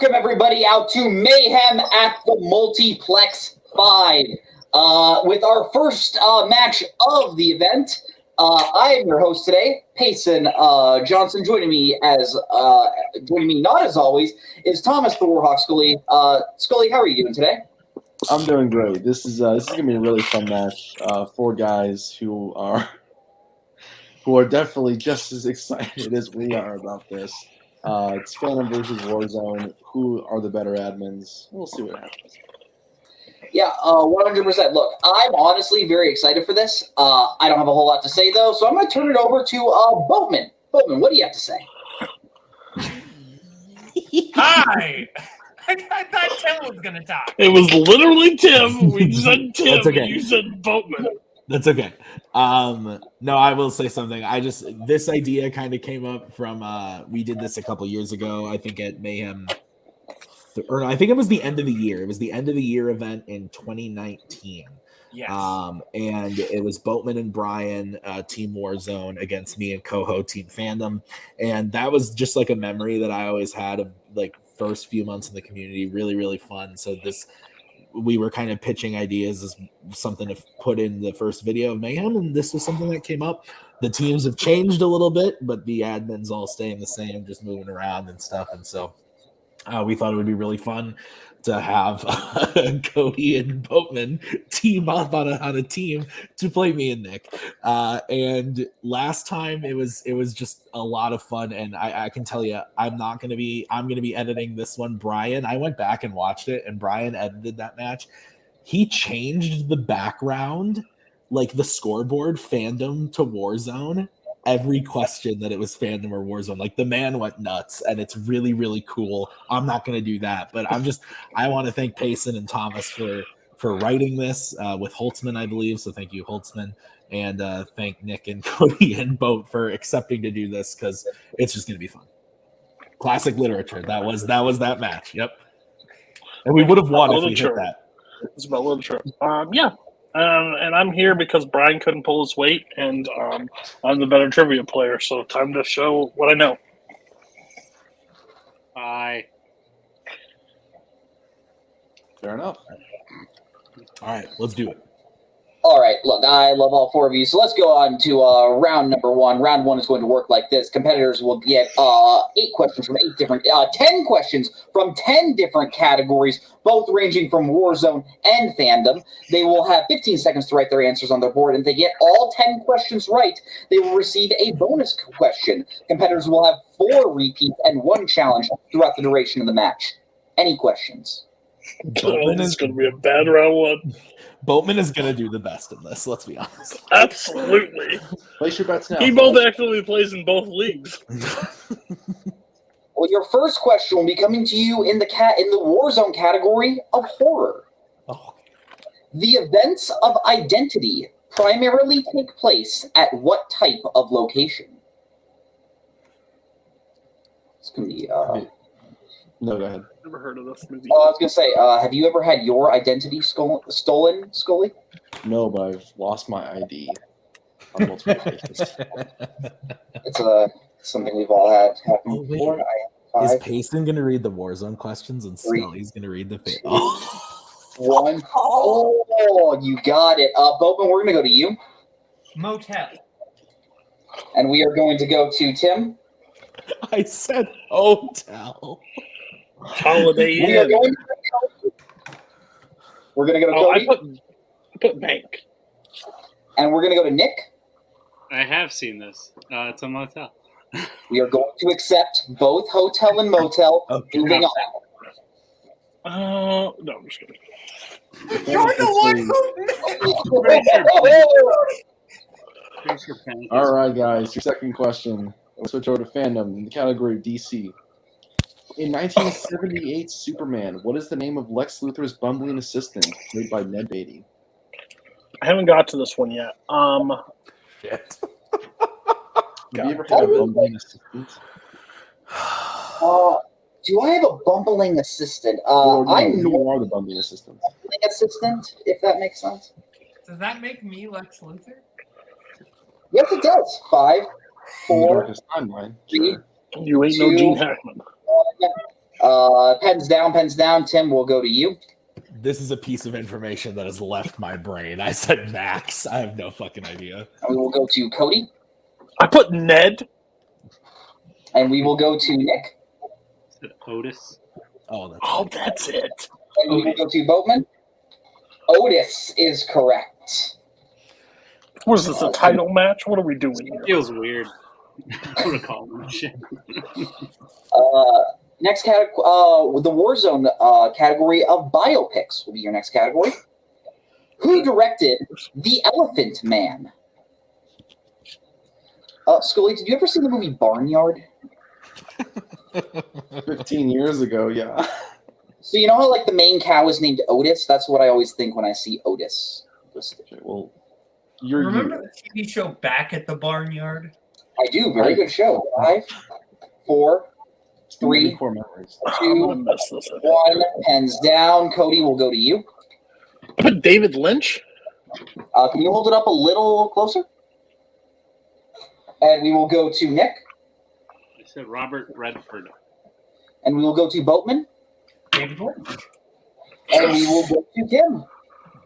Welcome everybody out to Mayhem at the Multiplex 5 with our first match of the event. I am your host today, Payson Johnson. Joining me not as always is Thomas the Warhawk Scully. Scully, how are you doing today? I'm doing great. This is gonna be a really fun match. Four guys who are definitely just as excited as we are about this. It's Fandom versus Warzone. Who are the better admins? We'll see what happens. Yeah, 100%. Look, I'm honestly very excited for this. I don't have a whole lot to say, though, so I'm going to turn it over to Boatman. Boatman, what do you have to say? Hi! I thought Tim was going to talk. It was literally Tim. We said Tim, That's okay. and you said Boatman. That's okay. No, I will say something. This idea kind of came up from, we did this a couple years ago, I think at Mayhem, or I think it was the end of the year. It was the end of the year event in 2019. Yes. And it was Boatman and Brian, Team Warzone, against me and Koho, Team Fandom. And that was just like a memory that I always had of like first few months in the community. Really, really fun. So we were kind of pitching ideas as something to put in the first video of Mayhem, and this was something that came up. The teams have changed a little bit, but the admins all staying the same, just moving around and stuff. And so we thought it would be really fun to have Cody and Boatman team up on a team to play me and Nick. And last time it was just a lot of fun. And I can tell you, I'm going to be editing this one. Brian, I went back and watched it, and Brian edited that match. He changed the background, like the scoreboard, Fandom to Warzone, every question that it was Fandom or Warzone. Like the man went nuts, and it's really, really cool. I'm not going to do that, but I want to thank Payson and Thomas for writing this with Holtzman, I believe. So thank you, Holtzman, and thank Nick and Cody and Boat for accepting to do this, because it's just going to be fun. Classic literature. That was that match. Yep. And we would have won if we hit that. It's about literature. Yeah. And I'm here because Brian couldn't pull his weight, and I'm the better trivia player, so time to show what I know. Bye. Fair enough. All right, let's do it. All right, look, I love all four of you, so let's go on to round number one. Round one is going to work like this. Competitors will get 10 questions from 10 different categories, both ranging from Warzone and Fandom. They will have 15 seconds to write their answers on their board, and if they get all 10 questions right, they will receive a bonus question. Competitors will have 4 repeats and 1 challenge throughout the duration of the match. Any questions? This is going to be a bad round one. Boatman is going to do the best in this, let's be honest. Absolutely. Place your bets now. He both actually plays in both leagues. Well, your first question will be coming to you in the Warzone category of horror. Oh. The events of identity primarily take place at what type of location? It's going to be... No, go ahead. Never heard of this movie. I was going to say, have you ever had your identity stolen, Scully? No, but I've lost my ID on multiple occasions. It's something we've all had happen Oh, wait. before. Is Payson going to read the Warzone questions, and Scully's going to read the... One. Oh, you got it. Boatman, we're going to go to you. Motel. And we are going to go to Tim. I said hotel. Holiday We are Inn. going to We're going to go to Cody. I put bank. And we're going to go to Nick. I have seen this. It's a motel. We are going to accept both hotel and motel. Okay. Moving on. No, I'm just kidding. You're the one who... All right, guys. Your second question. Let's switch over to Fandom in the category of DC. In 1978's Superman, what is the name of Lex Luthor's bumbling assistant, played by Ned Beatty? I haven't got to this one yet. Shit. Have you ever had a bumbling assistant? Do I have a bumbling assistant? I'm you are the bumbling assistant. Bumbling assistant, if that makes sense. Does that make me Lex Luthor? Yes, it does. 5, 4, Timeline. 3, You ain't no Gene Hackman. Pens down. Tim, we'll go to you. This is a piece of information that has left my brain. I said Max. I have no fucking idea. And we will go to Cody. I put Ned. And we will go to Nick. Is it Otis? That's it. And we will go to Boatman. Otis is correct. Was this a title match? What are we doing here? Feels weird. I'm gonna call him shit. Next category, the Warzone category of biopics will be your next category. Who directed The Elephant Man? Scully, did you ever see the movie Barnyard? 15 years ago, yeah. So you know how like the main cow is named Otis? That's what I always think when I see Otis. Okay, well, you're Remember the TV show Back at the Barnyard? I do. Very good show. 5, 4, 3, core memories. 2, 1. Pens down. Cody, will go to you. I put David Lynch. Can you hold it up a little closer? And we will go to Nick. I said Robert Redford. And we will go to Boatman. David Lynch. And we will go to Tim.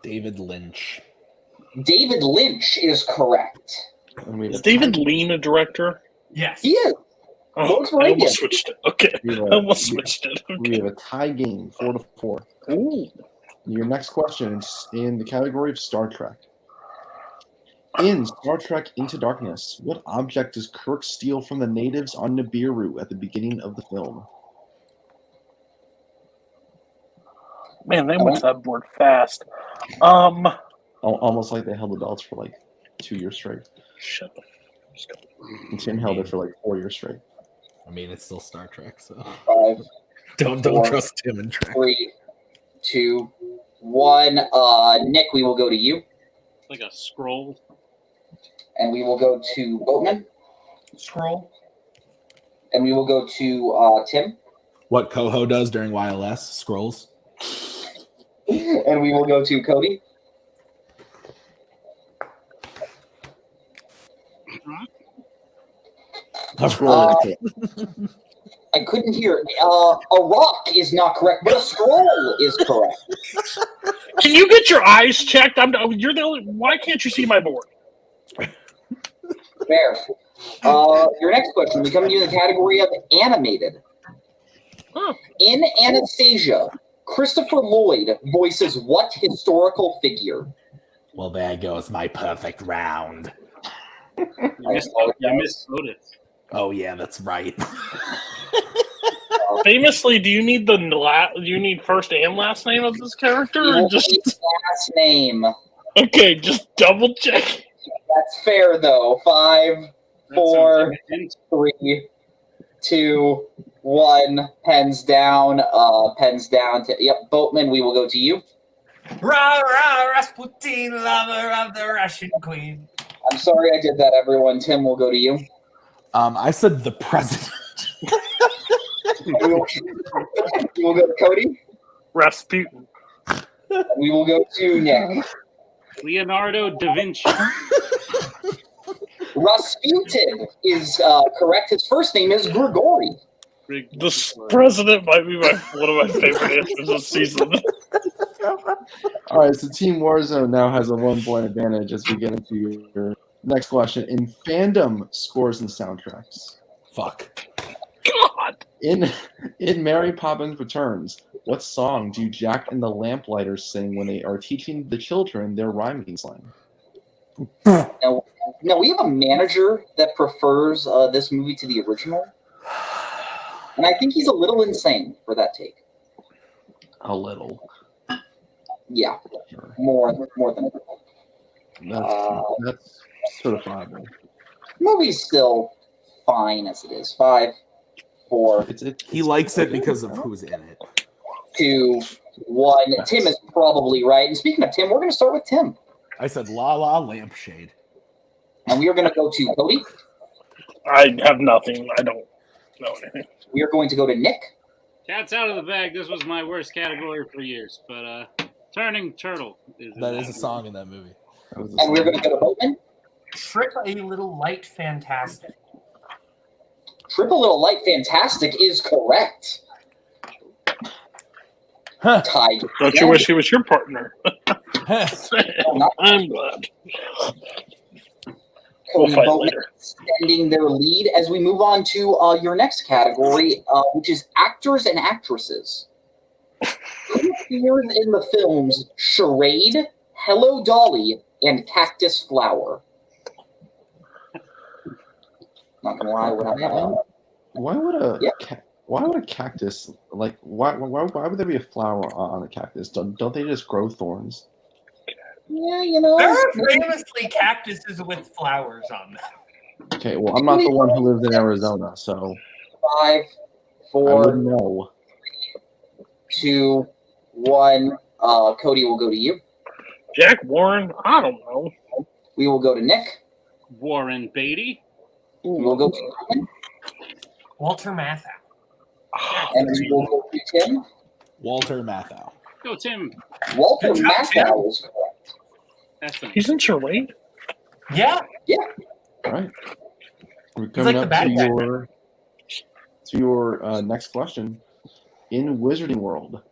David Lynch. David Lynch is correct. Is David Lean a director? Yes. He is. Oh, I almost switched it. Okay. I almost switched it. We Okay. have a tie game, 4-4. Ooh. Your next question is in the category of Star Trek. In Star Trek Into Darkness, what object does Kirk steal from the natives on Nibiru at the beginning of the film? Man, they went to that board fast. Almost like they held adults for like 2 years straight. Shut the And Tim held it for like 4 years straight. I mean, it's still Star Trek, so 5, don't 4, trust Tim and Trek. 3, 2, 1. Nick, we will go to you. Like a scroll. And we will go to Boatman. Scroll. And we will go to Tim. What Koho does during YLS? Scrolls. And we will go to Cody. I couldn't hear. A rock is not correct, but a scroll is correct. Can you get your eyes checked? You're the only. Why can't you see my board? Fair. Your next question, we come to you in the category of animated. Huh. In Anastasia, Christopher Lloyd voices what historical figure? Well, there goes my perfect round. You missed Otis. Oh yeah, that's right. Famously, do you need first and last name of this character, or just last name? Okay? Just double check. That's fair though. 5, 4, 3, 2, 1. Pens down. Yep, Boatman, we will go to you. Rah, rah, Rasputin, lover of the Russian queen. I'm sorry I did that, everyone. Tim, will go to you. I said the president. We will go to Cody. Rasputin. We will go to Nick. Leonardo da Vinci. Rasputin is correct. His first name is Grigori. This president might be one of my favorite answers this season. All right, so Team Warzone now has a 1-point advantage as we get into your next question. In fandom scores and soundtracks. Fuck. God. In Mary Poppins Returns, what song do Jack and the Lamplighter sing when they are teaching the children their rhyming slang? Now, we have a manager that prefers this movie to the original. And I think he's a little insane for that take. A little. Yeah, Sure. more than a little. That's certifiable. Movie's still fine as it is. 5, 4, He likes it because of who's in it. 2, 1. Tim is probably right. And speaking of Tim, we're going to start with Tim. I said La La Lampshade. And we are going to go to Cody. I have nothing. I don't know anything. We are going to go to Nick. Cat's out of the bag. This was my worst category for years. But Turning Turtle is That is a song in that movie. And we're going to go to Boatman. Trip a Little Light Fantastic. Triple Little Light Fantastic is correct. Tied. Don't you wish he was your partner? not- I'm glad. Cody We'll fight Boatman later. extending their lead as we move on to your next category, which is actors and actresses. Who appears in the films Charade, Hello Dolly, and Cactus Flower? Not gonna lie, what I Why would a Yeah. why would a cactus why would there be a flower on a cactus? Don't they just grow thorns? Yeah, you know. There are famously cactuses with flowers on them. Okay, well I'm not the one who lives in Arizona, so 5, I 4, wouldn't know. 2, 1. Cody will go to you. Jack Warren? I don't know. We will go to Nick. Warren Beatty. We will go to Boatman. Walter Matthau. And we will go to Tim. Walter Matthau. Go, Tim. Walter Good job, Matthau is correct. That's him. He's in Charade? Yeah. All right. We're He's coming like the up bad to guy. your next question. In Wizarding World,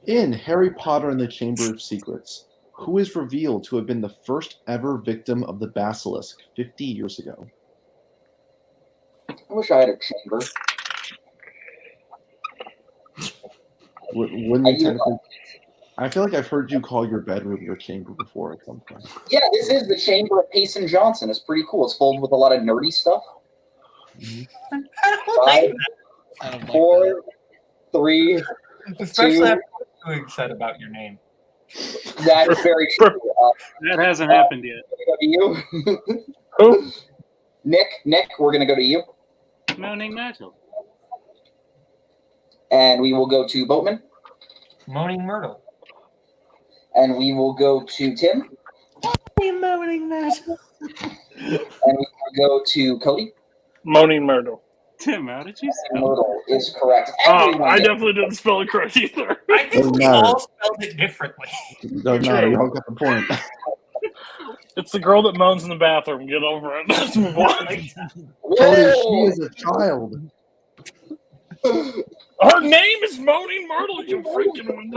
in Harry Potter and the Chamber of Secrets, who is revealed to have been the first ever victim of the basilisk 50 years ago? I wish I had a chamber. Wouldn't you technically? I feel like I've heard you call your bedroom your chamber before at some point. Yeah, this is the chamber of Payson Johnson. It's pretty cool. It's filled with a lot of nerdy stuff. I don't like 5, 4, 3. that. Especially Two. after what Twohig said about your name. That is very true. That hasn't happened yet. Go to you. Who? Nick, we're going to go to you. Moaning Myrtle. And we will go to Boatman. Moaning Myrtle. And we will go to Tim. Moaning Myrtle. And we will go to Cody. Moaning Myrtle. Tim, how did you And spell Myrtle is correct. Oh, Everyone I did. definitely didn't spell it correct either. I think we matter. all spelled it differently. Doesn't matter. You all got the point. It's the girl that moans in the bathroom. Get over it. Let's move on. Cody, she Whoa! is a child. Her name is Moaning Myrtle, you freaking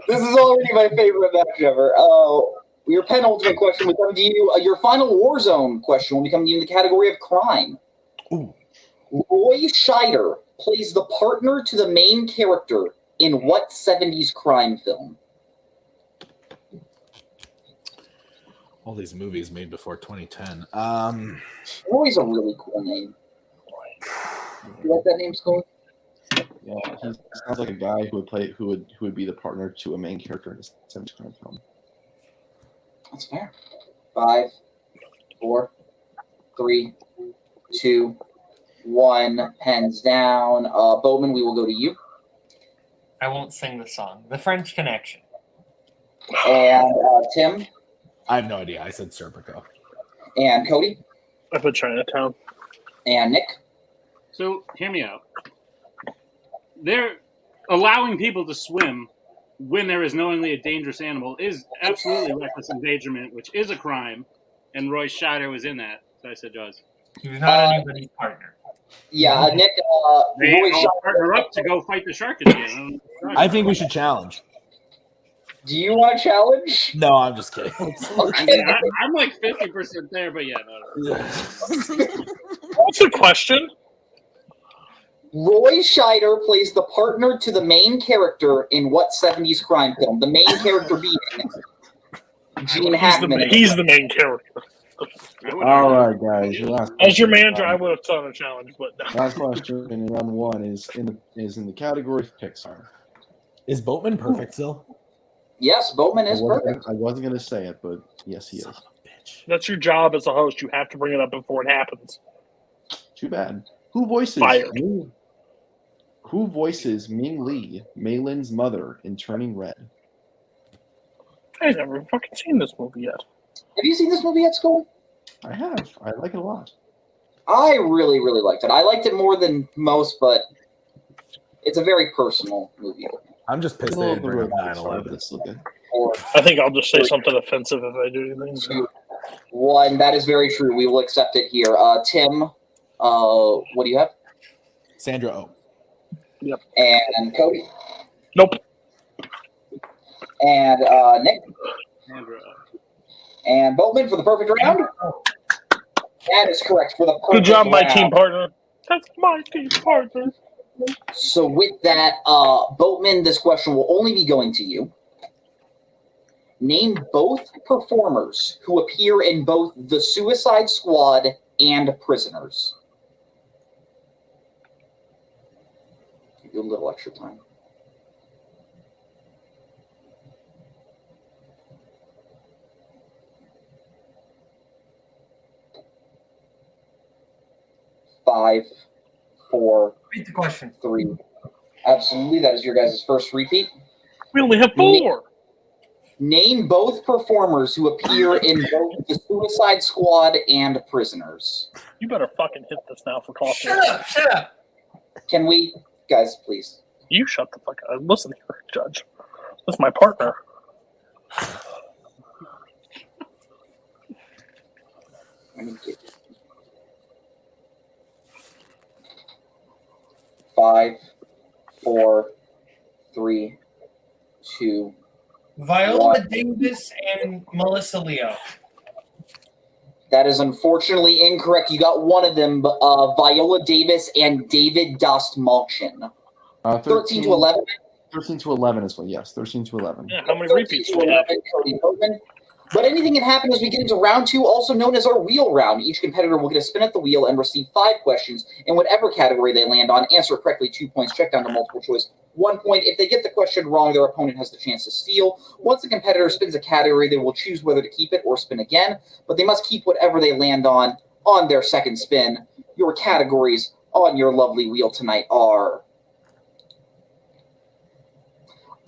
This is already my favorite match ever. Your penultimate question will come to you. Your final Warzone question will be coming to you in the category of crime. Ooh. Roy Scheider plays the partner to the main character in what 70s crime film? All these movies made before 2010. Roy's a really cool name. You like that name, Scully? Yeah, he sounds like a guy who would be the partner to a main character in a 70s crime film. That's fair. 5, 4, 3, 2, 1. Pens down. Boatman, we will go to you. I won't sing the song. The French Connection. And Tim. I have no idea. I said Serpico. And Cody. I put Chinatown. And Nick. So, hear me out. They're allowing people to swim when there is knowingly a dangerous animal is absolutely reckless endangerment, which is a crime, and Roy Scheider was in that. So I said Jaws. He was not anybody's partner. Yeah, Nick. They Roy all partner Scheider. up to go fight the shark again. I think we should challenge. Do you want to challenge? No, I'm just kidding. Okay. I'm like 50% there, but yeah, no. What's the question? Roy Scheider plays the partner to the main character in what 70s crime film? The main character being Gene Hackman. He's the main character. All right, guys. Your last As your question. manager, I would have done a challenge, but no. Last question in round one is in the category of Pixar. Is Boatman perfect still? Yes, Boatman is perfect. I wasn't going to say it, but yes, he is. Son of a bitch. That's your job as a host. You have to bring it up before it happens. Too bad. Who voices Fired. Who voices Ming Lee, Maylin's mother, in Turning Red? I've never fucking seen this movie yet. Have you seen this movie at school? I have. I like it a lot. I really, really liked it. I liked it more than most, but it's a very personal movie. I'm just pissed they didn't bring up 9/11. Okay. Or I think I'll just say something offensive if I do anything. 2, 1. That is very true. We will accept it here. Tim, what do you have? Sandra Oh. Yep. And Cody. Nope. And Nick. Andrew. And Boatman for the perfect round. That is correct for the perfect Good job, my round. team partner. That's my team partner. So with that, Boatman, this question will only be going to you. Name both performers who appear in both The Suicide Squad and Prisoners. Give you a little extra time. Five, four, Repeat the question. 3. Absolutely, that is your guys' first repeat. We only have 4. Name both performers who appear in both The Suicide Squad and Prisoners. You better fucking hit this now for coffee. Shut up. Can we, guys, please? You shut the fuck up. Listen here, Judge. That's my partner. Let me get 5, 4, 3, 2. Viola Davis and Melissa Leo. That is unfortunately incorrect. You got one of them, Viola Davis and David Dostmalchin. 13 to 11. 13 to 11 is what, yes. 13 to 11. Yeah, how many repeats do we have? Cody Boatman. But anything can happen as we get into round 2, also known as our wheel round. Each competitor will get a spin at the wheel and receive 5 questions in whatever category they land on. Answer it correctly, 2 points. Check down to multiple choice, 1 point. If they get the question wrong, their opponent has the chance to steal. Once the competitor spins a category, they will choose whether to keep it or spin again. But they must keep whatever they land on their second spin. Your categories on your lovely wheel tonight are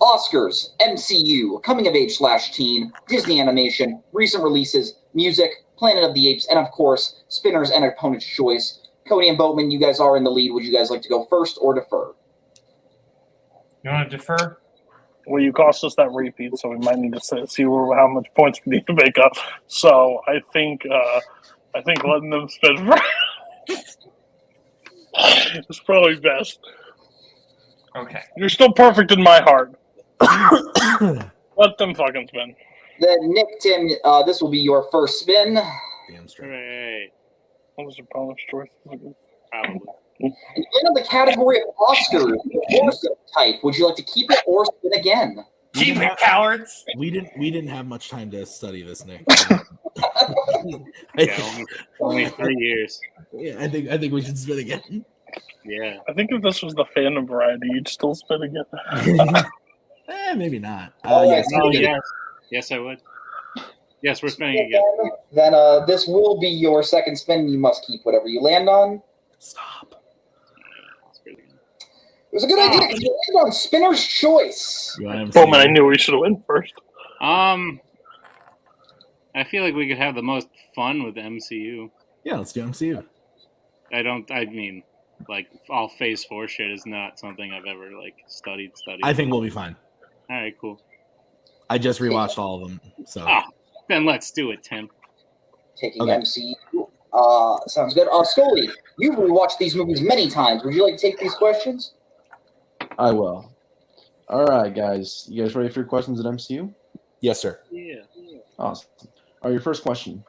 Oscars, MCU, Coming of Age /Teen, Disney Animation, Recent Releases, Music, Planet of the Apes, and of course, Spinners and Opponent's Choice. Cody and Boatman, you guys are in the lead. Would you guys like to go first or defer? You want to defer? Well, you cost us that repeat, so we might need to see how much points we need to make up. So I think letting them spin is probably best. Okay. You're still perfect in my heart. Let them fucking spin. Then Nick, Tim, this will be your first spin. Damn straight. Hooray. What was your opponent's choice? Probably. And you land on the category of Oscars, or type. Would you like to keep it or spin again? Keep it, cowards. We didn't have much time to study this, Nick. Yeah, only 3 years. Yeah, I think we should spin again. Yeah. I think if this was the Fandom variety, you'd still spin again. Maybe not. Yes, Oh, yes. Yes, I would. Yes, we're spinning again. Then this will be your second spin. You must keep whatever you land on. Stop. It was a good idea because you landed on Spinner's Choice. Oh man, I knew we should have went first. I feel like we could have the most fun with the MCU. Yeah, let's do MCU. I mean, like, all Phase 4 shit is not something I've ever, like, studied. I think we'll be fine. All right, cool. I just rewatched all of them, so. Then let's do it, Tim. Taking Okay. MCU. Sounds good. Scully, you've rewatched these movies many times. Would you like to take these questions? I will. All right, guys. You guys ready for your questions at MCU? Yes, sir. Yeah. Awesome. All right, your first question.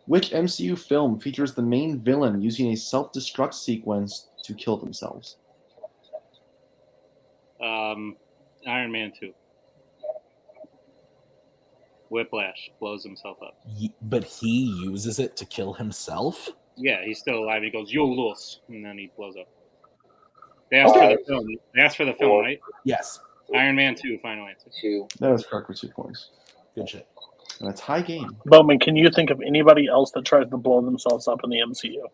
Which MCU film features the main villain using a self-destruct sequence to kill themselves? Iron Man 2. Whiplash blows himself up. But he uses it to kill himself? Yeah, he's still alive. He goes, "You lose," and then he blows up. They asked for the film. They asked for the film, right? Yes. Iron Man 2, final answer. 2. That is correct with 2 points. Good shit. And it's high game. Bowman, can you think of anybody else that tries to blow themselves up in the MCU?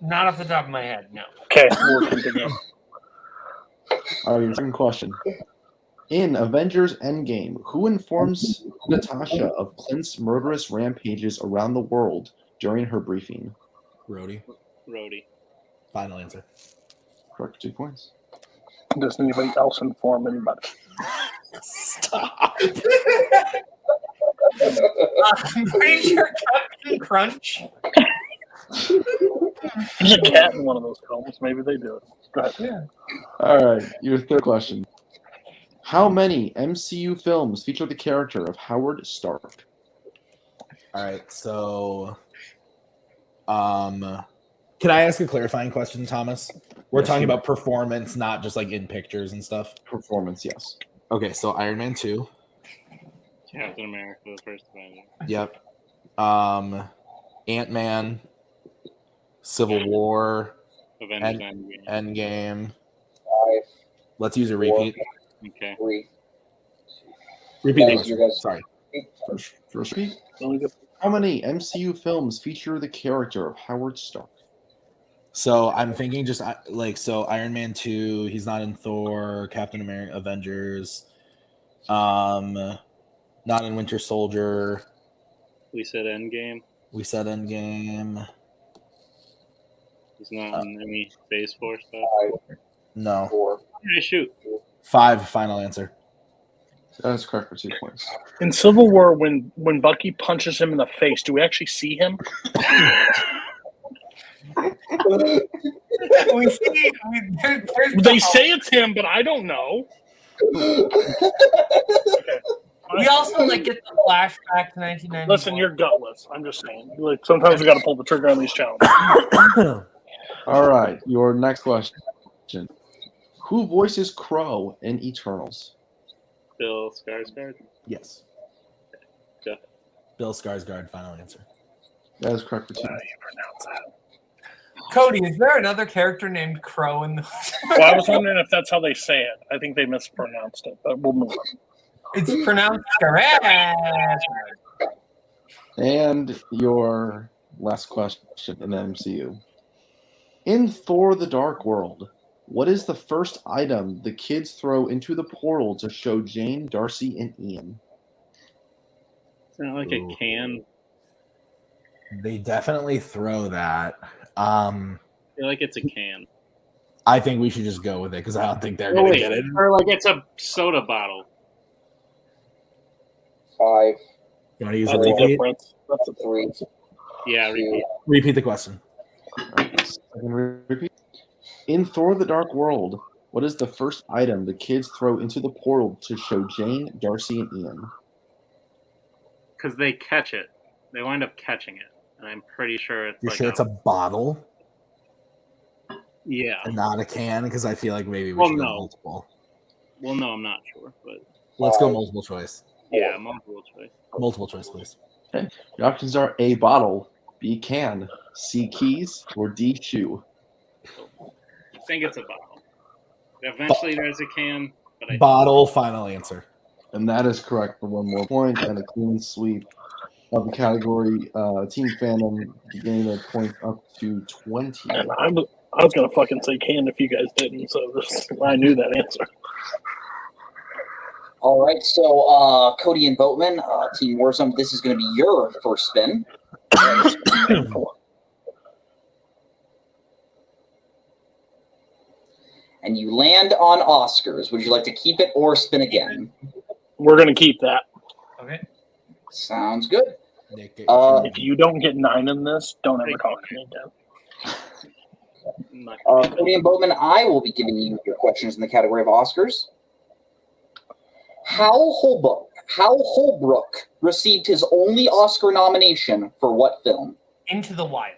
Not off the top of my head, no. Okay, we'll continue. All right, your second question. In Avengers Endgame, who informs Natasha of Clint's murderous rampages around the world during her briefing? Rhodey. Rhodey. Final answer. Correct, 2 points. Does anybody else inform anybody? Stop. I'm pretty sure Captain Crunch. There's a cat in one of those films. Maybe they do it. Go ahead. Yeah. All right, your third question. How many MCU films feature the character of Howard Stark? All right, so can I ask a clarifying question, Thomas? We're Yes, talking you may. about performance, not just like in pictures and stuff. Performance, yes. Okay, so Iron Man 2. Captain America, the first Avenger. Yep. Ant-Man, Civil War, Avengers Endgame. Endgame. 5, Let's use a repeat. Okay. 3. Repeat That the is your question. guys. Sorry. First repeat. Only good- How many MCU films feature the character of Howard Stark? So I'm thinking just so Iron Man 2, he's not in Thor, Captain America, Avengers, not in Winter Soldier. We said Endgame. We said Endgame. He's not in any Phase 4 stuff. 5, No. 4. Yeah, shoot. 5, final answer. That is correct for 2 points. In Civil War, when Bucky punches him in the face, do we actually see him? We see. There's They say it's him, but I don't know. We also get the flashback to 1990. Listen, you're gutless. I'm just saying. Sometimes we got to pull the trigger on these challenges. All right, your next question. Who voices Crow in Eternals? Bill Skarsgård. Yes. Go. Bill Skarsgård, final answer. That is correct for 2. You pronounce that. Cody, is there another character named Crow in the? Well, I was wondering if that's how they say it. I think they mispronounced it, but we'll move on. It's pronounced correct. And your last question in the MCU. In Thor the Dark World, what is the first item the kids throw into the portal to show Jane, Darcy, and Ian? It's not like a can. They definitely throw that. I feel like it's a can. I think we should just go with it because I don't think they're going to get it. Or like it's a soda bottle. 5, You want to use a That's a repeat? difference. That's a 3. Yeah, repeat. Repeat the question. Second repeat. In Thor the Dark World, what is the first item the kids throw into the portal to show Jane, Darcy, and Ian? Because they catch it. They wind up catching it. And I'm pretty sure it's You're sure it's a bottle Yeah. and not a can? Because I feel like maybe we Well, should go no. multiple. Well, no, I'm not sure. But Let's go multiple choice. yeah, multiple choice. Multiple choice, please. The options are A, bottle, B, can, C, keys, or D, shoe. I think it's a bottle. Eventually there's a can, but I Bottle, final answer. And that is correct for 1 more point and a clean sweep of the category. Team Fandom getting their points up to 20. And I was going to fucking say can if you guys didn't, so I knew that answer. All right, so Cody and Boatman, Team Warzone, this is going to be your first spin. And you land on Oscars. Would you like to keep it or spin again? We're going to keep that. Okay. Sounds good. Nick, If you don't get 9 in this, don't ever talk to me again. Cody and Boatman, I will be giving you your questions in the category of Oscars. Hal Holbrook received his only Oscar nomination for what film? Into the Wild.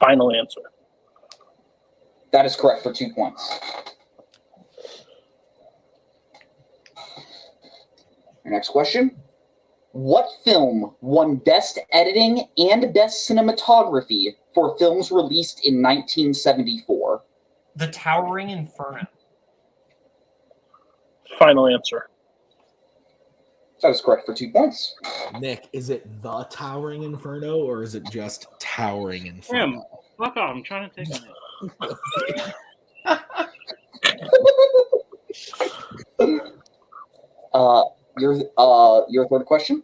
Final answer. That is correct for 2 points. Your next question. What film won Best Editing and Best Cinematography for films released in 1974? The Towering Inferno. Final answer. That is correct for 2 points. Nick, is it The Towering Inferno or is it just Towering Inferno? Tim, fuck off. I'm trying to take a minute. Your third question.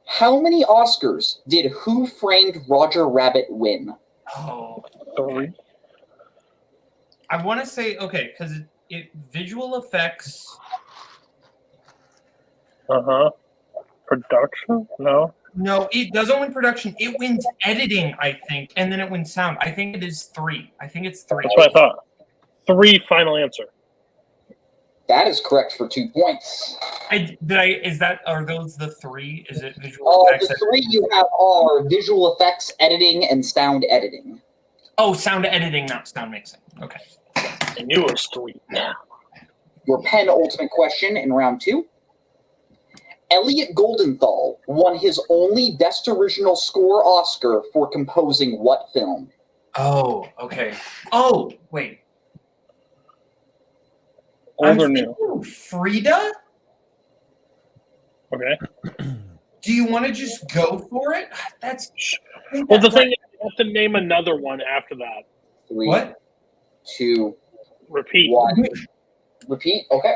How many Oscars did Who Framed Roger Rabbit win? Oh. 3. I want to say, okay, because it visual effects. Production? No. No, it doesn't win production. It wins editing, I think, and then it wins sound. I think it is 3. I think it's 3. That's what I thought. 3, final answer. That is correct for 2 points. Are those the 3? Is it visual effects? The 3 you have are visual effects, editing, and sound editing. Oh, sound editing, not sound mixing. Okay. I knew it was 3. Your penultimate question in round 2. Elliot Goldenthal won his only Best Original Score Oscar for composing what film? Oh, okay. Oh, wait. Old or new? Frida? Okay. Do you want to just go for it? Well, the thing is, you have to name another one after that. 3, What? 2, Repeat. 1. Repeat? Okay.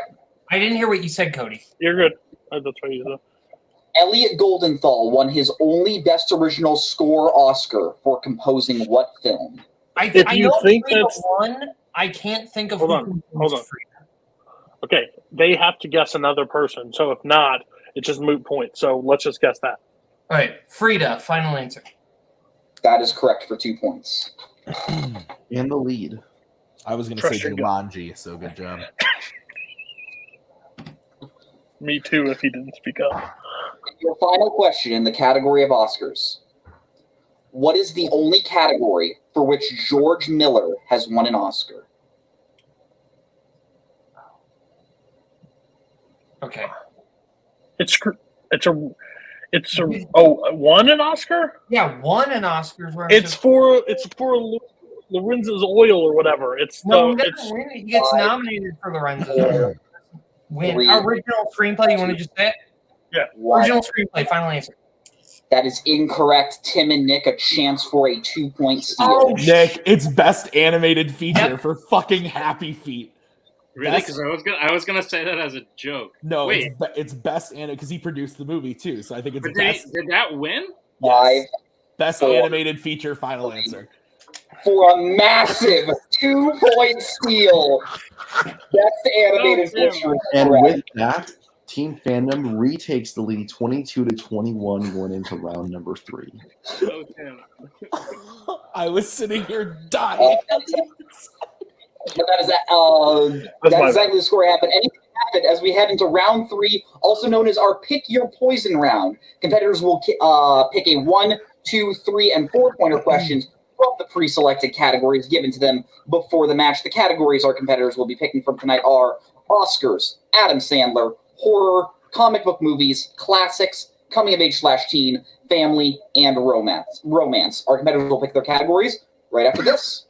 I didn't hear what you said, Cody. You're good. That's what you said. Elliot Goldenthal won his only Best Original Score Oscar for composing what film? I you know think Frida that's- won. I can't think of Hold who on, composed hold on. Frida. Okay, they have to guess another person. So if not, it's just moot point. So let's just guess that. All right, Frida, final answer. That is correct for 2 points. And the lead. I was going to say Trust your gut. Jumanji, so good job. Me too, if he didn't speak up. Your final question in the category of Oscars. What is the only category for which George Miller has won an Oscar? Okay. Won an Oscar? Yeah, won an Oscar. It's for Lorenzo's Oil or whatever. It's He gets nominated for Lorenzo's. Win. 3, Original screenplay, you want to just say it? Yeah. 1. Original screenplay, final answer. That is incorrect. Tim and Nick, a chance for a 2-point steal. Oh, Nick, it's best animated feature for fucking Happy Feet. Really? Because I was gonna say that as a joke. No, Wait. it's best animated because he produced the movie too. So I think it's But best. did that win? 5, Best 4, animated feature. Final answer. for a massive 2-point steal. Best animated Oh, damn. feature is And correct. with that, Team Fandom retakes the lead 22-21 going into round number 3. Oh, damn. I was sitting here dying. But that is that's exactly the score happened. Anything happened as we head into round 3, also known as our Pick Your Poison round. Competitors will pick a 1, 2, 3, and 4-pointer questions from the pre-selected categories given to them before the match. The categories our competitors will be picking from tonight are Oscars, Adam Sandler, horror, comic book movies, classics, coming of age/teen, family, and romance. Our competitors will pick their categories right after this.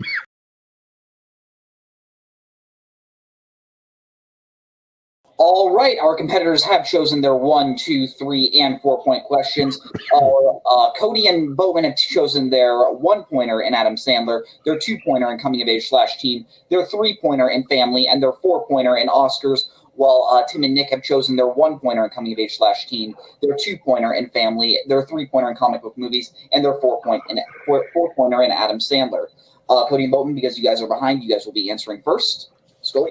All right, our competitors have chosen their 1, 2, 3, and 4-point questions. Cody and Boatman have chosen their 1-pointer in Adam Sandler, their 2-pointer in Coming of Age/Teen, their 3-pointer in Family, and their 4-pointer in Oscars, while Tim and Nick have chosen their 1-pointer in Coming of Age/Teen, their 2-pointer in Family, their 3-pointer in comic book movies, and their 4-pointer in Adam Sandler. Cody and Boatman, because you guys are behind, you guys will be answering first. Scully.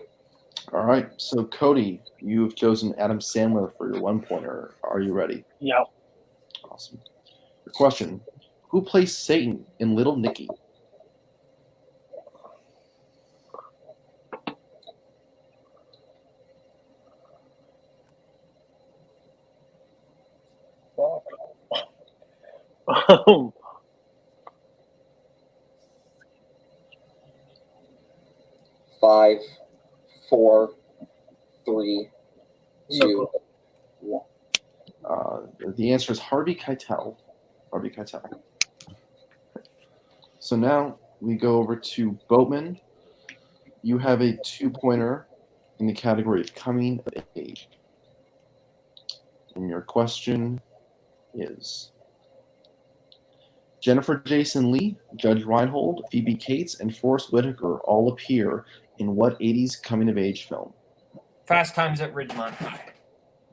All right, so Cody, you've chosen Adam Sandler for your 1-pointer. Are you ready? Yeah. Awesome. Your question: who plays Satan in Little Nicky? Five, 4, 3, 2, 1. The answer is Harvey Keitel. Harvey Keitel. So now we go over to Boatman. You have a 2-pointer in the category of coming of age. And your question is: Jennifer Jason Leigh, Judge Reinhold, Phoebe Cates, and Forrest Whitaker all appear in what 80s coming-of-age film? Fast Times at Ridgemont High.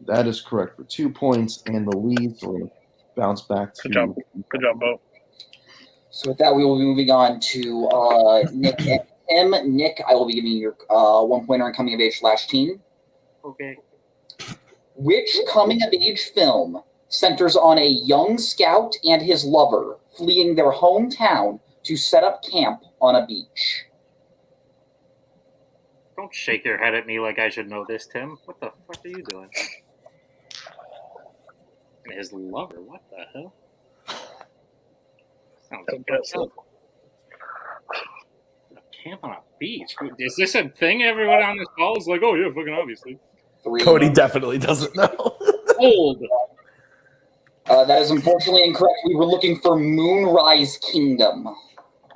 That is correct for 2 points, and the leads will bounce back to... Good job. Good job, Bo. So with that, we will be moving on to Nick and Tim. Nick, I will be giving you your 1-pointer in Coming of Age/Teen. Okay. Which coming-of-age film centers on a young scout and his lover fleeing their hometown to set up camp on a beach. Don't shake your head at me like I should know this, Tim. What the fuck are you doing? His lover? What the hell? Sounds like camp on a beach. Is this a thing? Everyone on this call is like, oh yeah, fucking obviously. 3. Cody definitely doesn't know. Old. That is unfortunately incorrect. We were looking for Moonrise Kingdom.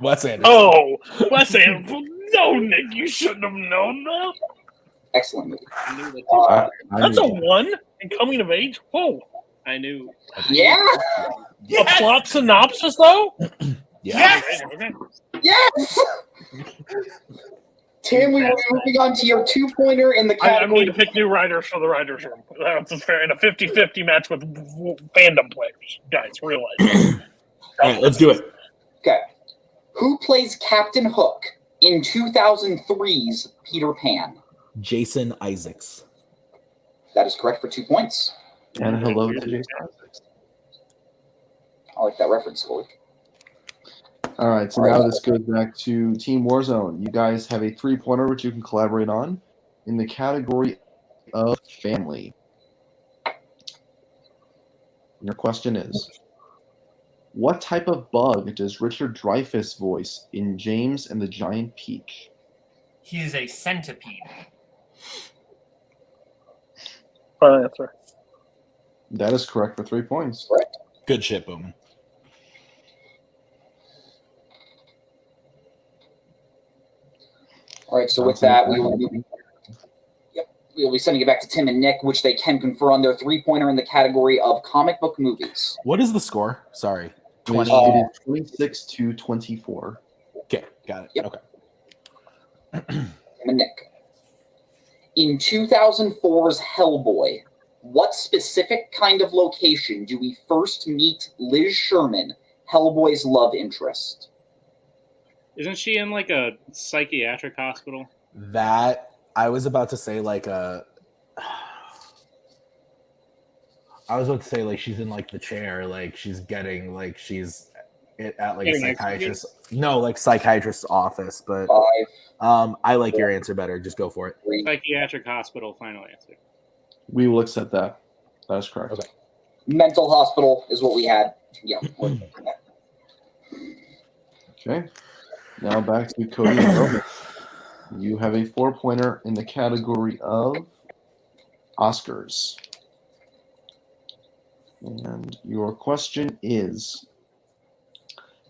Wes Anderson. Oh, Wes Anderson. No, Nick, you shouldn't have known that. Excellent movie. I knew that too. That's a 1 in coming of age. Whoa. I knew. Yeah? A plot synopsis, though? Yeah. Okay. Yes! Tim, we will be moving on to your 2-pointer in the I category. need to pick new writers for the writers' room. That's fair. In a 50-50 match with fandom players. Guys, realize. All right, let's do it. Okay. Who plays Captain Hook in 2003's Peter Pan? Jason Isaacs. That is correct for 2 points. And hello to Jason Isaacs. I like that reference, Cody. All right, so now this goes back to Team Warzone. You guys have a 3-pointer which you can collaborate on in the category of family. Your question is, what type of bug does Richard Dreyfuss voice in James and the Giant Peach? He is a centipede. Final answer. That is correct for 3 points. Good shit, Boatman. All right, so with that, we will be sending it back to Tim and Nick, which they can confer on their 3-pointer in the category of comic book movies. What is the score? Sorry. It is 26-24. Okay, got it. Yep. Okay. Tim and Nick. In 2004's Hellboy, what specific kind of location do we first meet Liz Sherman, Hellboy's love interest? Isn't she in like a psychiatric hospital? That I was about to say like a. I was about to say like she's in like the chair, like she's getting like she's at like a psychiatrist. No, like psychiatrist's office. But 5. I like your answer better. Just go for it. 3. Psychiatric hospital. Final answer. We will accept that. That is correct. Okay. Mental hospital is what we had. Yeah. Okay. Now back to Cody and Roman. You have a 4-pointer in the category of Oscars. And your question is,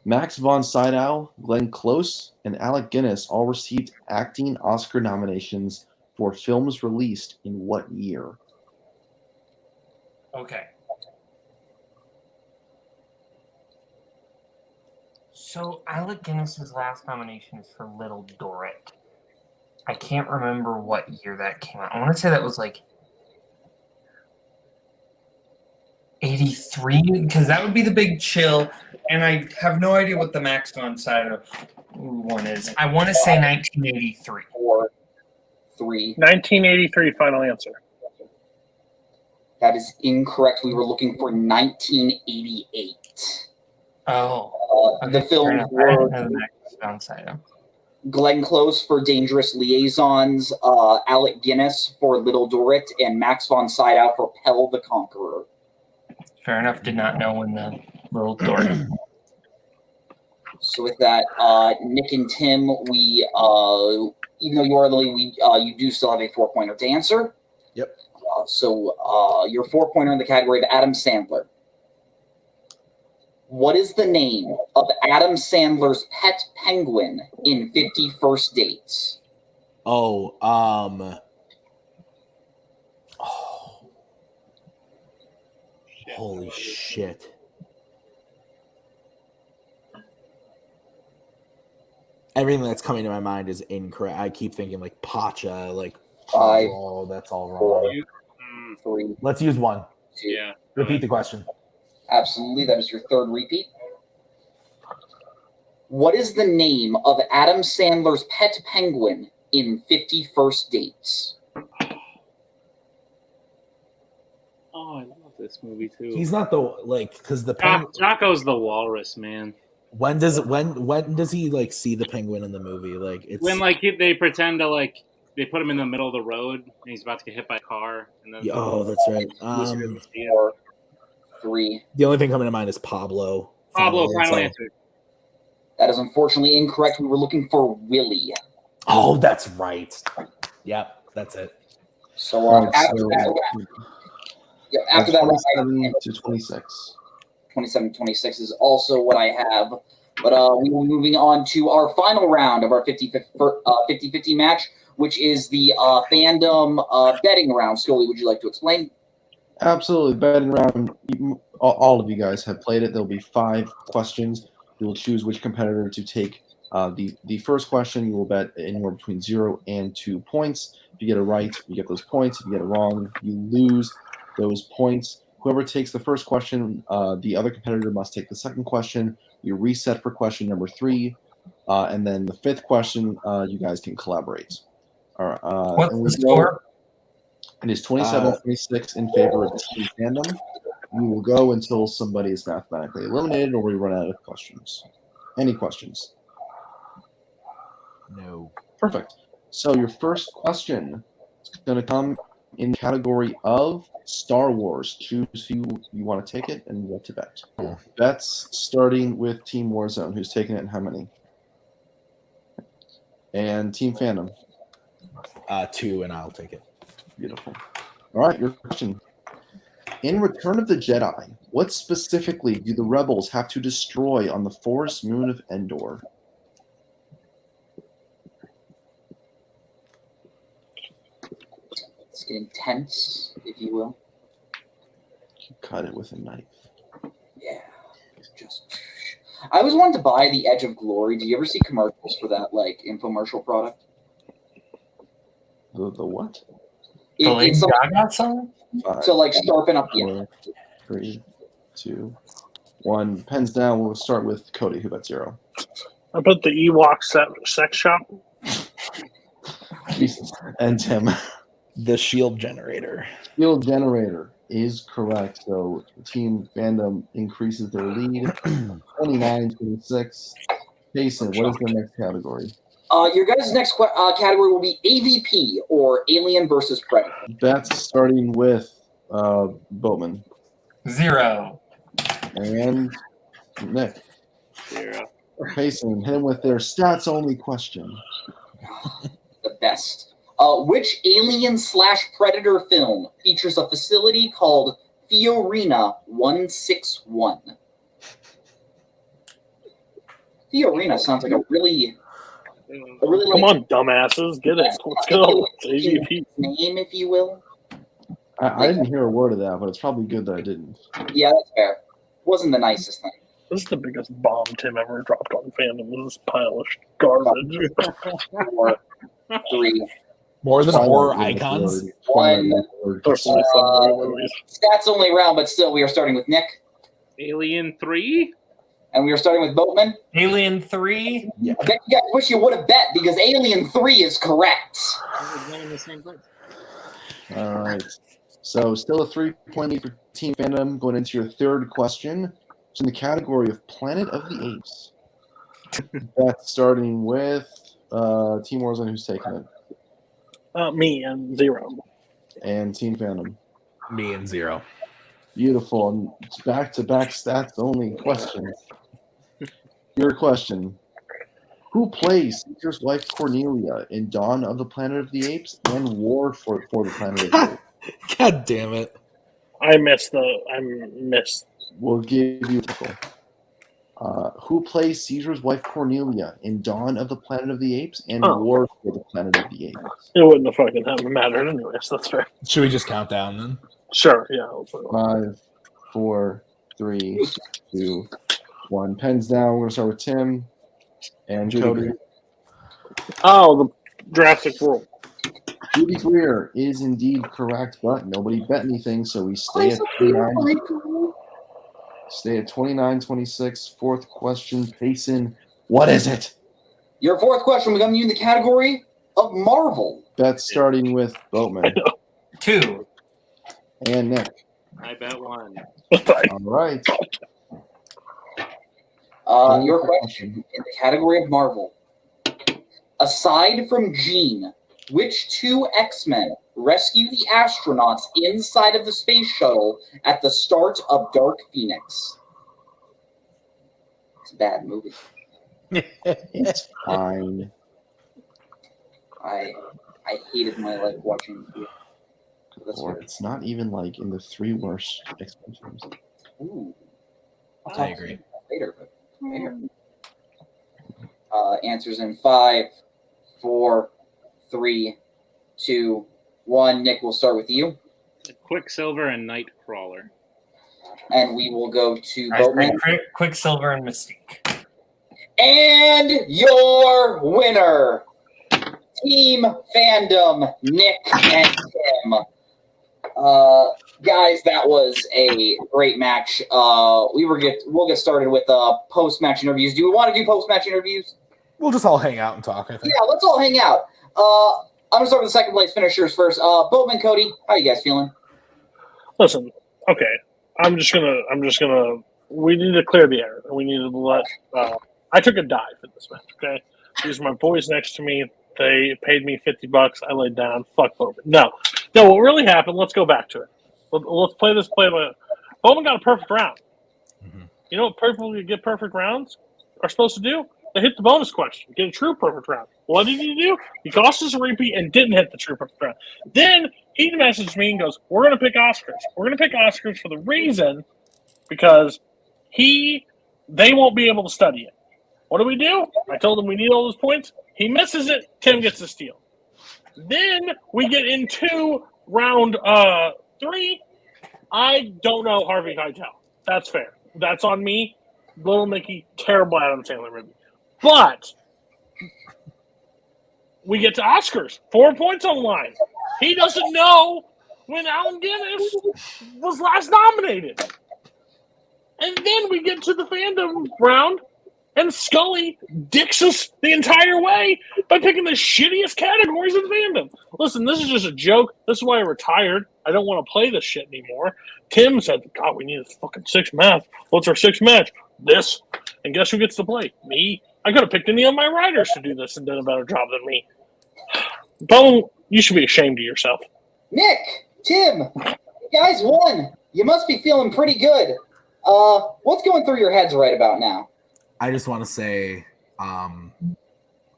Max von Sydow, Glenn Close, and Alec Guinness all received acting Oscar nominations for films released in what year? Okay. So Alec Guinness's last nomination is for Little Dorrit. I can't remember what year that came out. I want to say that was like 83, because that would be the Big Chill, and I have no idea what the Max von Sydow one is. I want to say 1983. 4, 3. 1983, final answer. That is incorrect. We were looking for 1988. Oh. The films were Glenn Close for Dangerous Liaisons, Alec Guinness for Little Dorrit, and Max von Sydow for Pell the Conqueror. Fair enough. Did not know when the Little Dorrit. So with that, Nick and Tim, we even though you are early, you do still have a 4-pointer to answer. Yep. So your 4-pointer in the category of Adam Sandler. What is the name of Adam Sandler's pet penguin in 50 First Dates? Oh, holy shit. Everything that's coming to my mind is incorrect. I keep thinking like Pacha, like 5. Oh, that's all wrong. 3. Let's use 1. 2. Yeah. Repeat the question. Absolutely. That is your 3rd repeat. What is the name of Adam Sandler's pet penguin in 50 First Dates? Oh, I love this movie too. He's not because the Taco's the walrus, man. When does he see the penguin in the movie? It's when they pretend to they put him in the middle of the road and he's about to get hit by a car. And then that's right. 4, 3. The only thing coming to mind is Pablo. Final answer. That is unfortunately incorrect. We were looking for Willie. Oh, that's right. Yep, that's it. So after that, 27 to 26. 27-26 is also what I have. But we will be moving on to our final round of our 50-50 match, which is the Fandom betting round. Scully, would you like to explain? Absolutely. Betting round. All of you guys have played it. There'll be 5 questions. You will choose which competitor to take the first question. You will bet anywhere between 0 and 2 points. If you get it right, you get those points. If you get it wrong, you lose those points. Whoever takes the first question, the other competitor must take the second question. You reset for question number 3. And then the 5th question, you guys can collaborate. All right. What's the score? It is 27-26 in favor of Team Fandom. We will go until somebody is mathematically eliminated or we run out of questions. Any questions? No. Perfect. So your first question is going to come in the category of Star Wars. Choose who you want to take it and what to bet. Bets starting with Team Warzone. Who's taking it and how many? And Team Fandom. 2, and I'll take it. Beautiful. All right, your question. In Return of the Jedi, what specifically do the rebels have to destroy on the forest moon of Endor? It's getting tense, if you will. You cut it with a knife. Yeah. I always wanted to buy the Edge of Glory. Do you ever see commercials for that, infomercial product? The what? The Lady Gaga song? To sharpen up. 4, 3, 2, 1. Pens down. We'll start with Cody, who bet 0. I put the Ewok sex shop. And Tim. The shield generator. Shield generator is correct. So Team Fandom increases their lead. 29-26. Jason, what is the next category? Your guys' next category will be AVP, or Alien versus Predator. That's starting with Boatman. 0. And Nick. 0. Jason, hit him with their stats-only question. The best. Which Alien/Predator film features a facility called Fiorina 161? Fiorina sounds like a really Come on, dumbasses, get it. Let's go. AVP. Name, if you will. I didn't hear a word of that, but it's probably good that I didn't. Yeah, that's fair. Wasn't the nicest thing. This is the biggest bomb Tim ever dropped on Fandom. This pile of garbage. 4, 3. More than horror icons? 1. Personally, Stats only round, but still, we are starting with Nick. Alien 3? And we are starting with Boatman. Alien 3? Yeah. I bet you guys wish you would have bet, because Alien 3 is correct. All right. So still a 3-point lead for Team Fandom. Going into your third question. It's in the category of Planet of the Apes. That's starting with Team Warzone. Who's taking it? Me and 0. And Team Fandom. Me and 0. Beautiful. And it's back-to-back stats-only questions. Your question. Who plays Caesar's wife Cornelia in Dawn of the Planet of the Apes and War for the Planet of the Apes? God damn it. I missed. We'll give you a tickle. Who plays Caesar's wife Cornelia in Dawn of the Planet of the Apes and War for the Planet of the Apes? It wouldn't have fucking mattered anyway, so that's fair. Should we just count down then? Sure, yeah. 5, 4, 3, 2, 1. Pens down. We're going to start with Tim and Cody. Oh, the Jurassic World. Judy Greer is indeed correct, but nobody bet anything, so we stay at 29. Stay at 29-26. Fourth question, Payson. What is it? Your fourth question will come to you in the category of Marvel. That's starting with Boatman. 2. And Nick. I bet one. All right. Your question in the category of Marvel. Aside from Jean, which two X-Men rescue the astronauts inside of the space shuttle at the start of Dark Phoenix? It's a bad movie. It's fine. I hated my life watching it. Or it's not even like in the 3 worst X-Men films. Ooh. I'll I talk agree. to you later, but fair. Answers in 5, 4, 3, 2, 1. Nick, we'll start with you. Quicksilver and Nightcrawler. And we will go to Boatman. Quicksilver and Mystique. And your winner, Team Fandom, Nick and Tim. Guys, that was a great match. We'll get started with post-match interviews. Do we want to do post-match interviews? We'll just all hang out and talk, I think. Yeah, let's all hang out. I'm gonna start with the second place finishers first. Boatman, Cody, how you guys feeling? Listen, okay. I'm just gonna. We need to clear the air. We need to let. I took a dive in this match. Okay, these are my boys next to me. They paid me $50. I laid down. Fuck Boatman. No. What really happened? Let's go back to it. Let's play this play. Boatman got a perfect round. Mm-hmm. You know what people who get perfect rounds are supposed to do? They hit the bonus question, get a true perfect round. What did he do? He cost us a repeat and didn't hit the true perfect round. Then he messaged me and goes, "We're going to pick Oscars. We're going to pick Oscars for the reason because they won't be able to study it." What do? I told him we need all those points. He misses it. Tim gets the steal. Then we get into round 3. I don't know Harvey Keitel. That's fair. That's on me. Little Nicky, terrible Adam Sandler movie. But we get to Oscars. 4 points on the line. He doesn't know when Allen Guinness was last nominated. And then we get to the Fandom round, and Scully dicks us the entire way by picking the shittiest categories of the Fandom. Listen, this is just a joke. This is why I retired. I don't want to play this shit anymore. Tim said, "God, we need a fucking 6th match. What's our 6th match? This." And guess who gets to play? Me. I could have picked any of my writers to do this and done a better job than me. Bone, you should be ashamed of yourself. Nick, Tim, you guys won. You must be feeling pretty good. What's going through your heads right about now? I just want to say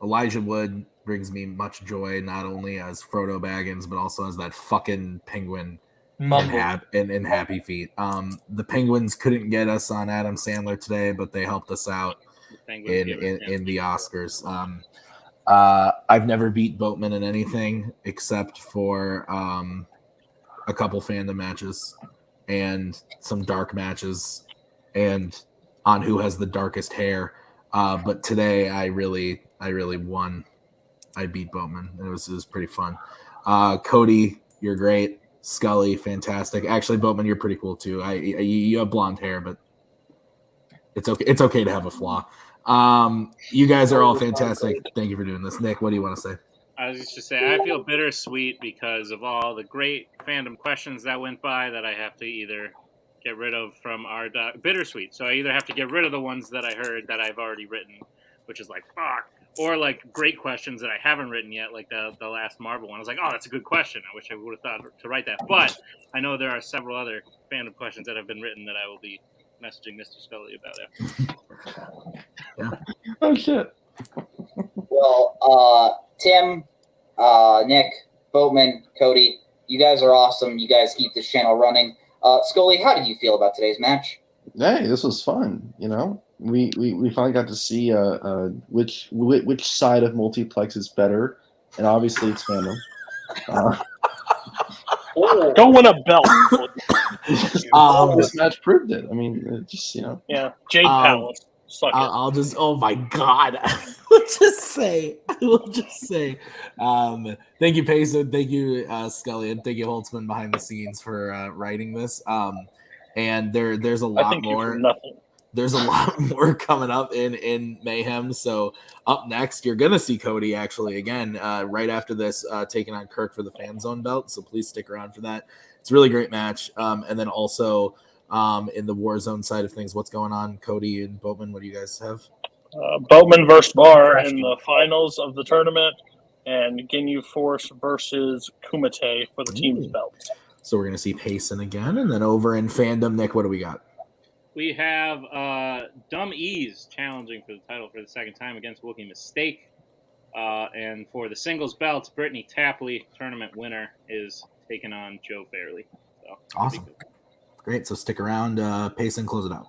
Elijah Wood brings me much joy, not only as Frodo Baggins, but also as that fucking penguin in Happy Feet. The Penguins couldn't get us on Adam Sandler today, but they helped us out in the Oscars. I've never beat Boatman in anything except for a couple Fandom matches and some dark matches and on who has the darkest hair. But today I really won. I beat Boatman. It was pretty fun. Cody, you're great. Scully, fantastic. Actually, Boatman, you're pretty cool too. You have blonde hair, but it's okay. It's okay to have a flaw. You guys are all fantastic. Thank you for doing this. Nick, what do you want to say? I was just to say I feel bittersweet because of all the great Fandom questions that went by that I have to either get rid of from our bittersweet. So I either have to get rid of the ones that I heard that I've already written, which is like fuck, or like great questions that I haven't written yet, like the last Marvel one. I was like, oh, that's a good question. I wish I would have thought to write that. But I know there are several other Fandom questions that have been written that I will be messaging Mr. Scully about after. Yeah. Oh shit. Well, Tim, Nick, Boatman, Cody, you guys are awesome. You guys keep this channel running. Scully, how did you feel about today's match? Hey, this was fun. You know, we finally got to see which side of Multiplex is better, and obviously it's Fandom. Don't win a belt. This match proved it. I mean, Yeah, Jade Palace. Suck it. I'll just, oh my God. I will just say, thank you, Payson. Thank you, Scully, and thank you, Holtzman, behind the scenes for writing this. And there's a lot more. There's a lot more coming up in Mayhem. So up next, you're going to see Cody actually again, right after this, taking on Kirk for the Fanzone belt. So please stick around for that. It's a really great match. And then also in the Warzone side of things, what's going on? Cody and Boatman, what do you guys have? Boatman versus Bar in the finals of the tournament, and Ginyu Force versus Kumite for the team's belts. So we're going to see Payson again. And then over in Fandom, Nick, what do we got? We have Dumb Ease challenging for the title for the second time against Wookiee Mistake. And for the singles belts, Brittany Tapley, tournament winner, is taking on Joe Fairley. So, awesome. Great. So stick around. Payson, close it out.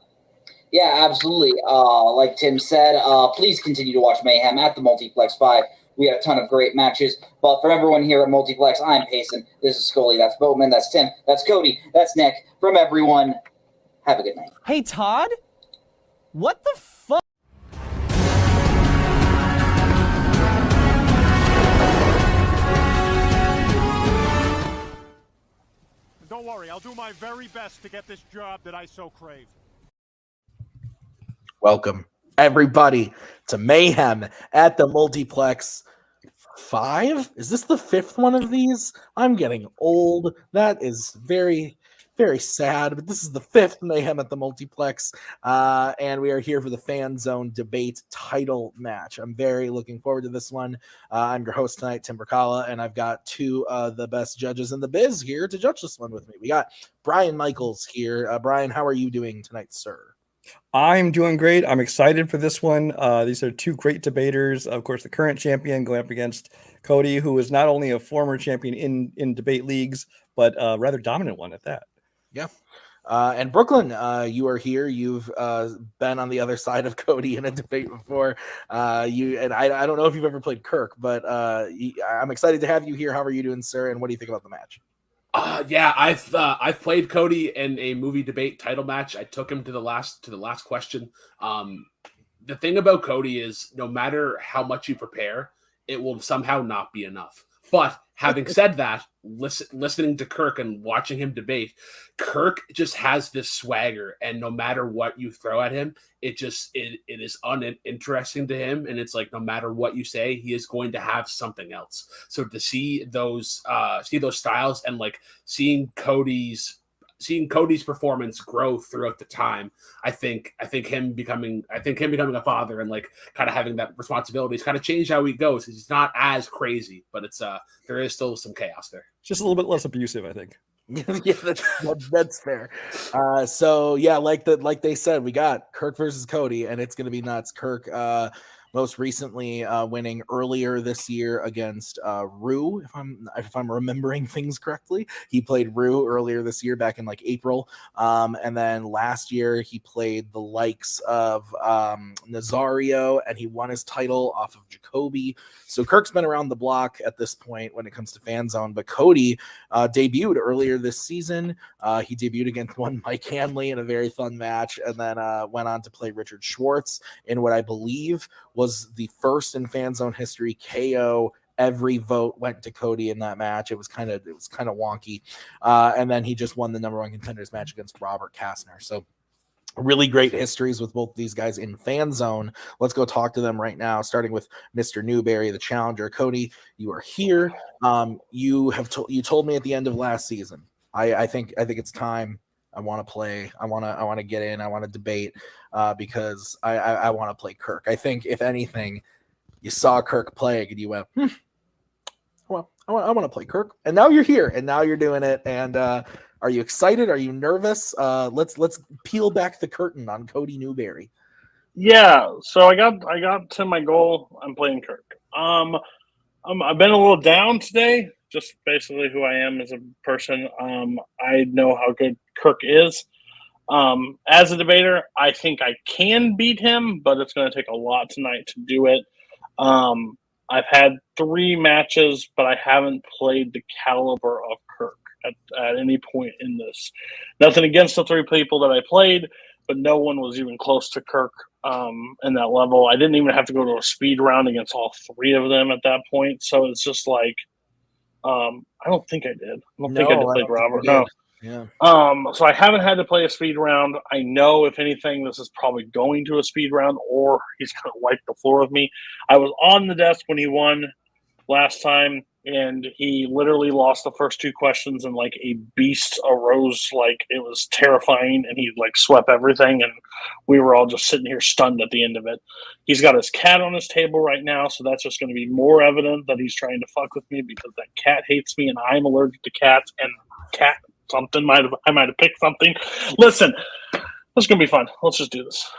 Yeah, absolutely. Like Tim said, please continue to watch Mayhem at the Multiplex 5. We had a ton of great matches. But for everyone here at Multiplex, I'm Payson. This is Scully. That's Boatman. That's Tim. That's Cody. That's Nick. From everyone, have a good night. Hey, Todd? What the fuck? Don't worry, I'll do my very best to get this job that I so crave. Welcome, everybody, to Mayhem at the Multiplex 5. Is this the 5th one of these? I'm getting old. That is very, very sad, but this is the 5th Mayhem at the Multiplex, and we are here for the Fanzone debate title match. I'm very looking forward to this one. I'm your host tonight, Tim Brzakala, and I've got two of the best judges in the biz here to judge this one with me. We got Brian Michaels here. Brian, how are you doing tonight, sir? I'm doing great. I'm excited for this one. These are two great debaters. Of course, the current champion going up against Cody, who is not only a former champion in debate leagues, but a rather dominant one at that. Yeah. And Brooklyn, you are here. You've been on the other side of Cody in a debate before. I don't know if you've ever played Kirk, but I'm excited to have you here. How are you doing, sir? And what do you think about the match? Yeah, I've played Cody in a movie debate title match. I took him to the last question. The thing about Cody is no matter how much you prepare, it will somehow not be enough. But having said that, listening to Kirk and watching him debate, Kirk just has this swagger, and no matter what you throw at him, it is uninteresting to him. And it's like no matter what you say, he is going to have something else. So to see those styles and like seeing Cody's performance grow throughout the time, I think him becoming a father and like kind of having that responsibility has kind of changed how he goes. He's not as crazy, but it's there is still some chaos there. Just a little bit less abusive, I think. Yeah, that's fair. So yeah, like they said, we got Kirk versus Cody, and it's gonna be nuts. Kirk most recently winning earlier this year against Rue, if I'm remembering things correctly. He played Rue earlier this year back in like April. And then last year he played the likes of Nazario, and he won his title off of Jacoby. So Kirk's been around the block at this point when it comes to Fanzone, but Cody debuted earlier this season. He debuted against one Mike Hanley in a very fun match, and then went on to play Richard Schwartz in what I believe was the first in Fanzone history KO. Every vote went to Cody in that match. It was kind of wonky. And then he just won the number one contenders match against Robert Kastner. So really great histories with both these guys in Fanzone. Let's go talk to them right now, starting with Mr. Newberry, the challenger. Cody, you are here. You told me at the end of last season. I think it's time. I want to play. I want to get in. I want to debate because I want to play Kirk. I think if anything, you saw Kirk playing and you went, well, I want to play Kirk. And now you're here, and now you're doing it. And are you excited? Are you nervous? Let's peel back the curtain on Cody Newberry. Yeah, so I got to my goal. I'm playing Kirk. I've been a little down today, just basically who I am as a person. I know how good Kirk is. As a debater, I think I can beat him, but it's going to take a lot tonight to do it. I've had 3 matches, but I haven't played the caliber of Kirk at any point in this. Nothing against the 3 people that I played, but no one was even close to Kirk in that level. I didn't even have to go to a speed round against all 3 of them at that point. So it's just like, I don't think I did. I think I did play Robert. No. Yeah. So I haven't had to play a speed round. I know if anything, this is probably going to a speed round, or he's going to wipe the floor with me. I was on the desk when he won last time. and he literally lost the first 2 questions, and like a beast arose, like it was terrifying, and he like swept everything, and we were all just sitting here stunned at the end of it. He's got his cat on his table right now, so that's just going to be more evident that he's trying to fuck with me because that cat hates me, and I'm allergic to cats. And cat something I might have picked something. Listen, this is going to be fun. Let's just do this.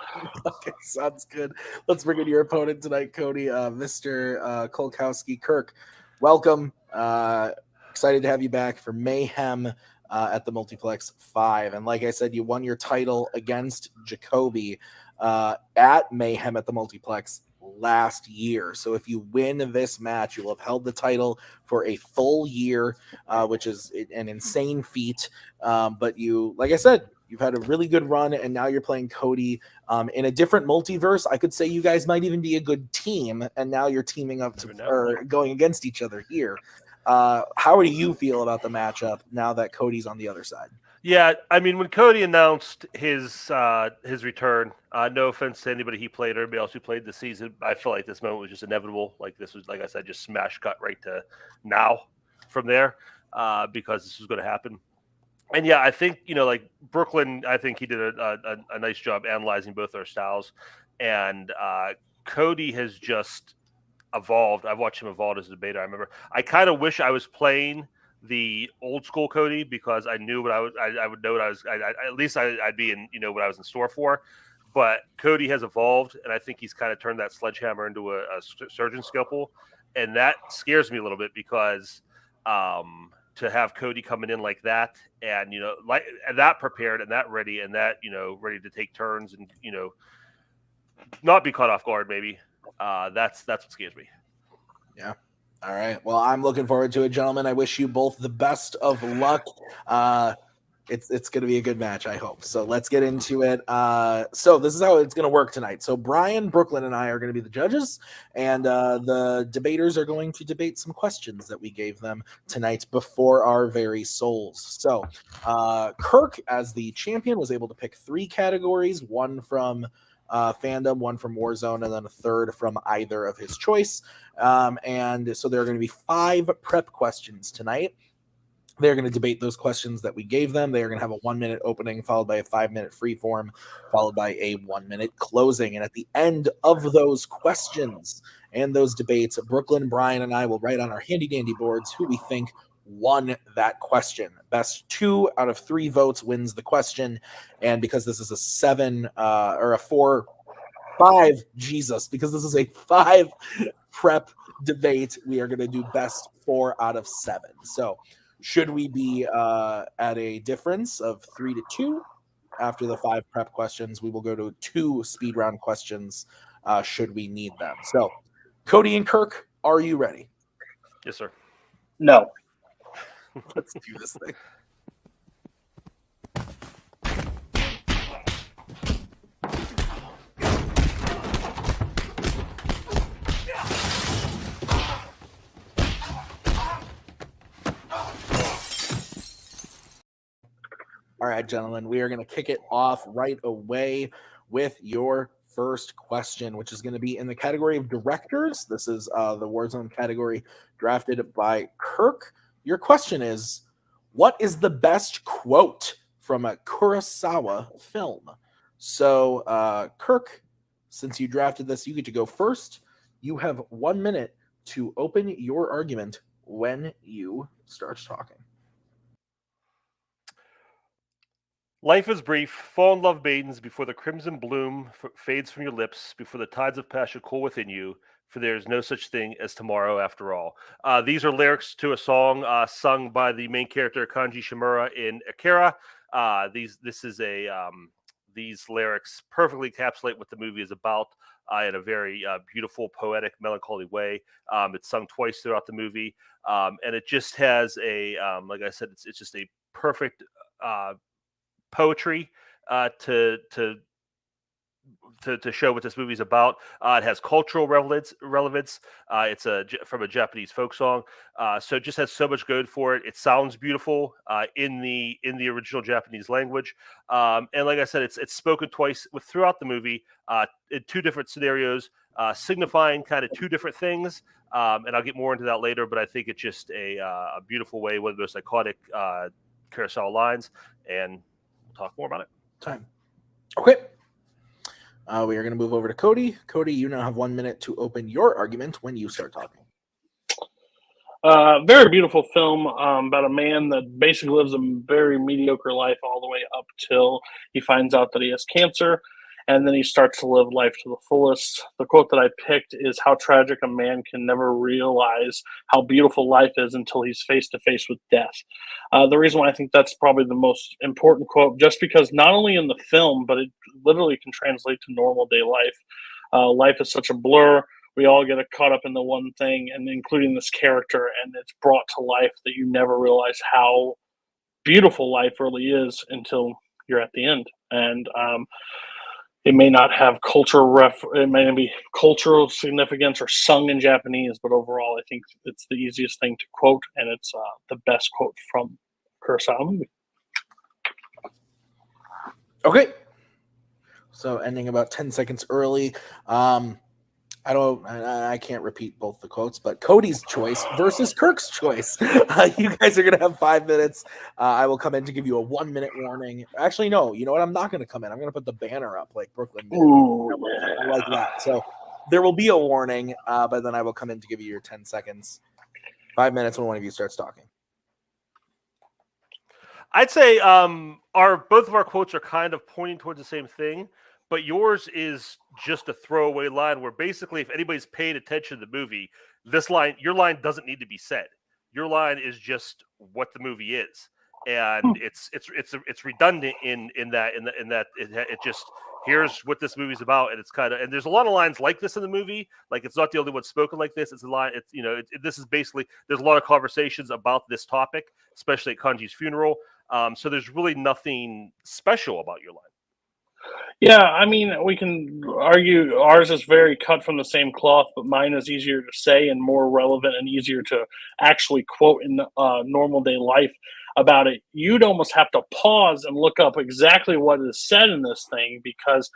Okay, sounds good. Let's bring in your opponent tonight, Cody, Mr. Kolkowski. Kirk, welcome. Excited to have you back for Mayhem at the Multiplex 5. And like I said, you won your title against Jacoby at Mayhem at the Multiplex last year. So if you win this match, you'll have held the title for a full year, which is an insane feat. But you, like I said, you've had a really good run, and now you're playing Cody in a different multiverse. I could say you guys might even be a good team, and now you're teaming up or going against each other here. How do you feel about the matchup now that Cody's on the other side? Yeah, I mean, when Cody announced his return, no offense to anybody he played or anybody else who played this season, I feel like this moment was just inevitable. Like this was, like I said, just smash cut right to now from there because this was going to happen. And yeah, I think, like Brooklyn, I think he did a nice job analyzing both our styles. And Cody has just evolved. I've watched him evolve as a debater. I remember I kind of wish I was playing the old school Cody because I knew what I would know what I was. At least I'd be in, what I was in store for. But Cody has evolved, and I think he's kind of turned that sledgehammer into a surgeon scalpel. And that scares me a little bit because to have Cody coming in like that and, and that prepared and that ready and that, ready to take turns and, not be caught off guard, maybe. That's what scares me. Yeah. All right. Well, I'm looking forward to it, gentlemen. I wish you both the best of luck. It's going to be a good match, I hope. So let's get into it. So this is how it's going to work tonight. So Brian, Brooklyn, and I are going to be the judges, and the debaters are going to debate some questions that we gave them tonight before our very souls. So Kirk, as the champion, was able to pick 3 categories, one from Fandom, one from Warzone, and then a third from either of his choice. And so there are going to be 5 prep questions tonight. They're going to debate those questions that we gave them. They are going to have a 1-minute opening, followed by a 5-minute freeform, followed by a 1-minute closing. And at the end of those questions and those debates, Brooklyn, Brian, and I will write on our handy-dandy boards who we think won that question. Best 2 out of 3 votes wins the question. And because this is because this is a 5 prep debate, we are going to do best 4 out of 7. So should we be at a difference of 3-2 after the 5 prep questions, we will go to 2 speed round questions should we need them. So Cody and Kirk, are you ready? Yes, sir. No. Let's do this thing. All right, gentlemen, we are going to kick it off right away with your first question, which is going to be in the category of directors. This is the Warzone category drafted by Kirk. Your question is, what is the best quote from a Kurosawa film? So, Kirk, since you drafted this, you get to go first. You have 1 minute to open your argument when you start talking. Life is brief. Fall in love maidens before the crimson bloom fades from your lips, before the tides of passion cool within you, for there is no such thing as tomorrow after all. These are lyrics to a song sung by the main character Kanji Shimura in Akira. These lyrics perfectly encapsulate what the movie is about in a very beautiful, poetic, melancholy way. It's sung twice throughout the movie, and it just has like I said, it's just a perfect poetry to show what this movie is about. It has cultural relevance. It's from a Japanese folk song, so it just has so much going for it. It sounds beautiful in the original Japanese language, and like I said, it's spoken twice throughout the movie in 2 different scenarios. signifying kind of two different things. And I'll get more into that later, but I think it's just a beautiful way, one of the most iconic Kurosawa lines, and we'll talk more about it. Time. Okay. We are going to move over to Cody. Cody, you now have 1 minute to open your argument when you start talking. Very beautiful film about a man that basically lives a very mediocre life all the way up till he finds out that he has cancer, and then he starts to live life to the fullest. The quote that I picked is, "How tragic a man can never realize how beautiful life is until he's face to face with death." The reason why I think that's probably the most important quote, just because not only in the film, but it literally can translate to normal day life. Life is such a blur. We all get caught up in the one thing, and including this character, and it's brought to life that you never realize how beautiful life really is until you're at the end. And it may not have it may not be cultural significance or sung in Japanese, but overall, I think it's the easiest thing to quote, and it's the best quote from Kurosawa movie. Okay. So ending about 10 seconds early. I can't repeat both the quotes, but Cody's choice versus Kirk's choice. You guys are going to have 5 minutes. I will come in to give you a 1 minute warning. Actually, no, you know what? I'm not going to come in. I'm going to put the banner up like Brooklyn did. Ooh, I like that. So there will be a warning, but then I will come in to give you your 10 seconds. 5 minutes when one of you starts talking. I'd say both of our quotes are kind of pointing towards the same thing, but yours is just a throwaway line where basically if anybody's paying attention to the movie, your line doesn't need to be said. Your line is just what the movie is, and it's redundant in that it just, here's what this movie's about, and it's kind of, and there's a lot of lines like this in the movie. Like, it's not the only one spoken like this. It's a line. It's, this is basically, there's a lot of conversations about this topic, especially at Kanji's funeral. So there's really nothing special about your line. Yeah, I mean, we can argue ours is very cut from the same cloth, but mine is easier to say and more relevant and easier to actually quote in normal day life about it. You'd almost have to pause and look up exactly what is said in this thing, because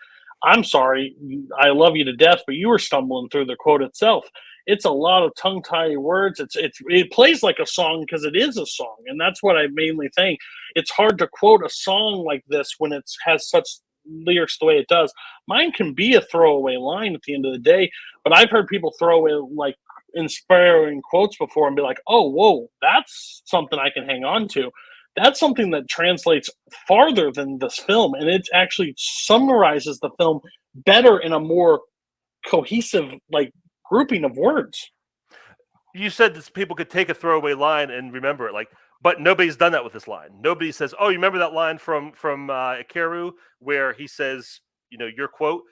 I'm sorry, I love you to death, but you were stumbling through the quote itself. It's a lot of tongue-tied words. It plays like a song because it is a song, and that's what I mainly think. It's hard to quote a song like this when it has such lyrics the way it does. Mine can be a throwaway line at the end of the day, but I've heard people throw away like inspiring quotes before and be like, "Oh, whoa, that's something I can hang on to." That's something that translates farther than this film, and it actually summarizes the film better in a more cohesive grouping of words. You said that people could take a throwaway line and remember it, but nobody's done that with this line. Nobody says, "Oh, you remember that line from Ikeru where he says, your quote?"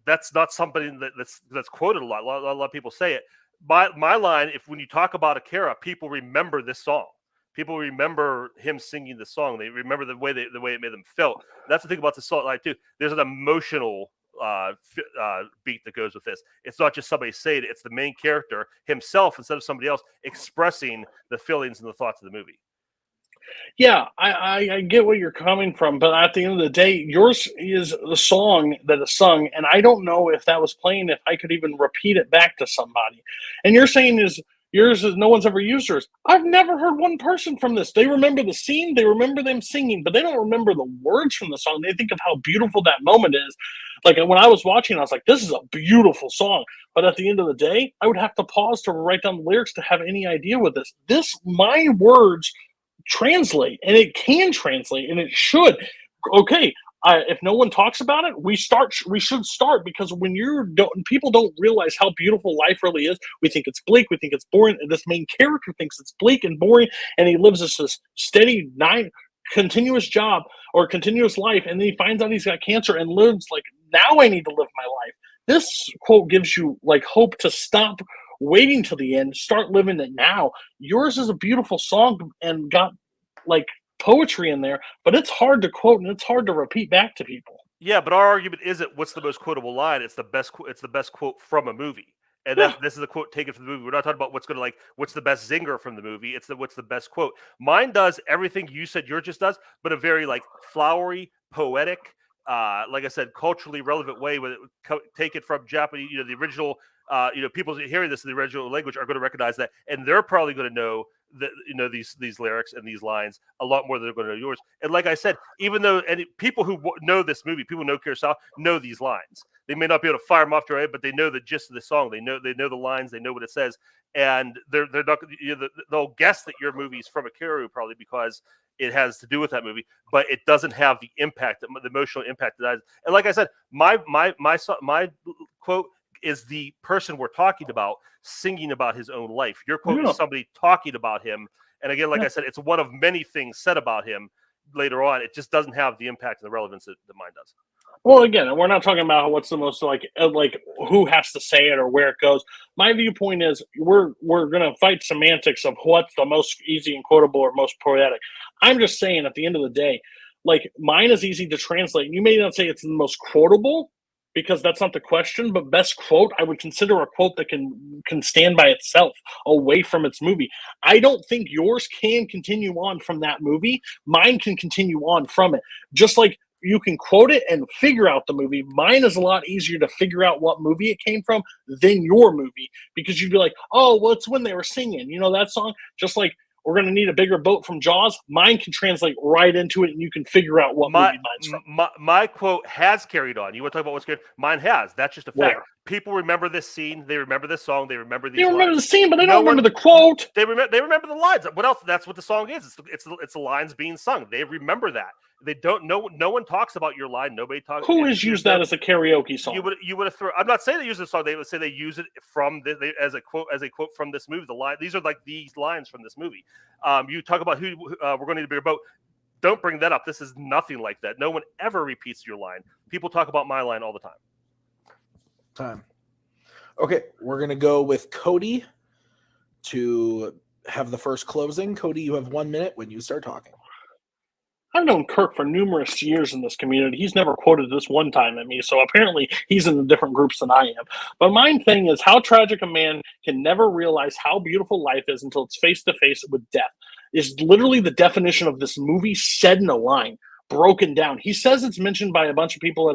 That's not something that's quoted a lot. A lot of people say it. My line, when you talk about Akira, people remember this song. People remember him singing the song. They remember the way it made them feel. That's the thing about the song line too. There's an emotional beat that goes with this. It's not just somebody saying it. It's the main character himself instead of somebody else expressing the feelings and the thoughts of the movie. Yeah, I get where you're coming from, but at the end of the day, yours is the song that is sung, and I don't know if that was playing, if I could even repeat it back to somebody. And you're saying yours is no one's ever used yours. I've never heard one person from this. They remember the scene, they remember them singing, but they don't remember the words from the song. They think of how beautiful that moment is. Like, when I was watching, I was like, this is a beautiful song. But at the end of the day, I would have to pause to write down the lyrics to have any idea what my words translate, and it can translate, and it should. Okay, if no one talks about it, we should start, because when people don't realize how beautiful life really is. We think it's bleak, we think it's boring, and this main character thinks it's bleak and boring, and he lives this steady continuous job or continuous life, and then he finds out he's got cancer and lives like, now I need to live my life. This quote gives you hope to stop waiting till the end, start living it now. Yours is a beautiful song and got poetry in there, but it's hard to quote and it's hard to repeat back to people. Yeah, but our argument isn't what's the most quotable line. It's the best quote from a movie. And this is a quote taken from the movie. We're not talking about what's the best zinger from the movie. It's what's the best quote. Mine does everything you said yours just does, but a very flowery, poetic, like I said, culturally relevant way with take it from Japanese, the original, people hearing this in the original language are going to recognize that, and they're probably going to know that, these lyrics and these lines a lot more than they're going to know yours. And like I said, even though people who know this movie, people who know Kurosawa, know these lines. They may not be able to fire them off to right, but they know the gist of the song. They know the lines. They know what it says, and they're not. They'll guess that your movie is from Akira probably because it has to do with that movie, but it doesn't have the impact, the emotional impact that I. And like I said, my quote is the person we're talking about singing about his own life. Your quote is somebody talking about him, and again, like I said, it's one of many things said about him later on. It just doesn't have the impact and the relevance that mine does. Well, again, we're not talking about what's the most like who has to say it or where it goes. My viewpoint is we're gonna fight semantics of what's the most easy and quotable or most poetic. I'm just saying at the end of the day, like mine is easy to translate. You may not say it's the most quotable because that's not the question, but best quote, I would consider a quote that can stand by itself away from its movie. I don't think yours can continue on from that movie. Mine can continue on from it. Just like you can quote it and figure out the movie. Mine is a lot easier to figure out what movie it came from than your movie because you'd be like, oh, well, it's when they were singing. That song? Just like we're going to need a bigger boat from Jaws. Mine can translate right into it, and you can figure out what movie mine's from. My quote has carried on. You want to talk about what's good? Mine has. That's just a fact. Where? People remember this scene. They remember this song. They remember these. They remember lines. the scene, but they don't remember the quote. They remember the lines. What else? That's what the song is. It's the lines being sung. They remember that. They don't know. No one talks about your line. Nobody talks. Who has used that as a karaoke song? You would have thrown. I'm not saying they use the song. They would say they use it from as a quote from this movie. The line. These are like these lines from this movie. You talk about who we're going to need a bigger boat. Don't bring that up. This is nothing like that. No one ever repeats your line. People talk about my line all the time. Okay, we're going to go with Cody to have the first closing. Cody, you have 1 minute when you start talking. I've known Kirk for numerous years in this community. He's never quoted this one time at me, so apparently he's in the different groups than I am. But my thing is how tragic a man can never realize how beautiful life is until it's face-to-face with death is literally the definition of this movie said in a line. Broken down. He says it's mentioned by a bunch of people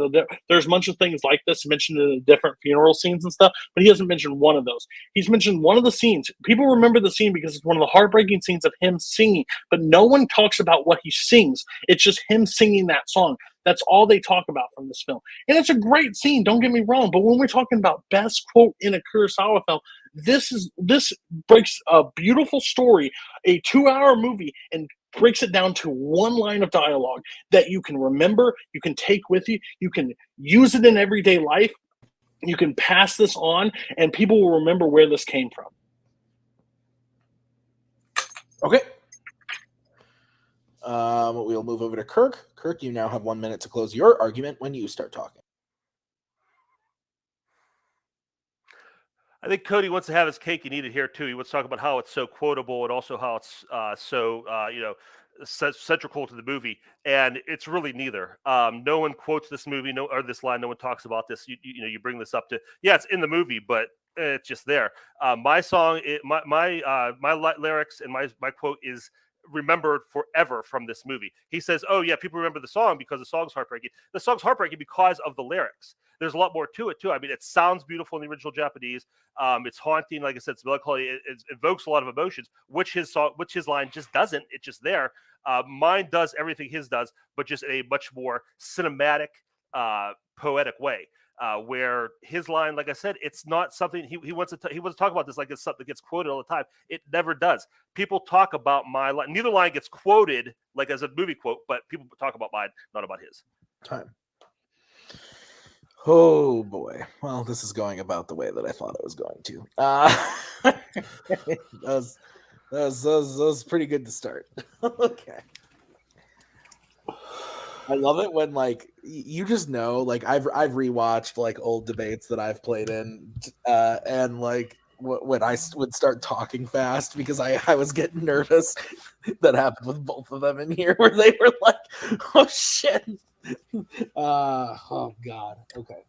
there's a bunch of things like this mentioned in different funeral scenes and stuff, but he hasn't mentioned one of those. He's mentioned one of the scenes. People remember the scene because it's one of the heartbreaking scenes of him singing, but no one talks about what he sings. It's just him singing that song. That's all they talk about from this film. And it's a great scene, don't get me wrong, but when we're talking about best quote in a Kurosawa film, this breaks a beautiful story, a 2-hour movie, and breaks it down to one line of dialogue that you can remember, you can take with you, you can use it in everyday life, you can pass this on, and people will remember where this came from. Okay. We'll move over to Kirk. Kirk, you now have 1 minute to close your argument when you start talking. I think Cody wants to have his cake and eat it here too. He wants to talk about how it's so quotable and also how it's central to the movie, and it's really neither. No one quotes this movie, or this line. No one talks about this. You bring this up to it's in the movie, but it's just there. My song, my lyrics and my quote is remembered forever from this movie. He says, "Oh yeah, people remember the song because the song's heartbreaking." The song's heartbreaking because of the lyrics. There's a lot more to it too. I mean, it sounds beautiful in the original Japanese. It's haunting, like I said, it's melancholy. It evokes a lot of emotions, which his line just doesn't. It's just there. Mine does everything his does, but just in a much more cinematic, poetic way. Where his line, like I said, it's not something he wants to talk about this like it's something that gets quoted all the time. It never does. People talk about my line. Neither line gets quoted like as a movie quote, but people talk about mine, not about his. Time. Oh boy. Well, this is going about the way that I thought it was going to. That was pretty good to start. Okay. I love it when you just know, I've rewatched old debates that I've played in, and when I would start talking fast because I was getting nervous. That happened with both of them in here where they were like, "Oh shit." Oh God. Okay.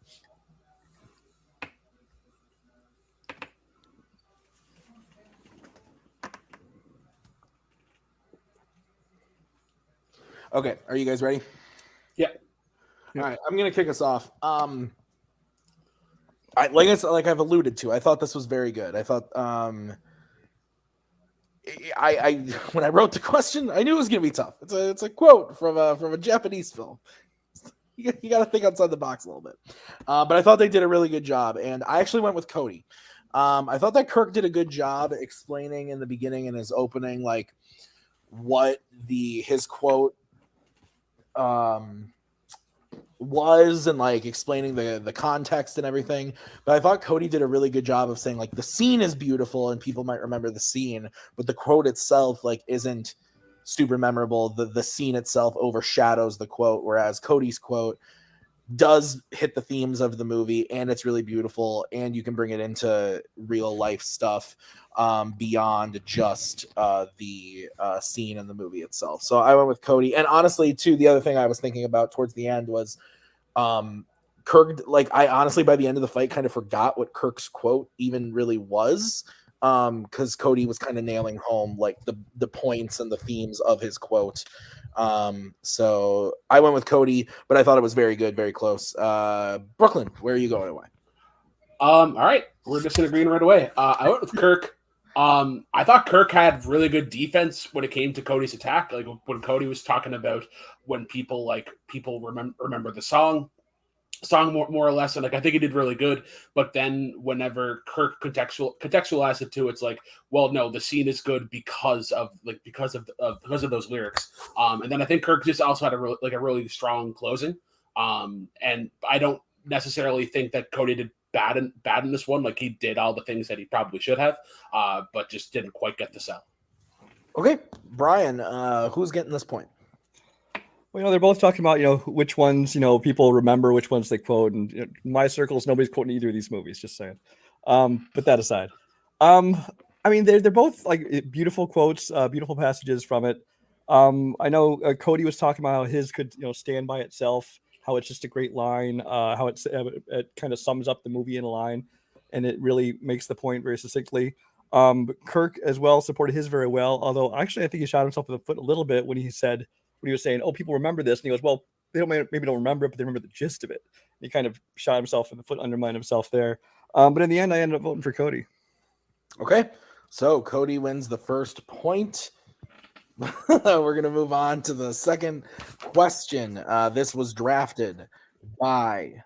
Okay. Are you guys ready? Yeah. All right, I'm gonna kick us off. Like I've alluded to, I thought this was very good. I thought I when I wrote the question, I knew it was gonna be tough. It's a quote from a Japanese film. You got to think outside the box a little bit. But I thought they did a really good job, and I actually went with Cody. I thought that Kirk did a good job explaining in the beginning in his opening, like what his quote was, and like explaining the context and everything. But I thought Cody did a really good job of saying like the scene is beautiful and people might remember the scene, but the quote itself like isn't super memorable. The scene itself overshadows the quote, whereas Cody's quote does hit the themes of the movie, and it's really beautiful, and you can bring it into real life stuff beyond just the scene in the movie itself. So I went with Cody. And honestly, too, the other thing I was thinking about towards the end was Kirk. Like, I honestly, by the end of the fight, kind of forgot what Kirk's quote even really was, because Cody was kind of nailing home like the points and the themes of his quote. So I went with Cody, but I thought it was very good, very close. Brooklyn, where are you going away? All right, we're just agreeing right away. I went with Kirk. I thought Kirk had really good defense when it came to Cody's attack. Like when Cody was talking about when people remember the song more or less, and like I think he did really good. But then whenever Kirk contextualized it too, it's like, well, no, the scene is good because of those lyrics. And then I think Kirk just also had a really strong closing. And I don't necessarily think that Cody did bad in this one. Like he did all the things that he probably should have, but just didn't quite get the sell. Okay, Brian, who's getting this point? Well, they're both talking about, which ones, people remember, which ones they quote. And in my circles, nobody's quoting either of these movies, just saying. Put that aside. They're both like beautiful quotes, beautiful passages from it. I know Cody was talking about how his could, stand by itself, how it's just a great line, how it kind of sums up the movie in a line, and it really makes the point very succinctly. Kirk as well supported his very well, although actually I think he shot himself in the foot a little bit when he was saying, "Oh, people remember this," and he goes, "Well, they maybe don't remember it, but they remember the gist of it." And he kind of shot himself in the foot, undermined himself there. But in the end, I ended up voting for Cody. Okay, so Cody wins the first point. We're gonna move on to the second question. This was drafted by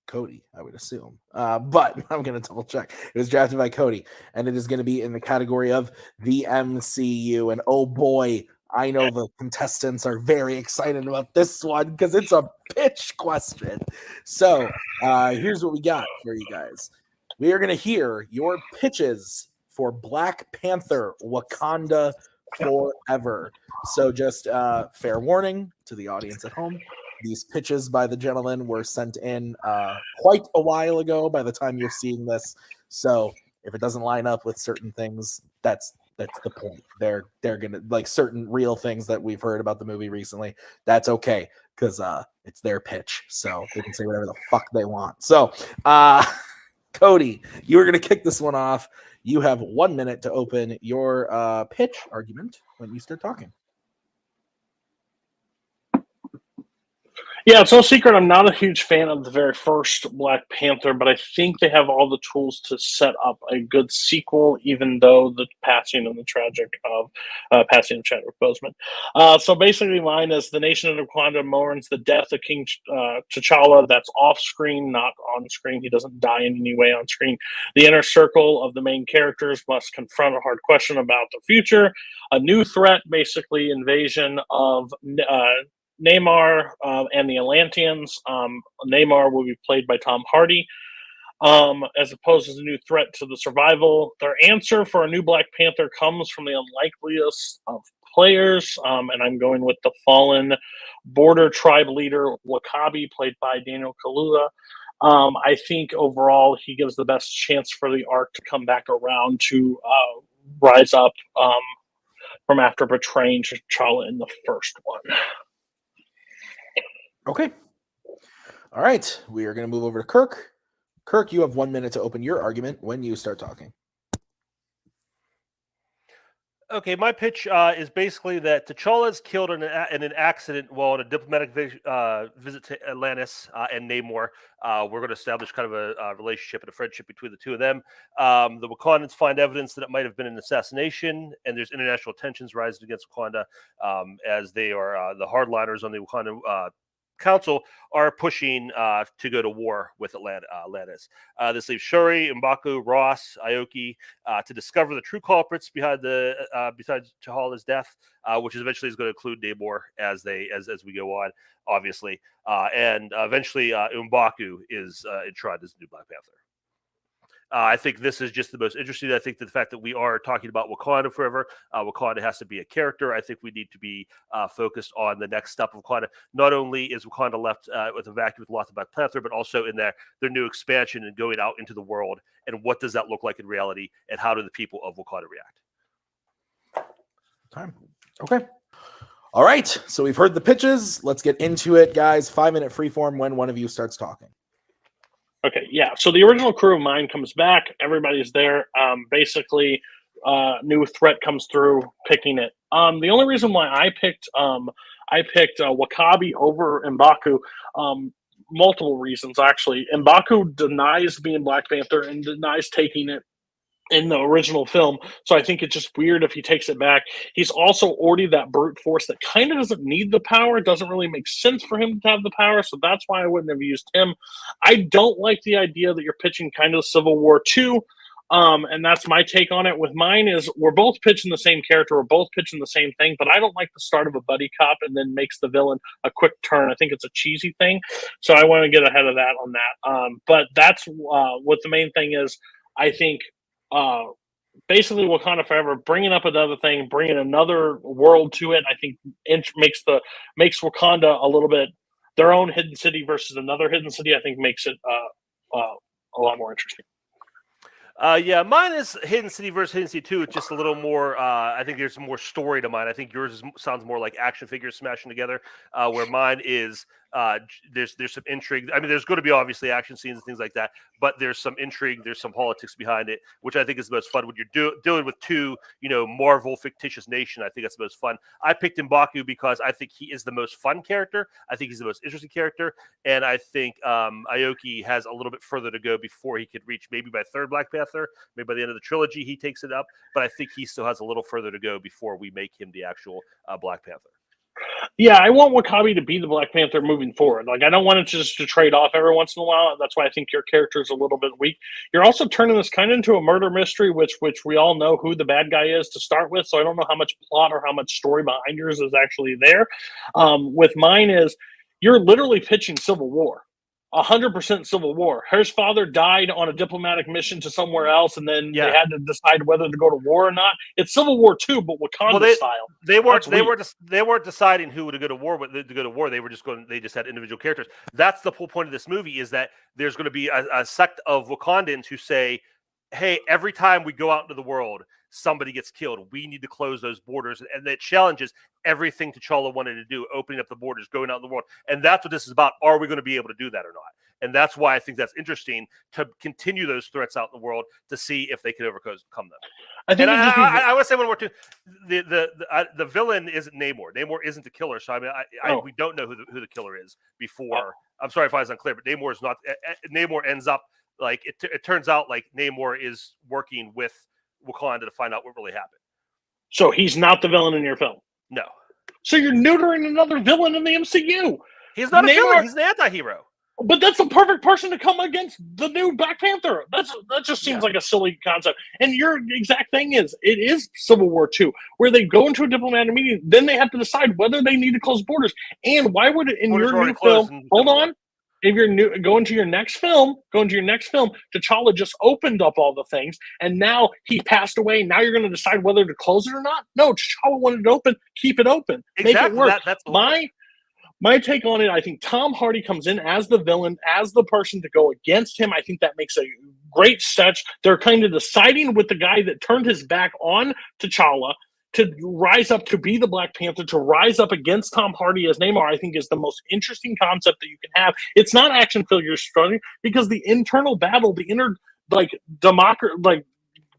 Cody, I would assume, but I'm gonna double check. It was drafted by Cody, and it is going to be in the category of the MCU. And oh boy, I know the contestants are very excited about this one because it's a pitch question. So here's what we got for you guys. We are going to hear your pitches for Black Panther: Wakanda Forever. So just fair warning to the audience at home. These pitches by the gentleman were sent in quite a while ago by the time you're seeing this. So if it doesn't line up with certain things, that's the point. They're gonna like certain real things that we've heard about the movie recently. That's okay because it's their pitch, so they can say whatever the fuck they want. So Cody, you were gonna kick this one off. You have 1 minute to open your pitch argument when you start talking. Yeah, it's no secret I'm not a huge fan of the very first Black Panther, but I think they have all the tools to set up a good sequel, even though the passing and the tragic of passing of Chadwick Boseman. So basically mine is the nation of Wakanda mourns the death of King T'Challa. That's off screen, not on screen. He doesn't die in any way on screen. The inner circle of the main characters must confront a hard question about the future. A new threat, basically invasion of Namor and the Atlanteans. Namor will be played by Tom Hardy, as opposed to a new threat to the survival. Their answer for a new Black Panther comes from the unlikeliest of players, and I'm going with the fallen border tribe leader W'Kabi, played by Daniel Kaluuya. I think overall he gives the best chance for the arc to come back around to rise up from after betraying T'Challa in the first one. Okay. All right. We are going to move over to Kirk. Kirk, you have 1 minute to open your argument when you start talking. Okay, my pitch is basically that T'Challa is killed in an accident while on a diplomatic visit to Atlantis and Namor. We're going to establish kind of a relationship and a friendship between the two of them. The Wakandans find evidence that it might have been an assassination, and there's international tensions rising against Wakanda as they are the hardliners on the Wakanda Council are pushing to go to war with Atlantis. This leaves Shuri, M'Baku, Ross, Aoki to discover the true culprits behind besides T'Challa's death, which eventually is going to include Namor as we go on, obviously, and eventually M'Baku is enshrined as the new Black Panther. I think this is just the most interesting. I think that the fact that we are talking about Wakanda forever, Wakanda has to be a character. I think we need to be focused on the next step of Wakanda. Not only is Wakanda left with a vacuum with lots of Black Panther, but also in their new expansion and going out into the world. And what does that look like in reality? And how do the people of Wakanda react? Time. Okay. All right. So we've heard the pitches. Let's get into it, guys. 5-minute freeform when one of you starts talking. Okay, yeah. So the original crew of mine comes back. Everybody's there. Basically, new threat comes through, picking it. The only reason why I picked Wakabi over M'Baku, multiple reasons actually. M'Baku denies being Black Panther and denies taking it in the original film, so I think it's just weird if he takes it back. He's also already that brute force that kind of doesn't need the power. It doesn't really make sense for him to have the power, so that's why I wouldn't have used him. I don't like the idea that you're pitching kind of Civil War 2, and that's my take on it. With mine is we're both pitching the same character, we're both pitching the same thing, but I don't like the start of a buddy cop and then makes the villain a quick turn. I think it's a cheesy thing, so I want to get ahead of that on that. But that's what the main thing is. I think basically Wakanda Forever, bringing up another thing, bringing another world to it, I think makes Wakanda a little bit their own hidden city versus another hidden city. I think makes it a lot more interesting. Yeah, mine is Hidden City versus Hidden City 2. It's just a little more, I think there's more story to mine. I think yours sounds more like action figures smashing together, where mine is there's some intrigue. I mean, there's going to be obviously action scenes and things like that, but there's some intrigue, there's some politics behind it, which I think is the most fun when you're dealing with two, Marvel fictitious nation. I think that's the most fun. I picked M'Baku because I think he is the most fun character. I think he's the most interesting character, and I think Aoki has a little bit further to go before he could reach maybe by third Black Panther, maybe by the end of the trilogy he takes it up, but I think he still has a little further to go before we make him the actual Black Panther. Yeah, I want Wakabi to be the Black Panther moving forward. Like, I don't want it just to trade off every once in a while. That's why I think your character is a little bit weak. You're also turning this kind of into a murder mystery, which we all know who the bad guy is to start with. So I don't know how much plot or how much story behind yours is actually there. With mine is you're literally pitching Civil War. 100% Civil War. His father died on a diplomatic mission to somewhere else, and then they had to decide whether to go to war or not. It's Civil War 2, but Wakanda style. They weren't deciding who to go to war with. They just had individual characters. That's the whole point of this movie, is that there's going to be a sect of Wakandans who say, hey, every time we go out into the world, somebody gets killed. We need to close those borders. And that challenges everything T'Challa wanted to do, opening up the borders, going out in the world. And that's what this is about. Are we going to be able to do that or not? And that's why I think that's interesting, to continue those threats out in the world to see if they can overcome them. I want to say one more too. The villain isn't Namor. Namor isn't the killer. So we don't know who the killer is before. I'm sorry if I was unclear, but Namor is not. Namor ends up like it turns out like Namor is working with Wakanda to find out what really happened. So he's not the villain in your film? No. So you're neutering another villain in the MCU. He's not a villain. He's an anti-hero. But that's the perfect person to come against the new Black Panther. That just seems like a silly concept. And your exact thing is, it is Civil War 2, where they go into a diplomatic meeting, then they have to decide whether they need to close borders. And why would it in your new film? Hold on. If you're going to your next film, T'Challa just opened up all the things, and now he passed away. Now you're going to decide whether to close it or not? No, T'Challa wanted it open. Keep it open. Exactly. Make it work. My take on it, I think Tom Hardy comes in as the villain, as the person to go against him. I think that makes a great sketch. They're kind of deciding with the guy that turned his back on T'Challa to rise up to be the Black Panther, to rise up against Tom Hardy as Namor, I think is the most interesting concept that you can have. It's not action figures struggling, because the internal battle, the inner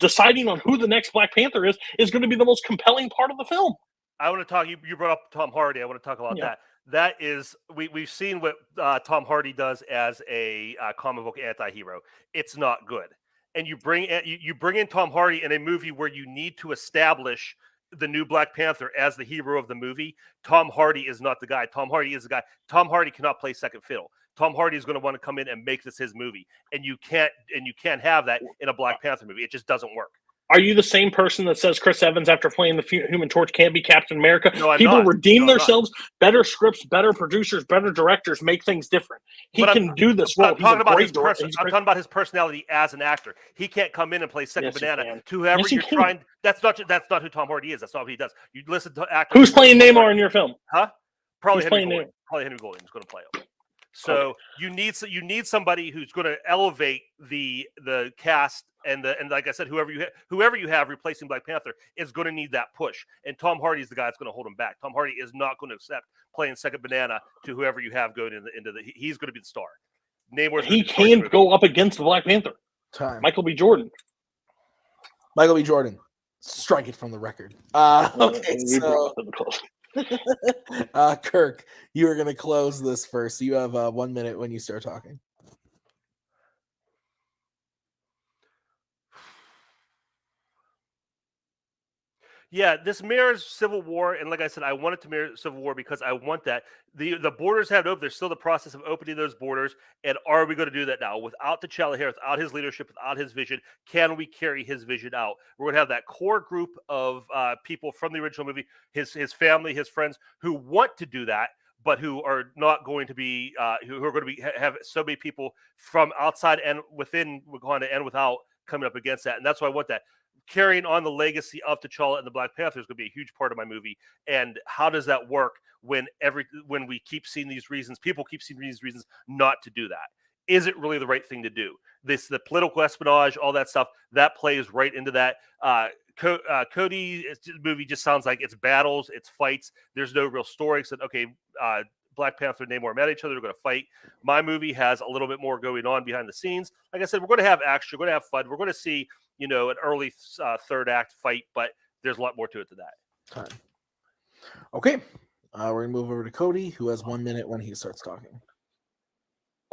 deciding on who the next Black Panther is going to be the most compelling part of the film. I want to talk. You brought up Tom Hardy. I want to talk about that. That is, we've seen what Tom Hardy does as a comic book anti-hero. It's not good. And you bring in Tom Hardy in a movie where you need to establish the new Black Panther as the hero of the movie. Tom Hardy is not the guy. Tom Hardy is the guy. Tom Hardy cannot play second fiddle. Tom Hardy is going to want to come in and make this his movie, and you can't have that in a Black Panther movie. It just doesn't work. Are you the same person that says Chris Evans after playing the Human Torch can't be Captain America? No, I'm People not. redeem No, I'm themselves. Better scripts, better producers, better directors make things different. He can do this role. I'm talking about his I'm talking about his personality as an actor. He can't come in and play second banana to whoever you're trying. That's not who Tom Hardy is. That's not what he does. You listen to actors. Who's playing Namor in your film? Huh? Probably Who's Henry playing Golding. Probably Henry Golding is going to play him. So you need somebody who's going to elevate the cast and like I said, whoever you have replacing Black Panther is going to need that push. And Tom Hardy is the guy that's going to hold him back. Tom Hardy is not going to accept playing second banana to whoever you have going into the. He's going to be the star. He can go up against the Black Panther. Michael B. Jordan. Michael B. Jordan. Strike it from the record. Okay, so Kirk, you are going to close this first. You have 1 minute when you start talking. Yeah, this mirrors Civil War, and like I said, I want it to mirror Civil War because I want that. The borders have opened. There's still the process of opening those borders, and are we going to do that now? Without T'Challa here, without his leadership, without his vision, can we carry his vision out? We're going to have that core group of people from the original movie, his family, his friends, who want to do that, but who are not going to be, who are going to be have so many people from outside and within Wakanda and without coming up against that, and that's why I want that. Carrying on the legacy of T'Challa and the Black Panther is going to be a huge part of my movie. And how does that work when we keep seeing these reasons, people keep seeing these reasons not to do that? Is it really the right thing to do? The political espionage, all that stuff, that plays right into that. Cody's movie just sounds like it's battles, it's fights. There's no real story. Except, okay, Black Panther and Namor met each other. They're going to fight. My movie has a little bit more going on behind the scenes. Like I said, we're going to have action. We're going to have fun. We're going to see, an early third act fight, but there's a lot more to it than that. Okay. We're going to move over to Cody, who has 1 minute when he starts talking.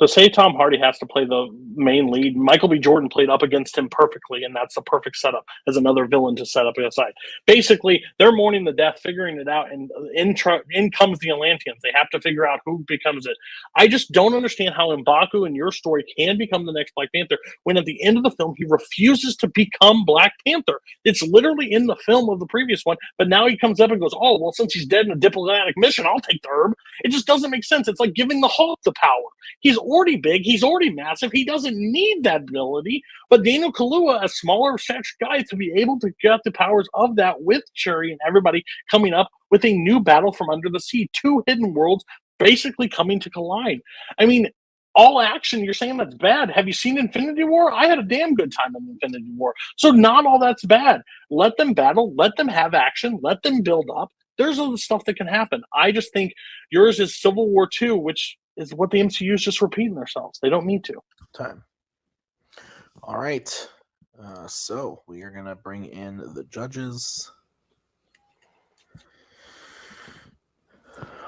To say Tom Hardy has to play the main lead, Michael B. Jordan played up against him perfectly, and that's the perfect setup as another villain to set up aside. Basically, they're mourning the death, figuring it out, and in comes the Atlanteans. They have to figure out who becomes it. I just don't understand how M'Baku in your story can become the next Black Panther when at the end of the film he refuses to become Black Panther. It's literally in the film of the previous one, but now he comes up and goes, oh, well, since he's dead in a diplomatic mission, I'll take the herb. It just doesn't make sense. It's like giving the Hulk the power. He's already big. He's already massive. He doesn't need that ability. But Daniel Kaluuya, a smaller stature guy, to be able to get the powers of that with Shuri and everybody coming up with a new battle from under the sea, two hidden worlds basically coming to collide. I mean, all action, you're saying that's bad. Have you seen Infinity War? I had a damn good time in Infinity War. So not all that's bad. Let them battle. Let them have action. Let them build up. There's other stuff that can happen. I just think yours is Civil War 2, which is what the MCU is just repeating themselves. They don't need to. Time. All right. So we are going to bring in the judges.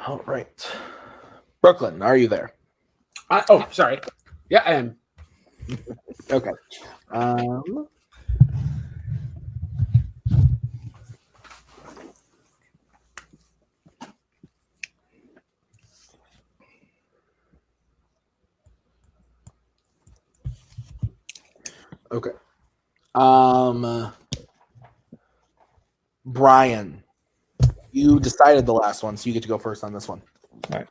All right. Brooklyn, are you there? Sorry. Yeah, I am. Okay. Okay. Brian, you decided the last one, so you get to go first on this one. All right.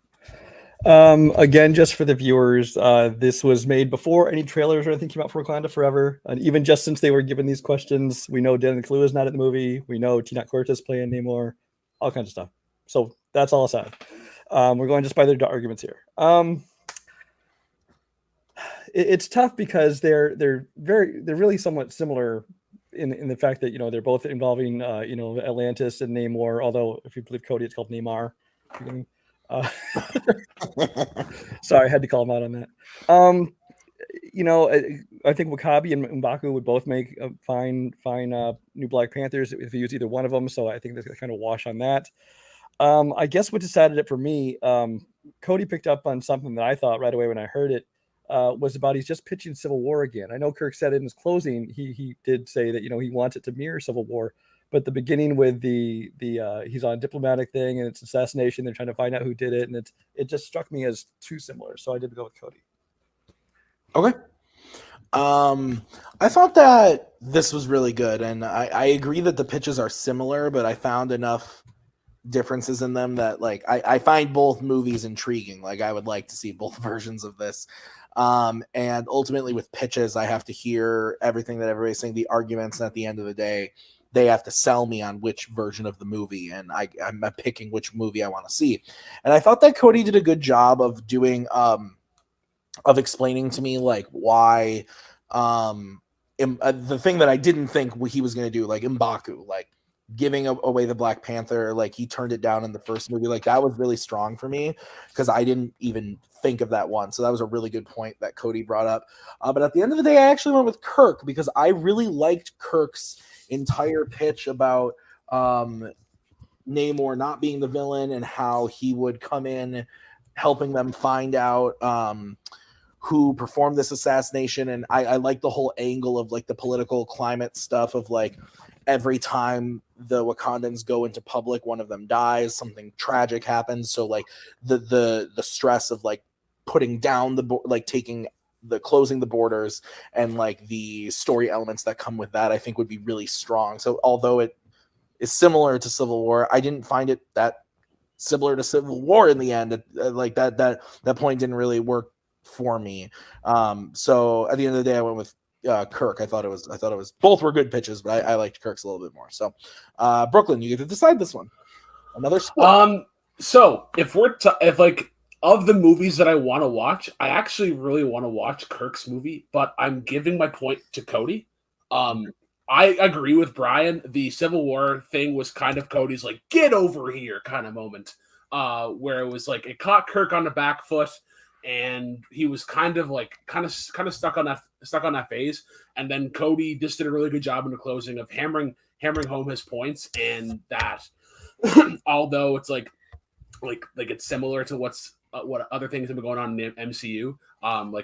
Again, just for the viewers, this was made before any trailers or anything came out for Wakanda Forever. And even just since they were given these questions, we know Daniel Kaluuya is not in the movie. We know Tina Cortez playing Namor, all kinds of stuff. So that's all aside. We're going just by their arguments here. It's tough because they're really somewhat similar in the fact that they're both involving Atlantis and Namor. Although if you believe Cody, it's called Namor. Sorry, I had to call him out on that. I think Wakabi and M'Baku would both make a fine new Black Panthers if you use either one of them. So I think there's kind of wash on that. I guess what decided it for me, Cody picked up on something that I thought right away when I heard it, was about he's just pitching Civil War again. I know Kirk said in his closing, he did say that, he wants it to mirror Civil War, but the beginning with the he's on a diplomatic thing and it's assassination. They're trying to find out who did it. And it just struck me as too similar. So I did go with Cody. Okay. I thought that this was really good, and I agree that the pitches are similar, but I found enough differences in them that I find both movies intriguing. I would like to see both versions of this. And ultimately with pitches, I have to hear everything that everybody's saying, the arguments, and at the end of the day, they have to sell me on which version of the movie, and I'm picking which movie I want to see. And I thought that Cody did a good job of doing of explaining to me why the thing that I didn't think he was going to do, M'Baku, giving away the Black Panther, he turned it down in the first movie, that was really strong for me because I didn't even think of that one. So that was a really good point that Cody brought up. But at the end of the day, I actually went with Kirk because I really liked Kirk's entire pitch about Namor not being the villain and how he would come in helping them find out who performed this assassination. And I like the whole angle of the political climate stuff of every time the Wakandans go into public, one of them dies, something tragic happens. So the stress of putting down closing the borders and the story elements that come with that, I think would be really strong. So although it is similar to Civil War, I didn't find it that similar to Civil War in the end. That point didn't really work for me. So at the end of the day, I went with Kirk. I thought it was both were good pitches, but I liked Kirk's a little bit more. So Brooklyn, you get to decide this one. Another split. So if of the movies that I want to watch, I actually really want to watch Kirk's movie, but I'm giving my point to Cody. I agree with Brian. The Civil War thing was kind of Cody's get over here kind of moment, where it was it caught Kirk on the back foot, and he was kind of stuck on that phase. And then Cody just did a really good job in the closing of hammering home his points, and that although it's it's similar to what other things have been going on in the MCU,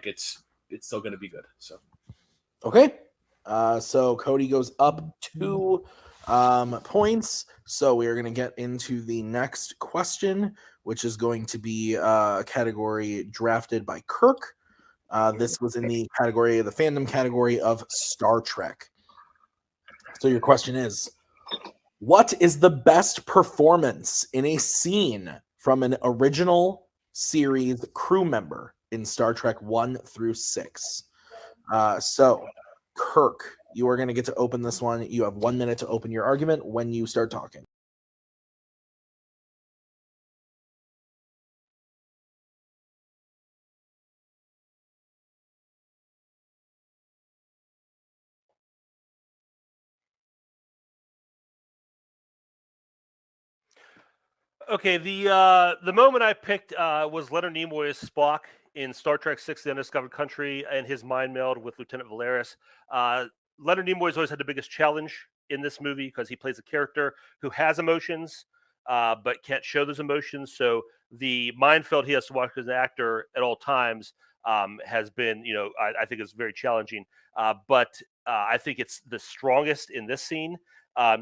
it's still going to be good. So okay. So Cody goes up 2 points. So we are going to get into the next question, which is going to be a category drafted by Kirk. This was in the fandom category of Star Trek. So your question is, what is the best performance in a scene from an original series crew member in Star Trek 1 through 6? So Kirk, you are going to get to open this one. You have 1 minute to open your argument when you start talking. Okay, the moment I picked was Leonard Nimoy as Spock in Star Trek VI: The Undiscovered Country, and his mind meld with Lieutenant Valeris. Leonard Nimoy's always had the biggest challenge in this movie because he plays a character who has emotions but can't show those emotions. So the minefield he has to walk as an actor at all times has been, I think it's very challenging. But I think it's the strongest in this scene.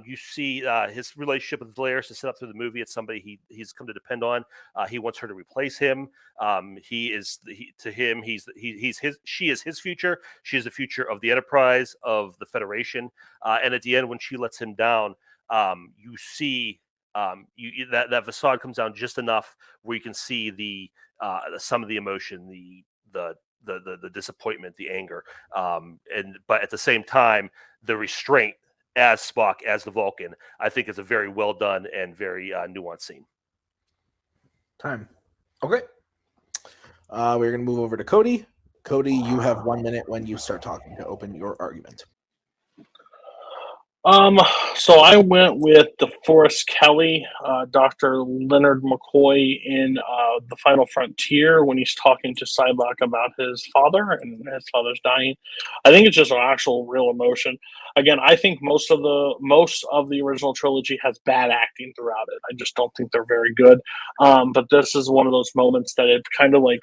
You see his relationship with Valeris is set up through the movie. It's somebody he's come to depend on. He wants her to replace him. She is his future. She is the future of the Enterprise, of the Federation. And at the end, when she lets him down, you see that facade comes down just enough where you can see some of the emotion, the disappointment, the anger, but at the same time, the restraint as Spock, as the Vulcan, I think is a very well done and very nuanced scene. Time. Okay. We're going to move over to Cody. Cody, you have 1 minute when you start talking to open your argument. So I went with DeForest Kelly, Dr. Leonard McCoy in The Final Frontier when he's talking to Cyborg about his father and his father's dying. I think it's just an actual real emotion. Again, I think most of the original trilogy has bad acting throughout it. I just don't think they're very good. But this is one of those moments that it kind of like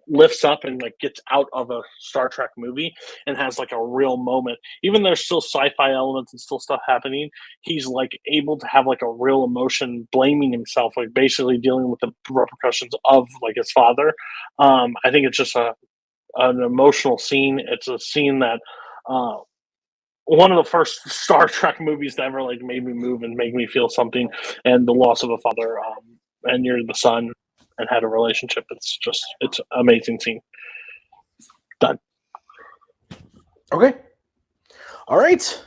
lifts up and like gets out of a Star Trek movie and has like a real moment. Even there's still sci-fi elements and still stuff happening, he's like able to have like a real emotion, blaming himself, like basically dealing with the repercussions of like his father. I think it's just an emotional scene. It's a scene that one of the first Star Trek movies that ever like made me move and make me feel something, and the loss of a father, and you're the son and had a relationship. It's an amazing scene. Done. Okay. All right.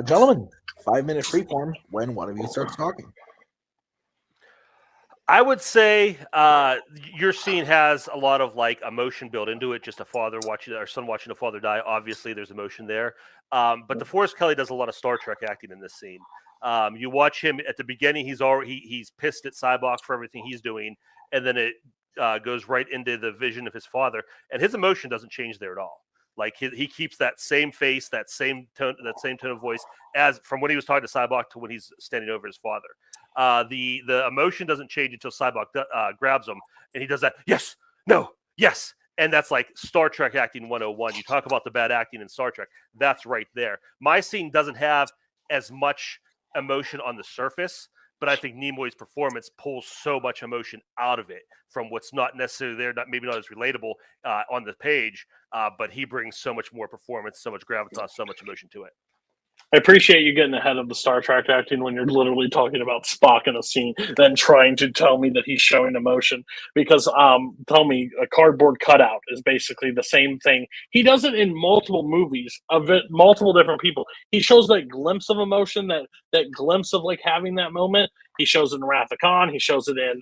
Gentlemen, 5-minute freeform when one of you starts talking. I would say your scene has a lot of like emotion built into it. Just a father watching or son watching a father die. Obviously, there's emotion there. But DeForest Kelly does a lot of Star Trek acting in this scene. You watch him at the beginning; he's pissed at Cyborg for everything he's doing, and then it goes right into the vision of his father, and his emotion doesn't change there at all. Like he keeps that same face, that same tone of voice as from when he was talking to Cyborg to when he's standing over his father. The emotion doesn't change until Cyborg grabs him, and he does that. Yes, no, yes, and that's like Star Trek acting 101. You talk about the bad acting in Star Trek. That's right there. My scene doesn't have as much emotion on the surface, but I think Nimoy's performance pulls so much emotion out of it from what's not necessarily there, maybe not as relatable on the page, but he brings so much more performance, so much gravitas, so much emotion to it. I appreciate you getting ahead of the Star Trek acting when you're literally talking about Spock in a scene, then trying to tell me that he's showing emotion. Because tell me, a cardboard cutout is basically the same thing. He does it in multiple movies of it, multiple different people. He shows that glimpse of emotion, that glimpse of like having that moment. He shows it in Wrath of Khan. He shows it in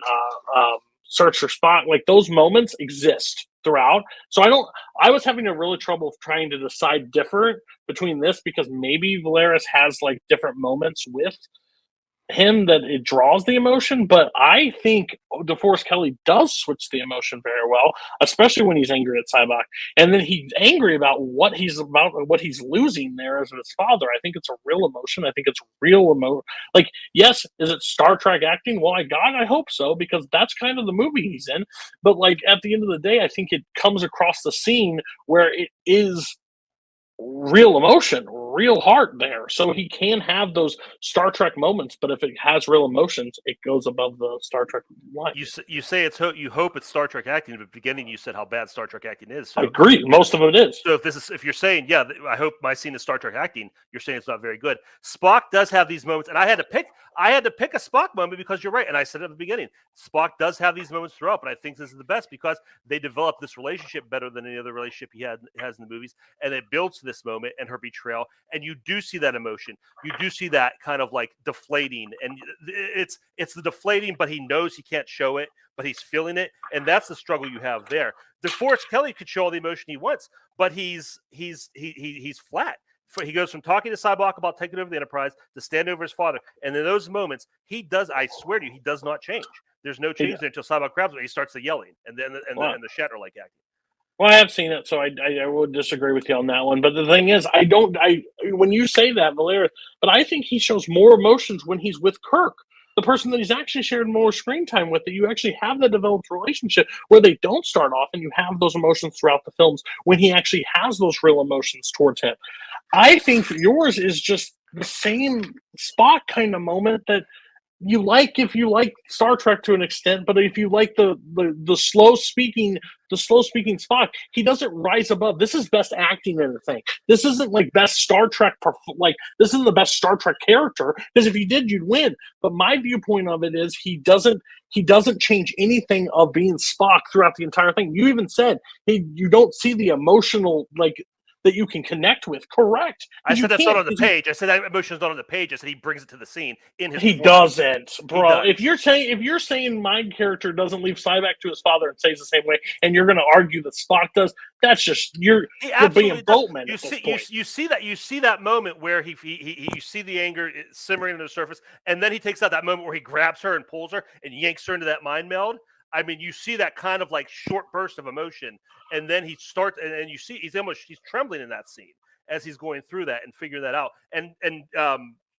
Search for Spock. Like those moments exist throughout. So I was having a really trouble trying to decide different between this, because maybe Valeris has like different moments with him that it draws the emotion, but I think DeForest Kelly does switch the emotion very well, especially when he's angry at Cyborg, and then he's angry about what he's losing there as his father. I think it's a real emotion. I think it's real emotion. Like, yes, is it Star Trek acting? Well, I hope so, because that's kind of the movie he's in. But like at the end of the day, I think it comes across the scene where it is real emotion, real heart there. So he can have those Star Trek moments, but if it has real emotions, it goes above the Star Trek line. You say you hope it's Star Trek acting, but at the beginning you said how bad Star Trek acting is. So I agree, most of it is. So if you're saying, yeah, I hope my scene is Star Trek acting, you're saying it's not very good. Spock does have these moments, and I had to pick a Spock moment because you're right, and I said it at the beginning. Spock does have these moments throughout, but I think this is the best because they develop this relationship better than any other relationship he has in the movies, and it builds to this moment and her betrayal, and you do see that emotion. You do see that kind of like deflating, and it's the deflating, but he knows he can't show it, but he's feeling it, and that's the struggle you have there. DeForest Kelly could show all the emotion he wants, but he's flat. He goes from talking to Cyborg about taking over the Enterprise to stand over his father, and in those moments, I swear to you, he does not change. There's no change there until Cyborg grabs him. He starts the yelling, and then the Shatner-like acting. Well, I have seen it, so I would disagree with you on that one. But the thing is, when you say that, Valeris, but I think he shows more emotions when he's with Kirk, the person that he's actually shared more screen time with, that you actually have that developed relationship where they don't start off and you have those emotions throughout the films when he actually has those real emotions towards him. I think yours is just the same Spock kind of moment that you like if you like Star Trek to an extent, but if you like the slow speaking Spock, he doesn't rise above. This is best acting in the thing. This isn't like best Star Trek, this isn't the best Star Trek character, because if you did, you'd win. But my viewpoint of it is he doesn't change anything of being Spock throughout the entire thing. You even said you don't see the emotional that you can connect with. Correct. I You said that's can't, not on the 'cause page. I said that emotion is not on the page. I said he brings it to the scene in his. He performance. doesn't, He bro. does. If you're saying my character doesn't leave Cyback to his father and stays the same way, and you're going to argue that Spock does, that's just you're being Boatman. You see that moment where you see the anger simmering under the surface, and then he takes out that moment where he grabs her and pulls her and yanks her into that mind meld. I mean, you see that kind of like short burst of emotion, and then he starts, and you see he's trembling in that scene as he's going through that and figuring that out. And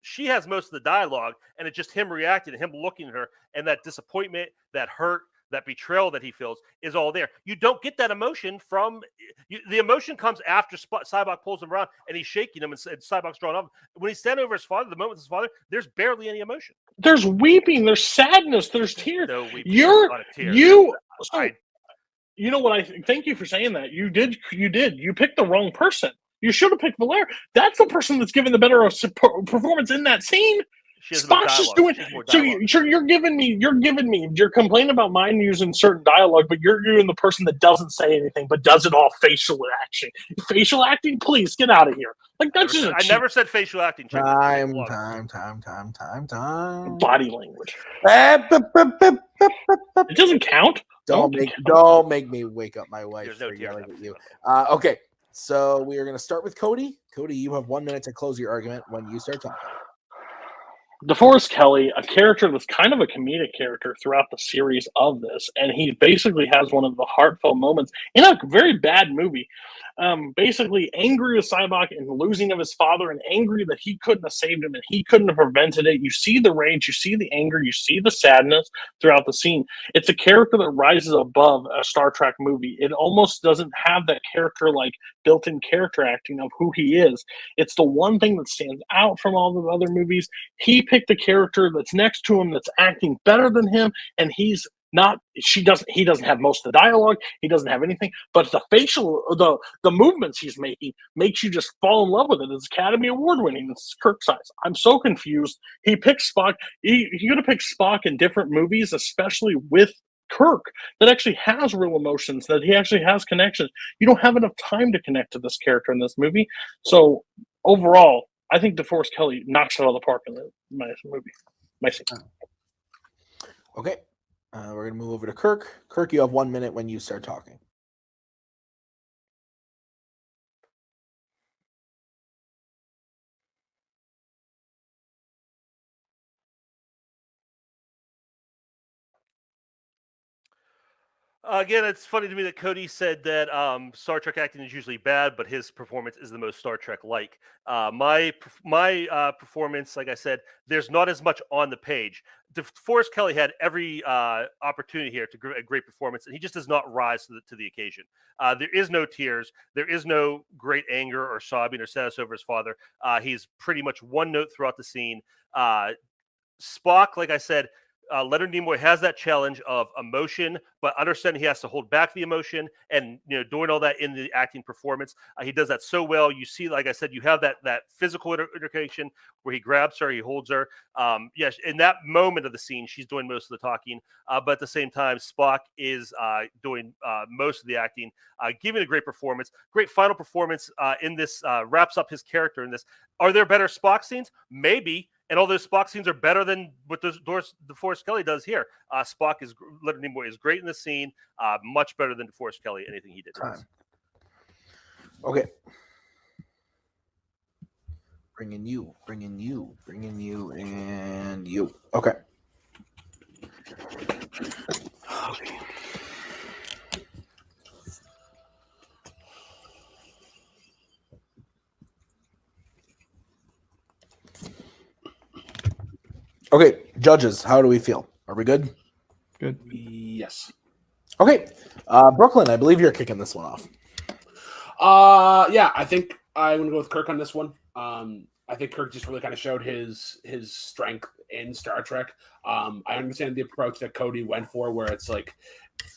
she has most of the dialogue, and it's just him reacting and him looking at her, and that disappointment, that hurt, that betrayal that he feels is all there. You don't get that emotion from the emotion comes after Cyborg pulls him around and he's shaking him, and Cyborg's drawn up. When he's standing over his father, the moment with his father, there's barely any emotion. There's weeping, there's sadness, there's tears. No weeping, You know what? Thank you for saying that. You did. You picked the wrong person. You should have picked Valera. That's the person that's giving the better performance in that scene. Spock's just doing. So you're giving me. You're complaining about mine using certain dialogue, but you're doing the person that doesn't say anything but does it all facial action. Facial acting, please get out of here. Like that's just. I never said facial acting. Time. Body language. It doesn't count. Don't make me wake up my wife. There's no yelling at you. Okay, so we are going to start with Cody. Cody, you have 1 minute to close your argument when you start talking. DeForest Kelley, a character that's kind of a comedic character throughout the series of this, and he basically has one of the heartfelt moments in a very bad movie. Basically angry with Cybok and losing of his father, and angry that he couldn't have saved him and he couldn't have prevented it. You see the rage, you see the anger, you see the sadness throughout the scene. It's a character that rises above a Star Trek movie. It almost doesn't have that character like built-in character acting of who he is. It's the one thing that stands out from all the other movies. He picked a character that's next to him that's acting better than him, and he doesn't have most of the dialogue, he doesn't have anything, but the facial the movements he's making makes you just fall in love with it. It's Academy Award winning. It's Kirk size. I'm so confused. He picked Spock. You're gonna pick Spock in different movies, especially with Kirk, that actually has real emotions, that he actually has connections. You don't have enough time to connect to this character in this movie. So overall, I think DeForest Kelley knocks it out of the park in my movie. My scene. Okay. We're going to move over to Kirk. Kirk, you have 1 minute when you start talking. Again, it's funny to me that Cody said that Star Trek acting is usually bad, but his performance is the most Star Trek-like. My performance, like I said, there's not as much on the page. DeForest Kelley had every opportunity here to a great performance, and he just does not rise to the occasion. There is no tears. There is no great anger or sobbing or sadness over his father. He's pretty much one note throughout the scene. Spock, like I said, Leonard Nimoy has that challenge of emotion, but understanding he has to hold back the emotion and doing all that in the acting performance. He does that so well. You see, like I said, you have that physical intercation where he grabs her, he holds her. Yes, in that moment of the scene, she's doing most of the talking, but at the same time, Spock is doing most of the acting, giving a great performance. Great final performance in this, wraps up his character in this. Are there better Spock scenes? Maybe. And all those Spock scenes are better than what DeForest Kelley does here. Leonard Nimoy is great in the scene, much better than DeForest Kelley, anything he did. Okay. Bringing you, and you. Okay. Okay. Okay, judges, how do we feel? Are we good? Good. Yes. Okay, Brooklyn, I believe you're kicking this one off. Yeah, I think I'm going to go with Kirk on this one. I think Kirk just really kind of showed his strength in Star Trek. I understand the approach that Cody went for, where it's like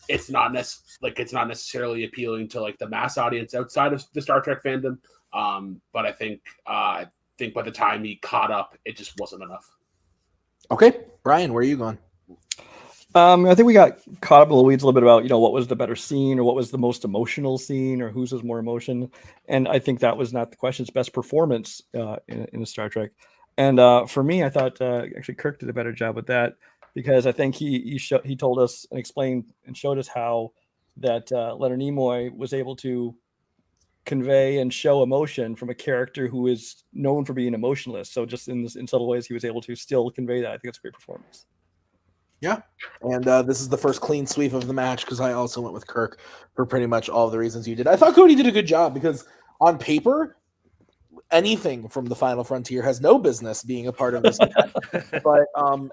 it's not necessarily appealing to like the mass audience outside of the Star Trek fandom. But I think by the time he caught up, it just wasn't enough. Okay, Brian, where are you going? I think we got caught up in the weeds a little bit about, what was the better scene or what was the most emotional scene or whose was more emotion. And I think that was not the question. It's best performance in Star Trek. And for me, I thought actually Kirk did a better job with that because I think he told us and explained and showed us how that Leonard Nimoy was able to convey and show emotion from a character who is known for being emotionless. So just in subtle ways, he was able to still convey that. I think it's a great performance. Yeah, and this is the first clean sweep of the match because I also went with Kirk for pretty much all of the reasons you did. I thought Cody did a good job because on paper, anything from the Final Frontier has no business being a part of this match. But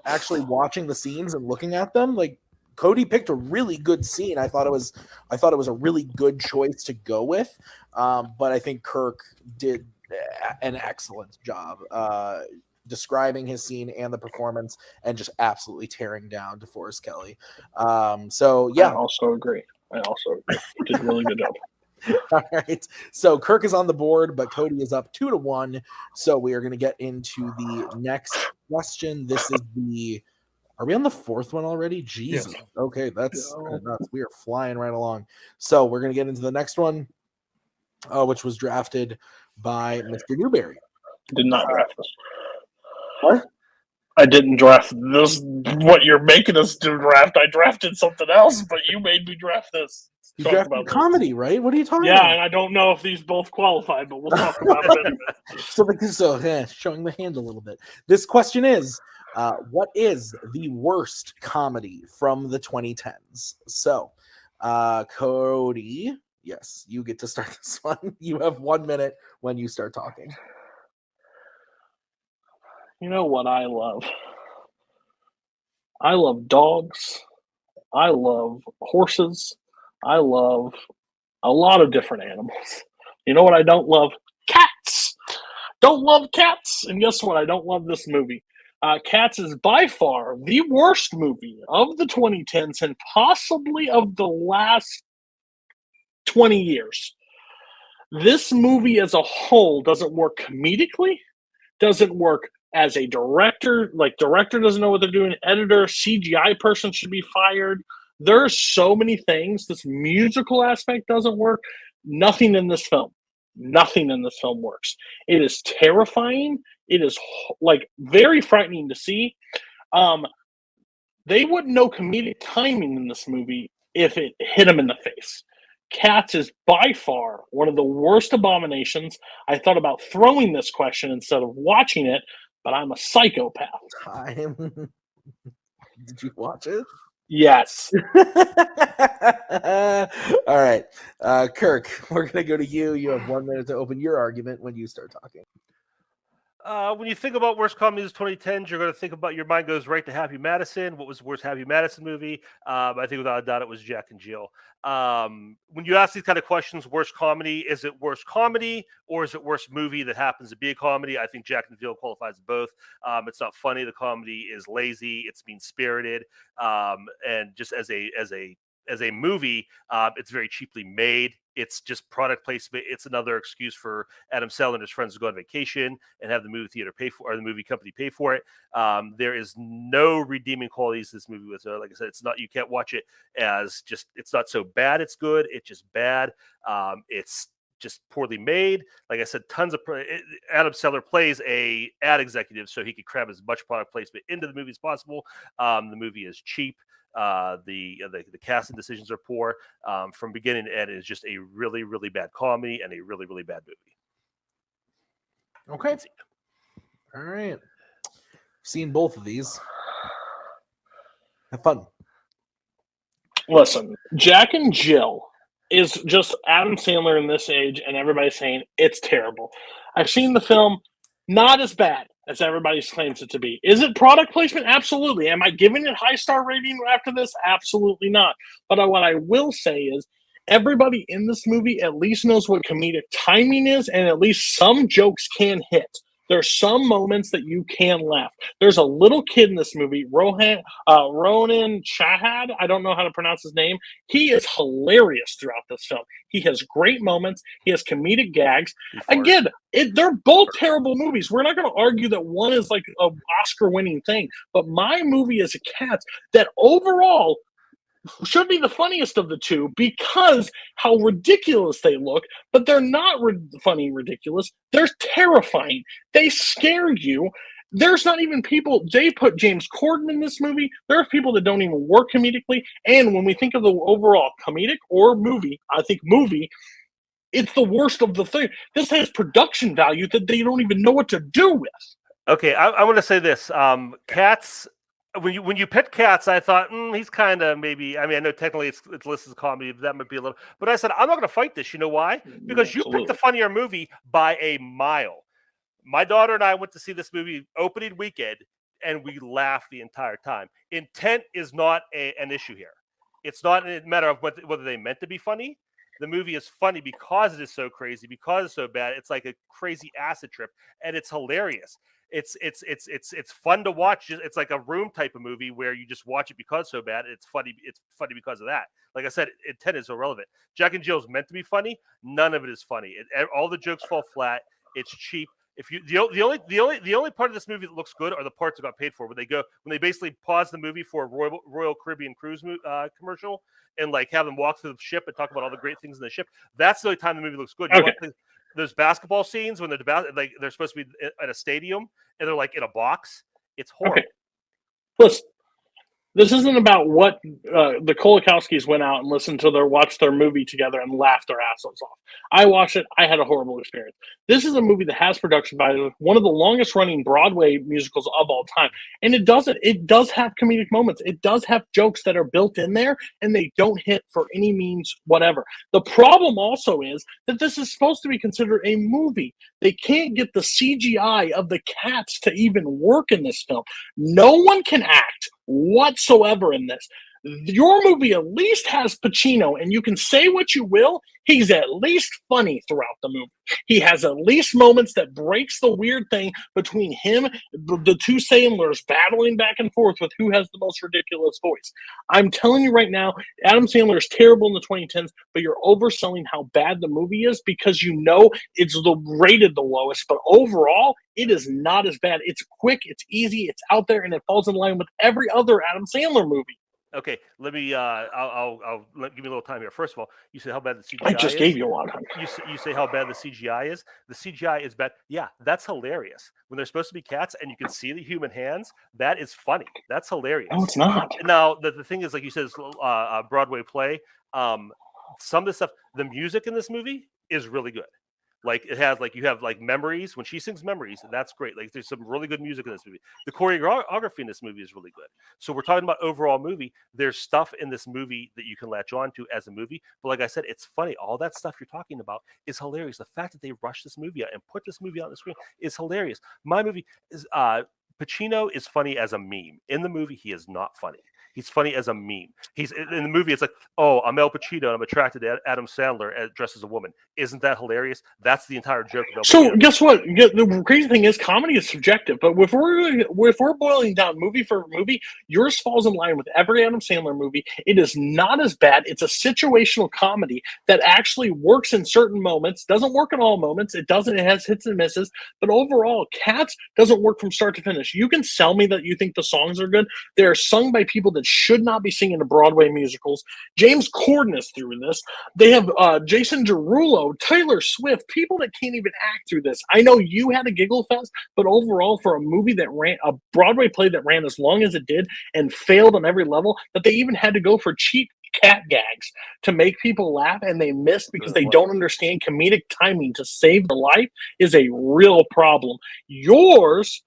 actually watching the scenes and looking at them, like Cody picked a really good scene. I thought it was a really good choice to go with. But I think Kirk did an excellent job describing his scene and the performance and just absolutely tearing down DeForest Kelly. So yeah. I also agree. He did a really good job. All right. So Kirk is on the board, but Cody is up 2-1. So we are going to get into the next question. This is are we on the fourth one already? Jesus. Yes. Okay. That's nuts. We are flying right along. So we're going to get into the next one, which was drafted by Mr. Newberry. Did not draft this. What? I didn't draft this. What you're making us do draft. I drafted something else, but you made me draft this. You drafted comedy, right? What are you talking about? Yeah, and I don't know if these both qualify, but we'll talk about it anyway. So showing the hand a little bit. This question is, what is the worst comedy from the 2010s? So, Cody, yes, you get to start this one. You have 1 minute when you start talking. You know what I love? I love dogs. I love horses. I love a lot of different animals. You know what I don't love? Cats. Don't love cats. And guess what? I don't love this movie. Cats is by far the worst movie of the 2010s and possibly of the last 20 years. This movie as a whole doesn't work comedically, doesn't work as a director. Like, director doesn't know what they're doing. Editor, CGI person should be fired. There's so many things. This musical aspect doesn't work. Nothing in this film works. It is terrifying. It is like very frightening to see. They wouldn't know comedic timing in this movie if it hit them in the face. Cats is by far one of the worst abominations. I thought about throwing this question instead of watching it, but I'm a psychopath. Did you watch it? Yes. All right. Kirk, we're going to go to you. You have 1 minute to open your argument when you start talking. When you think about worst comedies of 2010s, you're going to think about, your mind goes right to Happy Madison. What was the worst Happy Madison movie? I think without a doubt it was Jack and Jill. When you ask these kind of questions, worst comedy, is it worst comedy or is it worst movie that happens to be a comedy? I think Jack and Jill qualifies both. It's not funny. The comedy is lazy. It's mean-spirited. And just as a movie, it's very cheaply made. It's just product placement. It's another excuse for Adam Sandler and his friends to go on vacation and have the movie theater pay for, or the movie company pay for it. There is no redeeming qualities to this movie. With like I said, it's not, you can't watch it as just, it's not so bad it's good. It's just bad. It's just poorly made. Like I said, tons of Adam Sandler plays a ad executive, so he could cram as much product placement into the movie as possible. The movie is cheap. The casting decisions are poor from beginning to end. It's just a really, really bad comedy and a really, really bad movie. Okay. All right. Seen both of these. Have fun. Listen, Jack and Jill is just Adam Sandler in this age, and everybody's saying it's terrible. I've seen the film, not as bad as everybody claims it to be. Is it product placement? Absolutely. Am I giving it high star rating after this? Absolutely not. But what I will say is everybody in this movie at least knows what comedic timing is, and at least some jokes can hit. There's some moments that you can laugh. There's a little kid in this movie, Ronan Shahad. I don't know how to pronounce his name. He is hilarious throughout this film. He has great moments. He has comedic gags. Again, they're both terrible movies. We're not going to argue that one is like an Oscar-winning thing, but my movie is a Cats that overall should be the funniest of the two because how ridiculous they look, but they're not funny ridiculous. They're terrifying. They scare you. There's not even people, they put James Corden in this movie. There are people that don't even work comedically. And when we think of the overall comedic or movie, I think movie, it's the worst of the thing. This has production value that they don't even know what to do with. Okay, I want to say this. Cats, when you picked Cats, I thought he's kind of maybe. I mean, I know technically it's listed as comedy, but that might be a little. But I said I'm not going to fight this. You know why? Because you picked a funnier movie by a mile. My daughter and I went to see this movie opening weekend, and we laughed the entire time. Intent is not an issue here. It's not a matter of whether they meant to be funny. The movie is funny because it is so crazy, because it's so bad. It's like a crazy acid trip, and it's hilarious. It's fun to watch. It's like a Room type of movie where you just watch it because it's so bad. It's funny. It's funny because of that. Like I said, intent is irrelevant. Jack and Jill is meant to be funny. None of it is funny. All the jokes fall flat. It's cheap. If you the only part of this movie that looks good are the parts that got paid for. When they basically pause the movie for a Royal Caribbean cruise commercial and like have them walk through the ship and talk about all the great things in the ship. That's the only time the movie looks good. There's basketball scenes when they're supposed to be at a stadium and they're like in a box. It's horrible. Okay. Listen, this isn't about what the Kolakowskis went out and watched their movie together and laughed their assholes off. I watched it. I had a horrible experience. This is a movie that has production value, one of the longest running Broadway musicals of all time. And it does have comedic moments. It does have jokes that are built in there and they don't hit for any means whatever. The problem also is that this is supposed to be considered a movie. They can't get the CGI of the cats to even work in this film. No one can act whatsoever in this. Your movie at least has Pacino, and you can say what you will, he's at least funny throughout the movie. He has at least moments that breaks the weird thing between him, the two Sandlers battling back and forth with who has the most ridiculous voice. I'm telling you right now, Adam Sandler is terrible in the 2010s, but you're overselling how bad the movie is because you know it's rated the lowest, but overall, it is not as bad. It's quick, it's easy, it's out there, and it falls in line with every other Adam Sandler movie. Okay, let me. I'll give me a little time here. First of all, you say how bad the CGI is. I just gave you a lot of time. You say how bad the CGI is. The CGI is bad. Yeah, that's hilarious. When they're supposed to be cats and you can see the human hands, that is funny. That's hilarious. No, it's not. Now the thing is, like you said, it's a Broadway play. Some of the stuff, the music in this movie is really good. Like it has, like you have like Memories when she sings Memories. That's great. Like there's some really good music in this movie. The choreography in this movie is really good. So we're talking about overall movie. There's stuff in this movie that you can latch on to as a movie. But like I said, it's funny. All that stuff you're talking about is hilarious. The fact that they rushed this movie out and put this movie out on the screen is hilarious. My movie is Pacino is funny as a meme. In the movie, he is not funny. He's funny as a meme. He's in the movie. It's like, oh, I'm El Pacino. And I'm attracted to Adam Sandler dressed as a woman. Isn't that hilarious? That's the entire joke. So guess what? The crazy thing is, comedy is subjective. But if we're boiling down movie for movie, yours falls in line with every Adam Sandler movie. It is not as bad. It's a situational comedy that actually works in certain moments. Doesn't work in all moments. It doesn't. It has hits and misses. But overall, Cats doesn't work from start to finish. You can sell me that you think the songs are good. They are sung by people that should not be singing to Broadway musicals. James Corden is through this. They have Jason Derulo, Taylor Swift, people that can't even act through this. I know you had a giggle fest, but overall, for a movie that ran, a Broadway play that ran as long as it did and failed on every level, that they even had to go for cheap cat gags to make people laugh, and they missed because they don't understand comedic timing to save the life is a real problem. Yours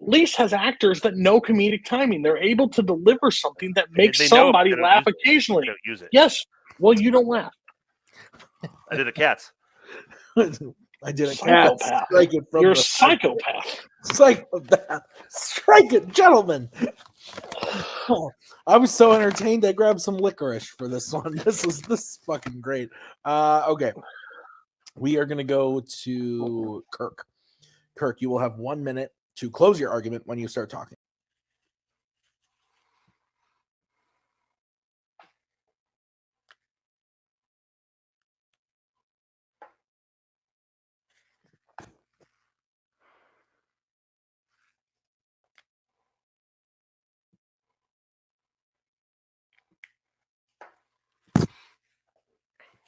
at least has actors that know comedic timing. They're able to deliver something that makes somebody laugh occasionally. Yes. Well, you don't laugh. I did a Cats. I did a Cats. You're a psychopath. Psychopath. Strike it, gentlemen. Oh, I was so entertained. I grabbed some licorice for this one. This is fucking great. Okay. We are going to go to Kirk. Kirk, you will have 1 minute to close your argument when you start talking.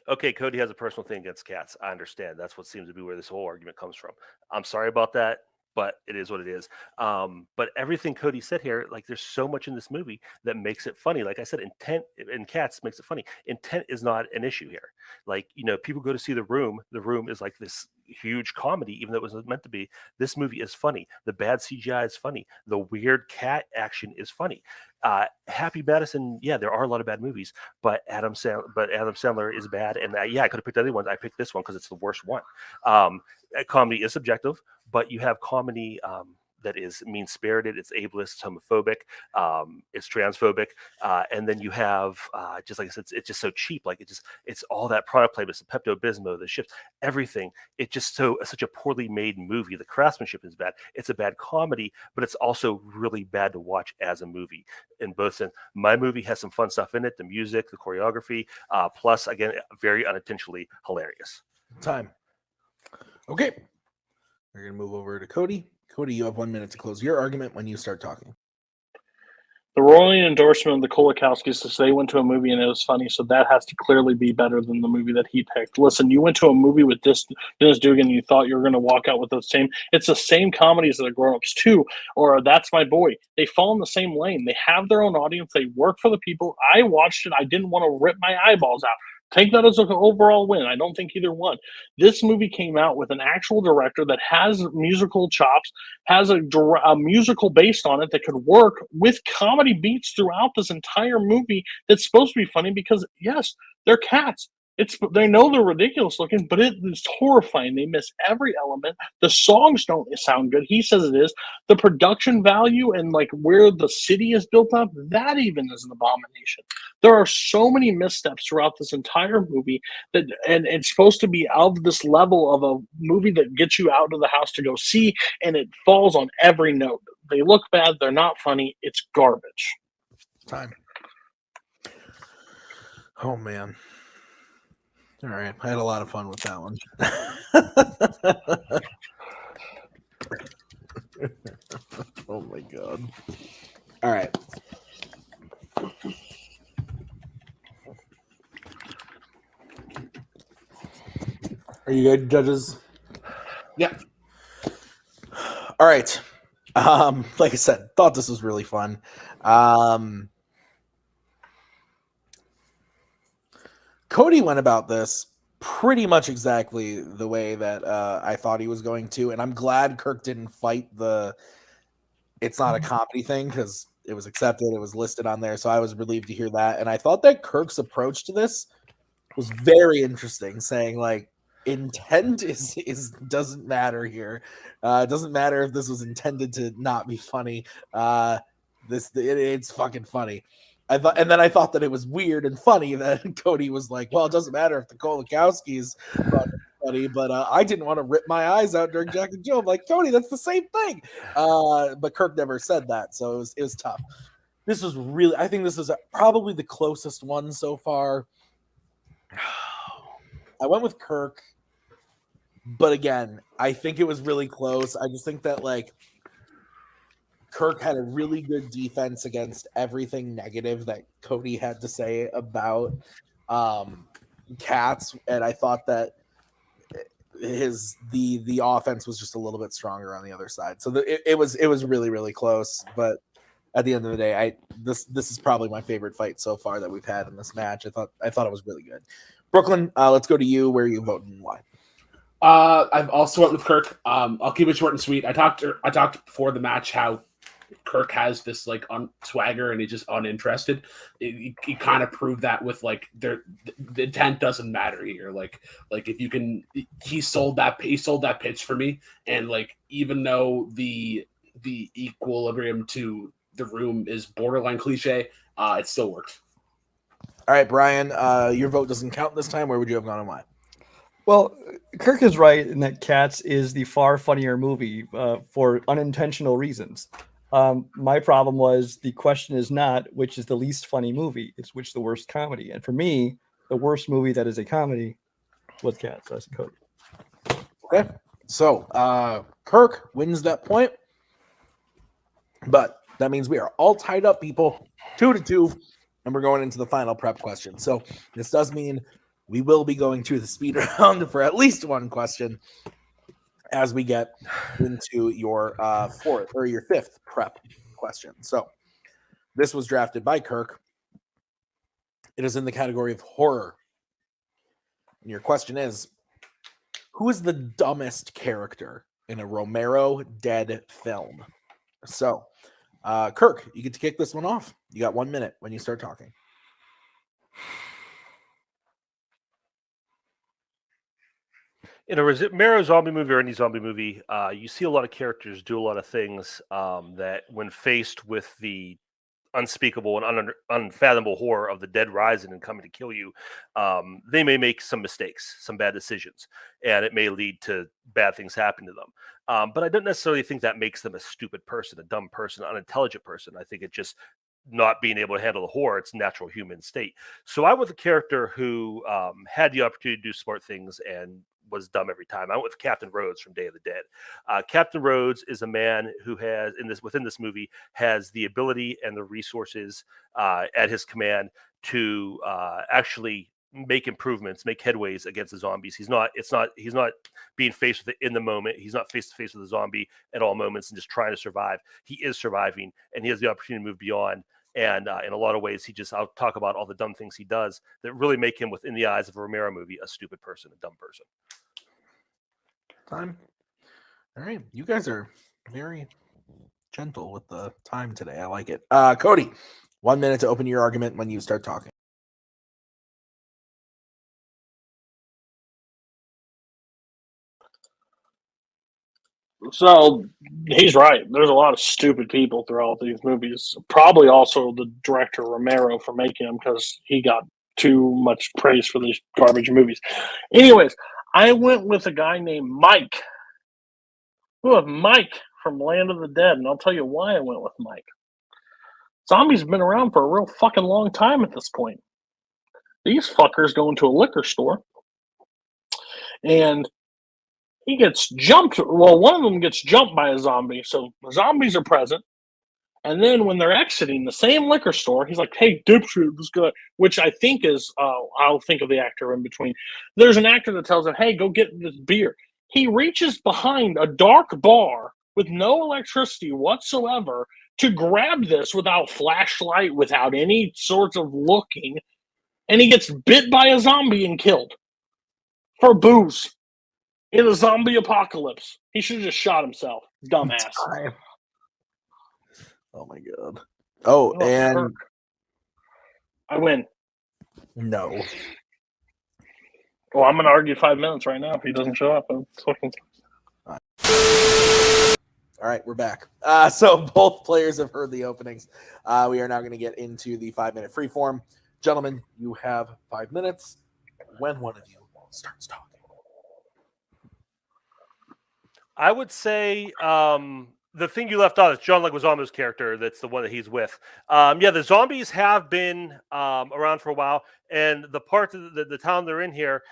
Okay, Cody has a personal thing against cats. I understand. That's what seems to be where this whole argument comes from. I'm sorry about that, but it is what it is. But everything Cody said here, like there's so much in this movie that makes it funny. Like I said, intent in cats makes it funny. Intent is not an issue here. Like, you know, people go to see The Room. The Room is like this huge comedy, even though it was meant to be. This movie is funny. The bad CGI is funny. The weird cat action is funny. Happy Madison, yeah, there are a lot of bad movies, but Adam Sandler is bad, and I could have picked other ones. I picked this one because it's the worst one. Comedy is subjective, but you have comedy that is mean-spirited, it's ableist, homophobic, it's transphobic, and then you have just like I said, it's just so cheap. Like it's all that product placement, the Pepto-Bismol, the ships, everything. It's just such a poorly made movie. The craftsmanship is bad. It's a bad comedy, but it's also really bad to watch as a movie in both sense. My movie has some fun stuff in it, the music, the choreography, plus again, very unintentionally hilarious. Time. Okay, we're gonna move over to Cody. Cody, you have 1 minute to close your argument when you start talking. The rolling endorsement of the Kolakowskis is they went to a movie and it was funny, so that has to clearly be better than the movie that he picked. Listen, you went to a movie with Dennis Dugan and you thought you were going to walk out with the same. It's the same comedies that the grown-ups too, or That's My Boy. They fall in the same lane. They have their own audience. They work for the people. I watched it. I didn't want to rip my eyeballs out. Take that as an overall win. I don't think either one. This movie came out with an actual director that has musical chops, has a musical based on it that could work with comedy beats throughout this entire movie that's supposed to be funny because, yes, they're cats. They know they're ridiculous looking, but it is horrifying. They miss every element. The songs don't sound good. He says it is. The production value and like where the city is built up, that even is an abomination. There are so many missteps throughout this entire movie and it's supposed to be of this level of a movie that gets you out of the house to go see, and it falls on every note. They look bad. They're not funny. It's garbage. Time. Oh man. All right, I had a lot of fun with that one. Oh my god. All right. Are you good, judges? Yeah. All right. Like I said, thought this was really fun. Cody went about this pretty much exactly the way that I thought he was going to, and I'm glad Kirk didn't fight it's not a comedy thing because it was accepted, it was listed on there, so I was relieved to hear that. And I thought that Kirk's approach to this was very interesting, saying like intent is doesn't matter here. It doesn't matter if this was intended to not be funny. It's fucking funny. I thought that it was weird and funny that Cody was like, well, it doesn't matter if the Kolakowskis are funny, but I didn't want to rip my eyes out during Jack and Jill. I'm like, Cody, that's the same thing. But Kirk never said that, so it was tough. This was really, I think this is probably the closest one so far. I went with Kirk, but again, I think it was really close. I just think that like Kirk had a really good defense against everything negative that Cody had to say about cats, and I thought that the offense was just a little bit stronger on the other side. So it was really, really close. But at the end of the day, this is probably my favorite fight so far that we've had in this match. I thought it was really good. Brooklyn, let's go to you. Where are you voting and why? I've also went with Kirk. I'll keep it short and sweet. I talked before the match how Kirk has this like swagger and he's just uninterested. He kind of proved that with like the intent doesn't matter here. Like if you can, he sold that pitch for me. And like even though the equilibrium to The Room is borderline cliche, it still worked. All right, Brian, your vote doesn't count this time. Where would you have gone and why? Well, Kirk is right in that Cats is the far funnier movie for unintentional reasons. My problem was the question is not which is the least funny movie; it's which the worst comedy. And for me, the worst movie that is a comedy was Cats. That's Cody. Okay, so Kirk wins that point, but that means we are all tied up, people, 2-2, and we're going into the final prep question. So this does mean we will be going to the speed round for at least one question as we get into your fourth or your fifth prep question. So this was drafted by Kirk. It is in the category of horror. And your question is, who is the dumbest character in a Romero dead film? So, Kirk, you get to kick this one off. You got 1 minute when you start talking. In a Romero zombie movie or any zombie movie, you see a lot of characters do a lot of things that, when faced with the unspeakable and unfathomable horror of the dead rising and coming to kill you, they may make some mistakes, some bad decisions, and it may lead to bad things happening to them. But I don't necessarily think that makes them a stupid person, a dumb person, an unintelligent person. I think it just not being able to handle the horror, it's natural human state. So I went with a character who had the opportunity to do smart things and was dumb every time. I went with Captain Rhodes from Day of the Dead. Captain Rhodes is a man who has, within this movie, has the ability and the resources at his command to actually make improvements, make headways against the zombies. He's not being faced with it in the moment. He's not face to face with a zombie at all moments and just trying to survive. He is surviving, and he has the opportunity to move beyond. And in a lot of ways, I'll talk about all the dumb things he does that really make him, within the eyes of a Romero movie, a stupid person, a dumb person. Time. All right. You guys are very gentle with the time today. I like it. Cody, 1 minute to open your argument when you start talking. So he's right. There's a lot of stupid people throughout these movies. Probably also the director Romero for making them, because he got too much praise for these garbage movies. Anyways, I went with a guy named Mike. Mike from Land of the Dead, and I'll tell you why I went with Mike. Zombies have been around for a real fucking long time at this point. These fuckers go into a liquor store, and he gets jumped. Well, one of them gets jumped by a zombie, so the zombies are present. And then when they're exiting the same liquor store, he's like, "Hey, dipshit, this guy," which I think is, I'll think of the actor in between. There's an actor that tells him, "Hey, go get this beer." He reaches behind a dark bar with no electricity whatsoever to grab this without flashlight, without any sorts of looking, and he gets bit by a zombie and killed for booze. In a zombie apocalypse. He should have just shot himself. Dumbass. Oh my god. Oh, and Kirk. I win. No. Well, I'm going to argue 5 minutes right now if he doesn't show up. All right, we're back. So both players have heard the openings. We are now going to get into the 5-minute freeform. Gentlemen, you have 5 minutes when one of you starts talking. I would say the thing you left out is John Leguizamo's character. That's the one that he's with. Yeah, the zombies have been around for a while, and the part of the town they're in here,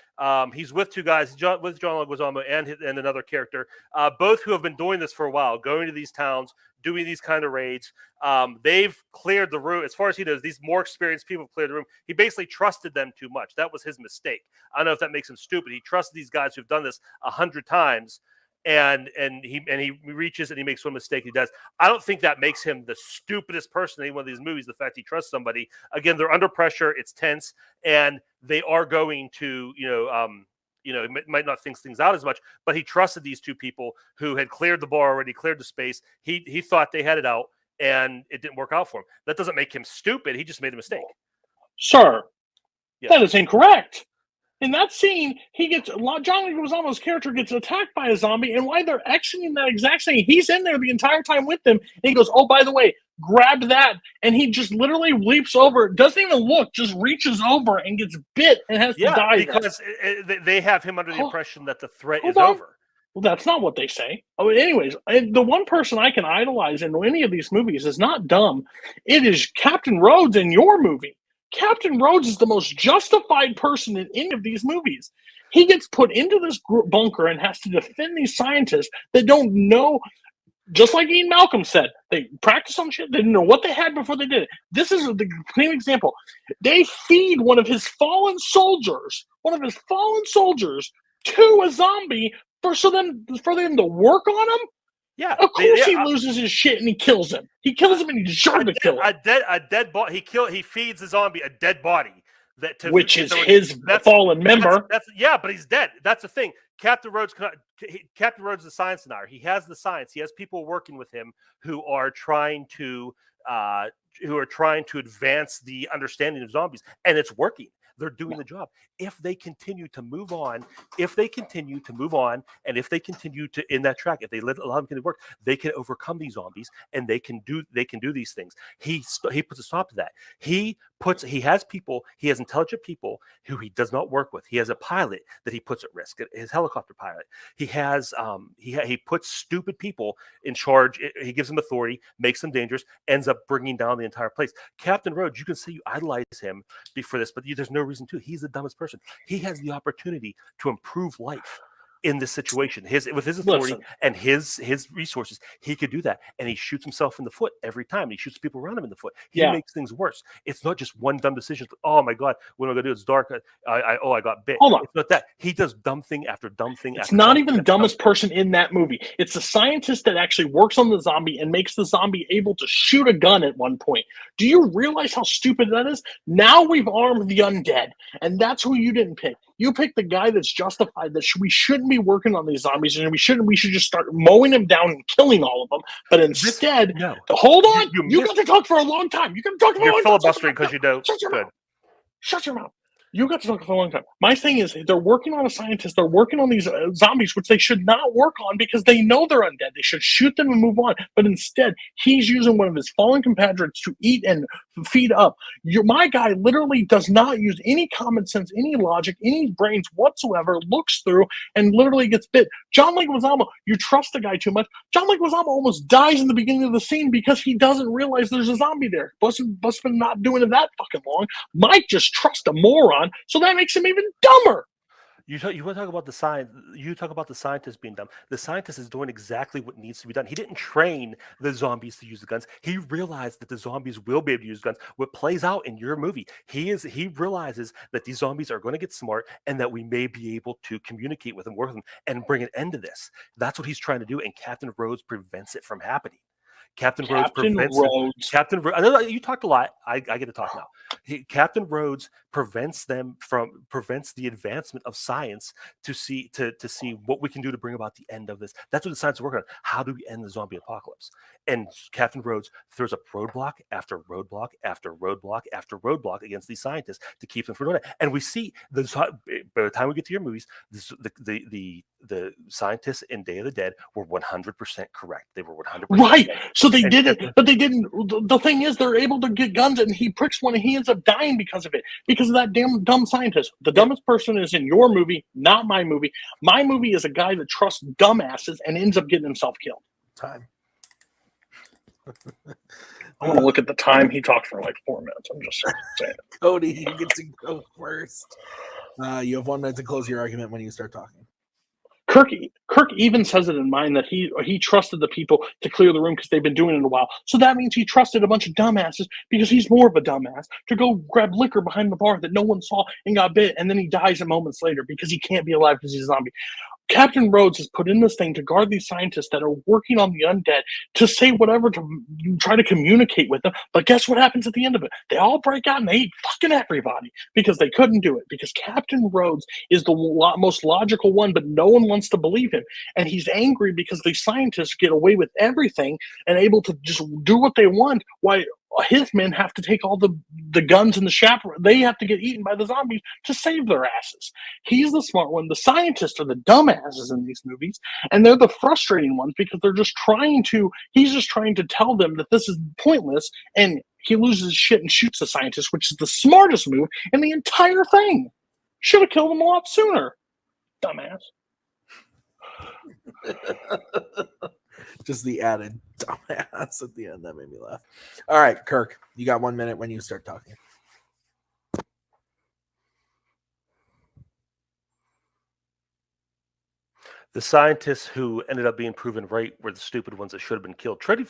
he's with two guys, with John Leguizamo and another character, both who have been doing this for a while, going to these towns, doing these kind of raids. They've cleared the room. As far as he knows, these more experienced people have cleared the room. He basically trusted them too much. That was his mistake. I don't know if that makes him stupid. He trusted these guys who've done this 100 times. And he reaches and he makes one mistake. He does. I don't think that makes him the stupidest person in any one of these movies. The fact he trusts somebody. Again, they're under pressure. It's tense, and they are going to, might not think things out as much. But he trusted these two people who had cleared the bar already, cleared the space. He thought they had it out, and it didn't work out for him. That doesn't make him stupid. He just made a mistake. Sir, yes. That is incorrect. In that scene, John Leguizamo's character gets attacked by a zombie, and while they're exiting that exact scene, he's in there the entire time with them. And he goes, "Oh, by the way, grabbed that, and he just literally leaps over, doesn't even look, just reaches over and gets bit and has to die. Because they have him under the impression that the threat is on. over. Well, that's not what they say. Oh, anyways, the one person I can idolize in any of these movies is not dumb. It is Captain Rhodes in your movie. Captain Rhodes is the most justified person in any of these movies. He gets put into this bunker and has to defend these scientists that don't know. Just like Ian Malcolm said, they practice on shit. They didn't know what they had before they did it. This is the clean example. They feed one of his fallen soldiers to a zombie for them to work on him. Yeah, of course he loses his shit and he kills him. He kills him and he deserves to kill him. A dead body. He feeds the zombie a dead body. Which is his fallen member. But he's dead. That's the thing. Captain Rhodes is a science denier. He has the science. He has people working with him who are trying to advance the understanding of zombies, and it's working. They're doing the job. If they continue to move on, and if they continue to in that track, if they allow them to work, they can overcome these zombies and they can do these things. He puts a stop to that. He has intelligent people who he does not work with. He has a pilot that he puts at risk, his helicopter pilot. He has he puts stupid people in charge. He gives them authority, makes them dangerous, ends up bringing down the entire place. Captain Rhodes, you can say you idolize him for this, but there's no reason to. He's the dumbest person. He has the opportunity to improve life in this situation. With his authority and his resources, he could do that. And he shoots himself in the foot every time. He shoots people around him in the foot. He makes things worse. It's not just one dumb decision. Oh my God, what am I gonna do? It's dark. I got bit. Hold on. It's not that. He does dumb thing after dumb thing. It's not even the dumbest person in that movie. It's the scientist that actually works on the zombie and makes the zombie able to shoot a gun at one point. Do you realize how stupid that is? Now we've armed the undead, and that's who you didn't pick. You picked the guy that's justified that we shouldn't be working on these zombies, and we should just start mowing them down and killing all of them. But instead, hold on, you got to talk for a long time. You got to talk for a long time. You're filibustering because you don't. Shut your mouth. You got to talk for a long time. My thing is, they're working on a scientist. They're working on these zombies, which they should not work on because they know they're undead. They should shoot them and move on. But instead, he's using one of his fallen compatriots to eat and feed up. My guy literally does not use any common sense, any logic, any brains whatsoever, looks through, and literally gets bit. John Leguizamo, you trust the guy too much. John Leguizamo almost dies in the beginning of the scene because he doesn't realize there's a zombie there. Busman not doing it that fucking long. Mike just trusts a moron. So that makes him even dumber. You want to talk about the science. You talk about the scientist being dumb. The scientist is doing exactly what needs to be done. He didn't train the zombies to use the guns. He realized that the zombies will be able to use guns. What plays out in your movie, he realizes that these zombies are going to get smart and that we may be able to communicate with them, work with them, and bring an end to this. That's what he's trying to do, and Captain Rhodes prevents it from happening. Captain Rhodes prevents it. I know you talked a lot. I get to talk now. Captain Rhodes prevents the advancement of science to see what we can do to bring about the end of this. That's what the science is working on. How do we end the zombie apocalypse? And Captain Rhodes throws up roadblock after roadblock after roadblock after roadblock against these scientists to keep them from doing it. And we see by the time we get to your movies, the scientists in Day of the Dead were 100% correct. They were 100% right. So they did it, but they didn't. The thing is, they're able to get guns, and he pricks one, and he ends up dying because of it, because of that damn dumb scientist. The dumbest person is in your movie, not my movie. My movie is a guy that trusts dumbasses and ends up getting himself killed. Time. I'm gonna look at the time. He talked for like 4 minutes. I'm just saying. Cody, you get to go first. You have 1 minute to close your argument when you start talking. Kirk even says it in mine that he trusted the people to clear the room because they've been doing it a while. So that means he trusted a bunch of dumbasses because he's more of a dumbass to go grab liquor behind the bar that no one saw and got bit, and then he dies a moments later because he can't be alive because he's a zombie. Captain Rhodes has put in this thing to guard these scientists that are working on the undead, to say whatever, to try to communicate with them. But guess what happens at the end of it? They all break out and they eat fucking everybody because they couldn't do it. Because Captain Rhodes is the most logical one, but no one wants to believe him. And he's angry because these scientists get away with everything and able to just do what they want. Why his men have to take all the guns and the chaperone. They have to get eaten by the zombies to save their asses. He's the smart one. The scientists are the dumbasses in these movies, and they're the frustrating ones because he's just trying to tell them that this is pointless, and he loses his shit and shoots the scientist, which is the smartest move in the entire thing. Should have killed him a lot sooner. Dumbass. Just the added dumbass at the end. That made me laugh. All right, Kirk, you got 1 minute when you start talking. The scientists who ended up being proven right were the stupid ones that should have been killed. Cody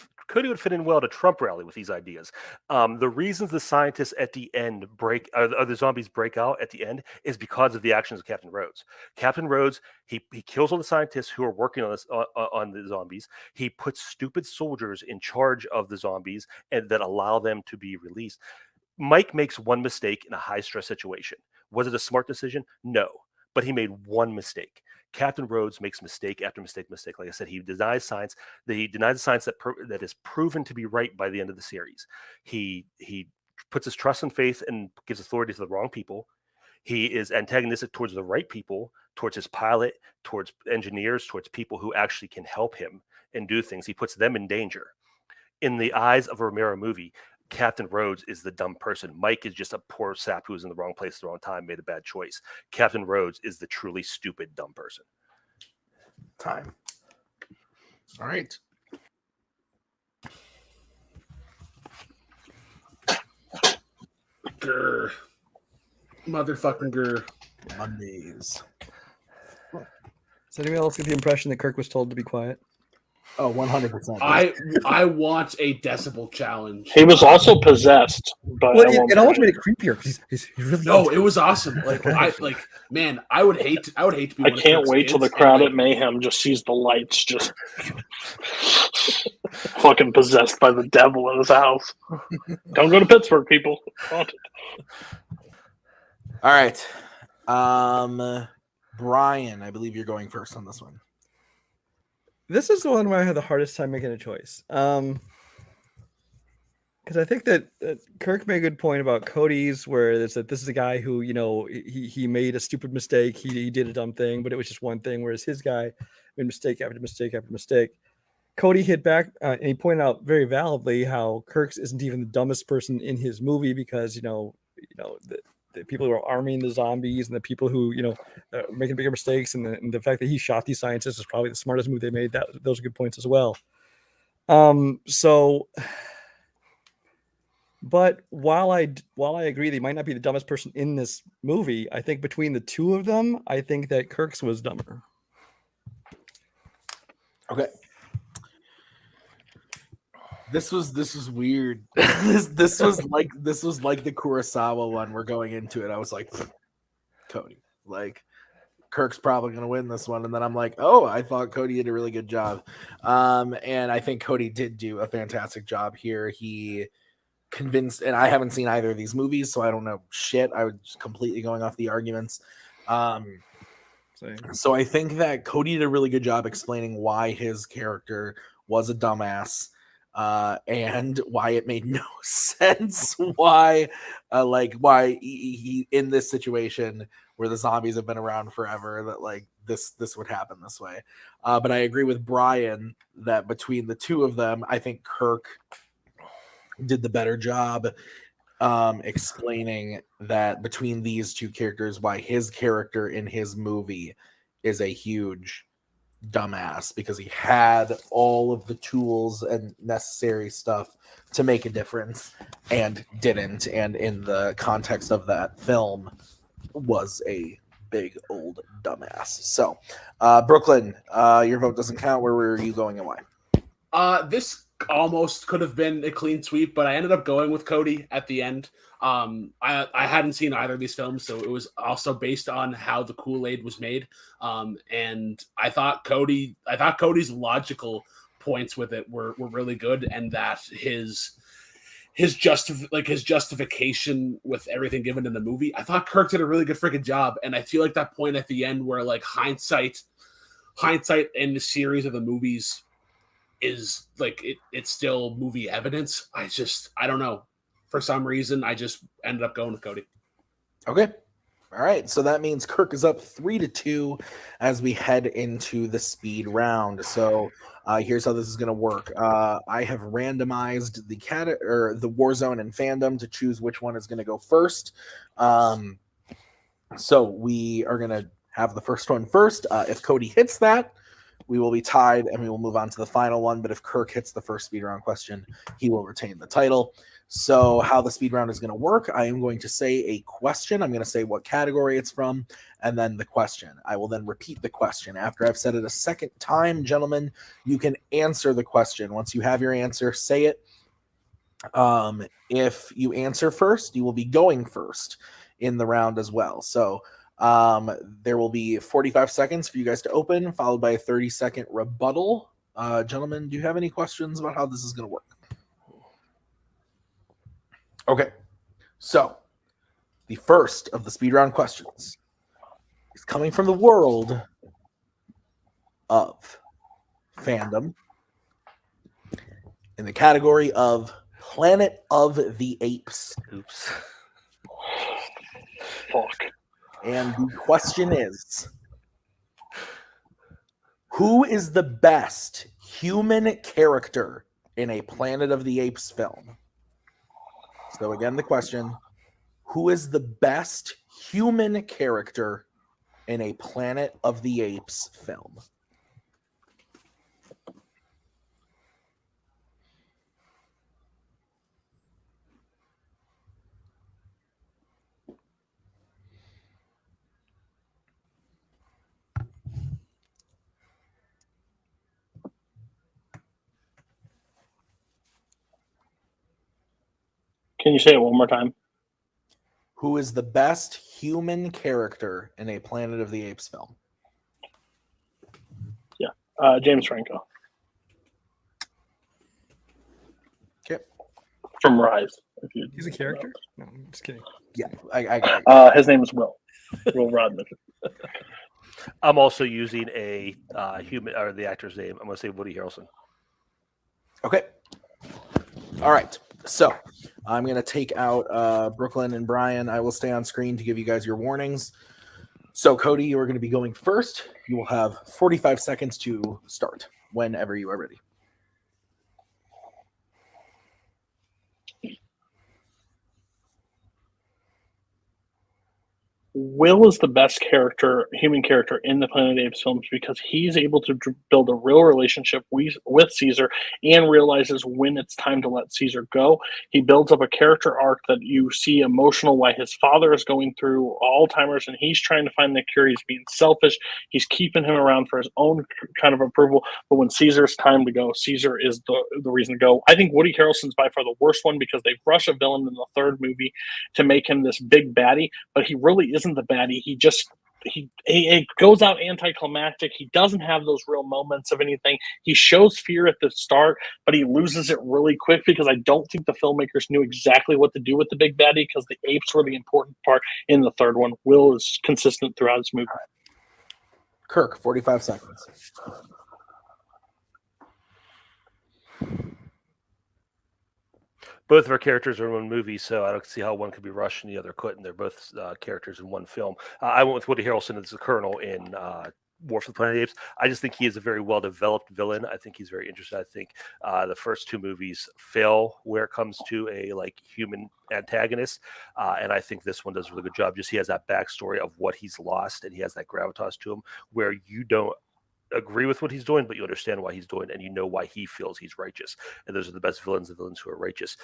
would fit in well at a Trump rally with these ideas. The reasons the scientists at the end the zombies break out at the end is because of the actions of Captain Rhodes. Captain Rhodes, he kills all the scientists who are working on this on the zombies. He puts stupid soldiers in charge of the zombies and that allow them to be released. Mike makes one mistake in a high stress situation. Was it a smart decision? No, but he made one mistake. Captain Rhodes makes mistake after mistake. Like I said, he denies science. He denies the science that is proven to be right by the end of the series. He puts his trust and faith and gives authority to the wrong people. He is antagonistic towards the right people, towards his pilot, towards engineers, towards people who actually can help him and do things. He puts them in danger. In the eyes of a Romero movie, Captain Rhodes is the dumb person. Mike is just a poor sap who was in the wrong place at the wrong time, made a bad choice. Captain Rhodes is the truly stupid, dumb person. Time. All right. Grr. Motherfucking grr. Mondays. Does anyone else get the impression that Kirk was told to be quiet? Oh, 100%. I want a decibel challenge. He was also possessed. But Well, it almost made it creepier because he's really No, it was awesome. Man, I would hate to be. I can't wait till the crowd at Mayhem just sees the lights just fucking possessed by the devil in his house. Don't go to Pittsburgh, people. Haunted. All right. Brian, I believe you're going first on this one. This is the one where I had the hardest time making a choice. Because I think that Kirk made a good point about Cody's, where it's that this is a guy who, he made a stupid mistake. He did a dumb thing, but it was just one thing. Whereas his guy made mistake after mistake after mistake. Cody hit back and he pointed out very validly how Kirk isn't even the dumbest person in his movie because, the people who are arming the zombies and the people who, are making bigger mistakes and the fact that he shot these scientists is probably the smartest move they made. Those are good points as well. But while I agree they might not be the dumbest person in this movie, I think between the two of them, I think that Kirk's was dumber. Okay. This was weird. this was like the Kurosawa one. We're going into it. I was like, Cody, Kirk's probably gonna win this one, and then I'm like, oh, I thought Cody did a really good job, and I think Cody did do a fantastic job here. He convinced, and I haven't seen either of these movies, so I don't know shit. I was completely going off the arguments. So I think that Cody did a really good job explaining why his character was a dumbass. And why it made no sense why he in this situation where the zombies have been around forever that this would happen this way. But I agree with Brian that between the two of them, I think Kirk did the better job explaining that between these two characters, why his character in his movie is a huge dumbass because he had all of the tools and necessary stuff to make a difference and didn't, and in the context of that film was a big old dumbass. So Brooklyn, your vote doesn't count. Where were you going and why? This almost could have been a clean sweep, but I ended up going with Cody at the end. I hadn't seen either of these films, so it was also based on how the Kool-Aid was made. And I thought Cody's logical points with it were really good, and that his justification with everything given in the movie, I thought Kirk did a really good freaking job. And I feel like that point at the end where hindsight in the series of the movies, is like it's still movie evidence. I don't know. For some reason, I just ended up going with Cody. Okay. All right. So that means Kirk is up 3-2 as we head into the speed round. So here's how this is going to work. I have randomized the the Warzone and Fandom to choose which one is going to go first. So we are going to have the first one first. If Cody hits that, we will be tied and we will move on to the final one. But if Kirk hits the first speed round question, he will retain the title. So how the speed round is going to work, I am going to say a question. I'm going to say what category it's from, and then the question. I will then repeat the question. After I've said it a second time, gentlemen, you can answer the question. Once you have your answer, say it. If you answer first, you will be going first in the round as well. So there will be 45 seconds for you guys to open, followed by a 30-second rebuttal. Gentlemen, do you have any questions about how this is going to work? Okay, so the first of the speed round questions is coming from the world of fandom in the category of Planet of the Apes. Oops. Fuck. And the question is, who is the best human character in a Planet of the Apes film? So again, the question, who is the best human character in a Planet of the Apes film? Can you say it one more time? Who is the best human character in a Planet of the Apes film? Yeah, James Franco. Okay. From Rise. He's a character? No, I'm just kidding. Yeah, I got it. His name is Will. Will Rodman. I'm also using a human, or the actor's name. I'm going to say Woody Harrelson. Okay. All right. So I'm going to take out Brooklyn and Brian. I will stay on screen to give you guys your warnings. So, Cody, you are going to be going first. You will have 45 seconds to start whenever you are ready. Will is the best human character in the Planet of the Apes films because he's able to build a real relationship with Caesar and realizes when it's time to let Caesar go. He builds up a character arc that you see emotional, why his father is going through Alzheimer's and he's trying to find the cure. He's being selfish. He's keeping him around for his own kind of approval. But when Caesar's time to go, Caesar is the reason to go. I think Woody Harrelson's by far the worst one because they rush a villain in the third movie to make him this big baddie, but he really isn't the baddie. He goes out anticlimactic. He doesn't have those real moments of anything. He shows fear at the start, but he loses it really quick because I don't think the filmmakers knew exactly what to do with the big baddie because the apes were the important part in the third one. Will is consistent throughout this movie. Kirk, 45 seconds. Both of our characters are in one movie, so I don't see how one could be rushed and the other couldn't. They're both characters in one film. I went with Woody Harrelson as the Colonel in War for the Planet of the Apes. I just think he is a very well-developed villain. I think he's very interesting. I think the first two movies fail where it comes to a human antagonist, and I think this one does a really good job. Just he has that backstory of what he's lost, and he has that gravitas to him where you don't agree with what he's doing, but you understand why he's doing it, and you know why he feels he's righteous. And those are the best villains, the villains who are righteous.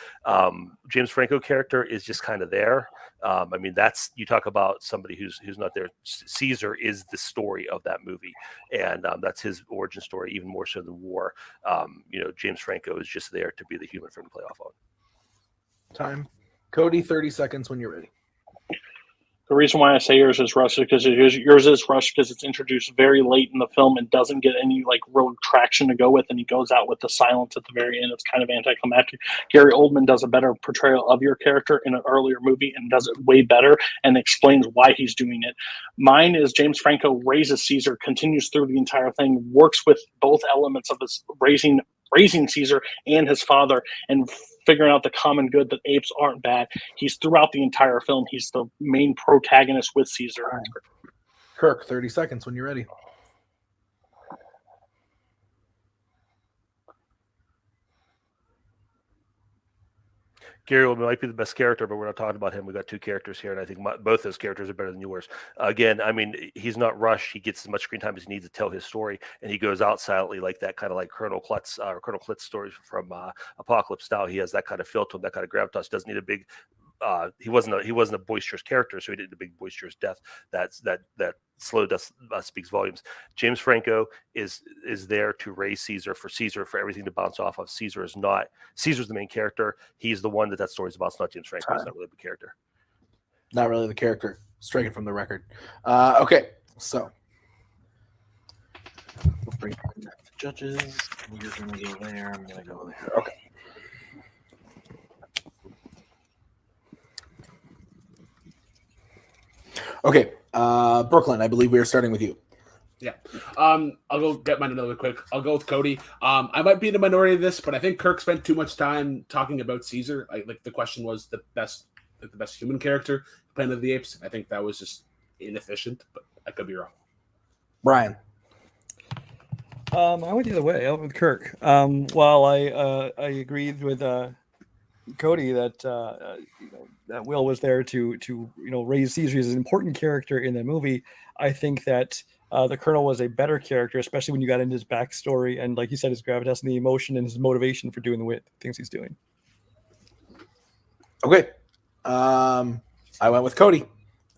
James Franco character is just kind of there. I mean, that's, you talk about somebody who's not there. Caesar is the story of that movie, and that's his origin story, even more so than War. James Franco is just there to be the human for him to play off on. Time. Cody, 30 seconds when you're ready. The reason why I say yours is rushed is because yours is rushed because it's introduced very late in the film and doesn't get any real traction to go with, and he goes out with the silence at the very end. It's kind of anticlimactic. Gary Oldman does a better portrayal of your character in an earlier movie and does it way better and explains why he's doing it. Mine is James Franco raises Caesar, continues through the entire thing, works with both elements of his raising raising Caesar and his father and figuring out the common good that apes aren't bad. He's throughout the entire film. He's the main protagonist with Caesar. Kirk, 30 seconds when you're ready. Gary might be the best character, but we're not talking about him. We've got two characters here, and I think both those characters are better than yours. Again, I mean, he's not rushed. He gets as much screen time as he needs to tell his story, and he goes out silently like that, kind of like Colonel Klutz stories from Apocalypse Now. He has that kind of feel to him, that kind of gravitas. Doesn't need a big. He wasn't a boisterous character, so he didn't a big boisterous death. That slow death speaks volumes. James Franco is there to raise Caesar for everything to bounce off of. Caesar's the main character. He's the one that story's about. It's not James Franco. He's not really the character. Not really the character. Striking from the record. Okay, so we'll bring in the judges. You're going to go there. I'm going to go there. Okay. Okay, Brooklyn, I believe we are starting with you. Yeah. I'll go get mine another quick. I'll go with Cody. I might be in the minority of this, but I think Kirk spent too much time talking about Caesar. Like the question was the best human character, Planet of the Apes. I think that was just inefficient, but I could be wrong. Brian. I went the other way. I went with Kirk. While I agreed with Cody that that Will was there to raise Caesar as an important character in the movie, I think that the Colonel was a better character, especially when you got into his backstory and, like you said, his gravitas and the emotion and his motivation for doing the things he's doing. Okay, I went with Cody.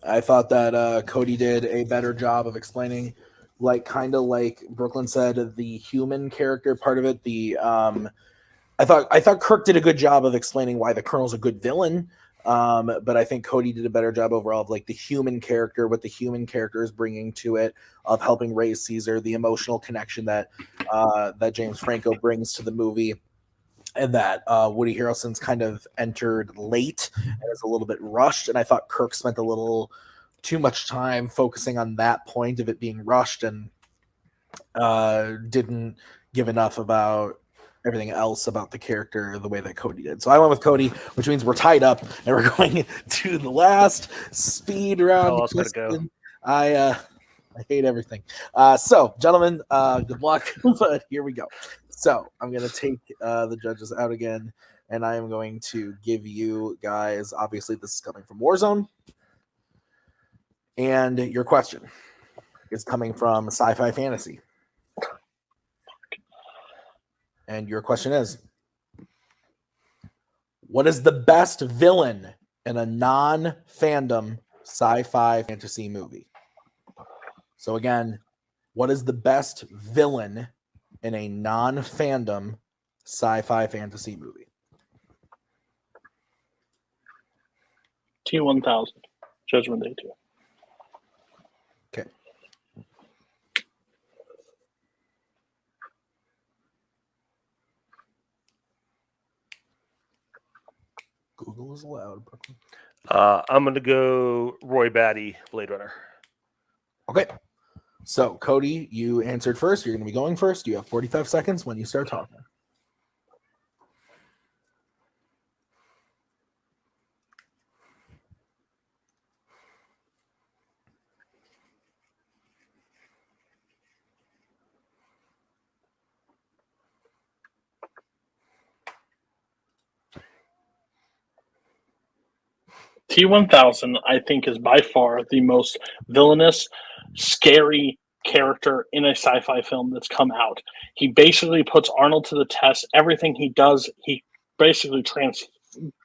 I thought that Cody did a better job of explaining, kind of like Brooklyn said, the human character part of it. I thought Kirk did a good job of explaining why the Colonel's a good villain, but I think Cody did a better job overall of the human character, what the human character is bringing to it, of helping raise Caesar, the emotional connection that James Franco brings to the movie, and that Woody Harrelson's kind of entered late and is a little bit rushed. And I thought Kirk spent a little too much time focusing on that point of it being rushed and didn't give enough about everything else about the character the way that Cody did. So I went with Cody, which means we're tied up and we're going to the last speed round. Oh, let's go. I hate everything. So gentlemen, good luck, but here we go. So I'm going to take the judges out again, and I am going to give you guys, obviously this is coming from Warzone, and your question is coming from Sci-Fi Fantasy. And your question is, what is the best villain in a non-fandom sci-fi fantasy movie? So again, what is the best villain in a non-fandom sci-fi fantasy movie? T-1000, Judgment Day 2. Okay. Google is allowed. I'm going to go Roy Batty, Blade Runner. Okay. So, Cody, you answered first. You're going to be going first. You have 45 seconds when you start talking. T-1000, I think, is by far the most villainous, scary character in a sci-fi film that's come out. He basically puts Arnold to the test. Everything he does, he basically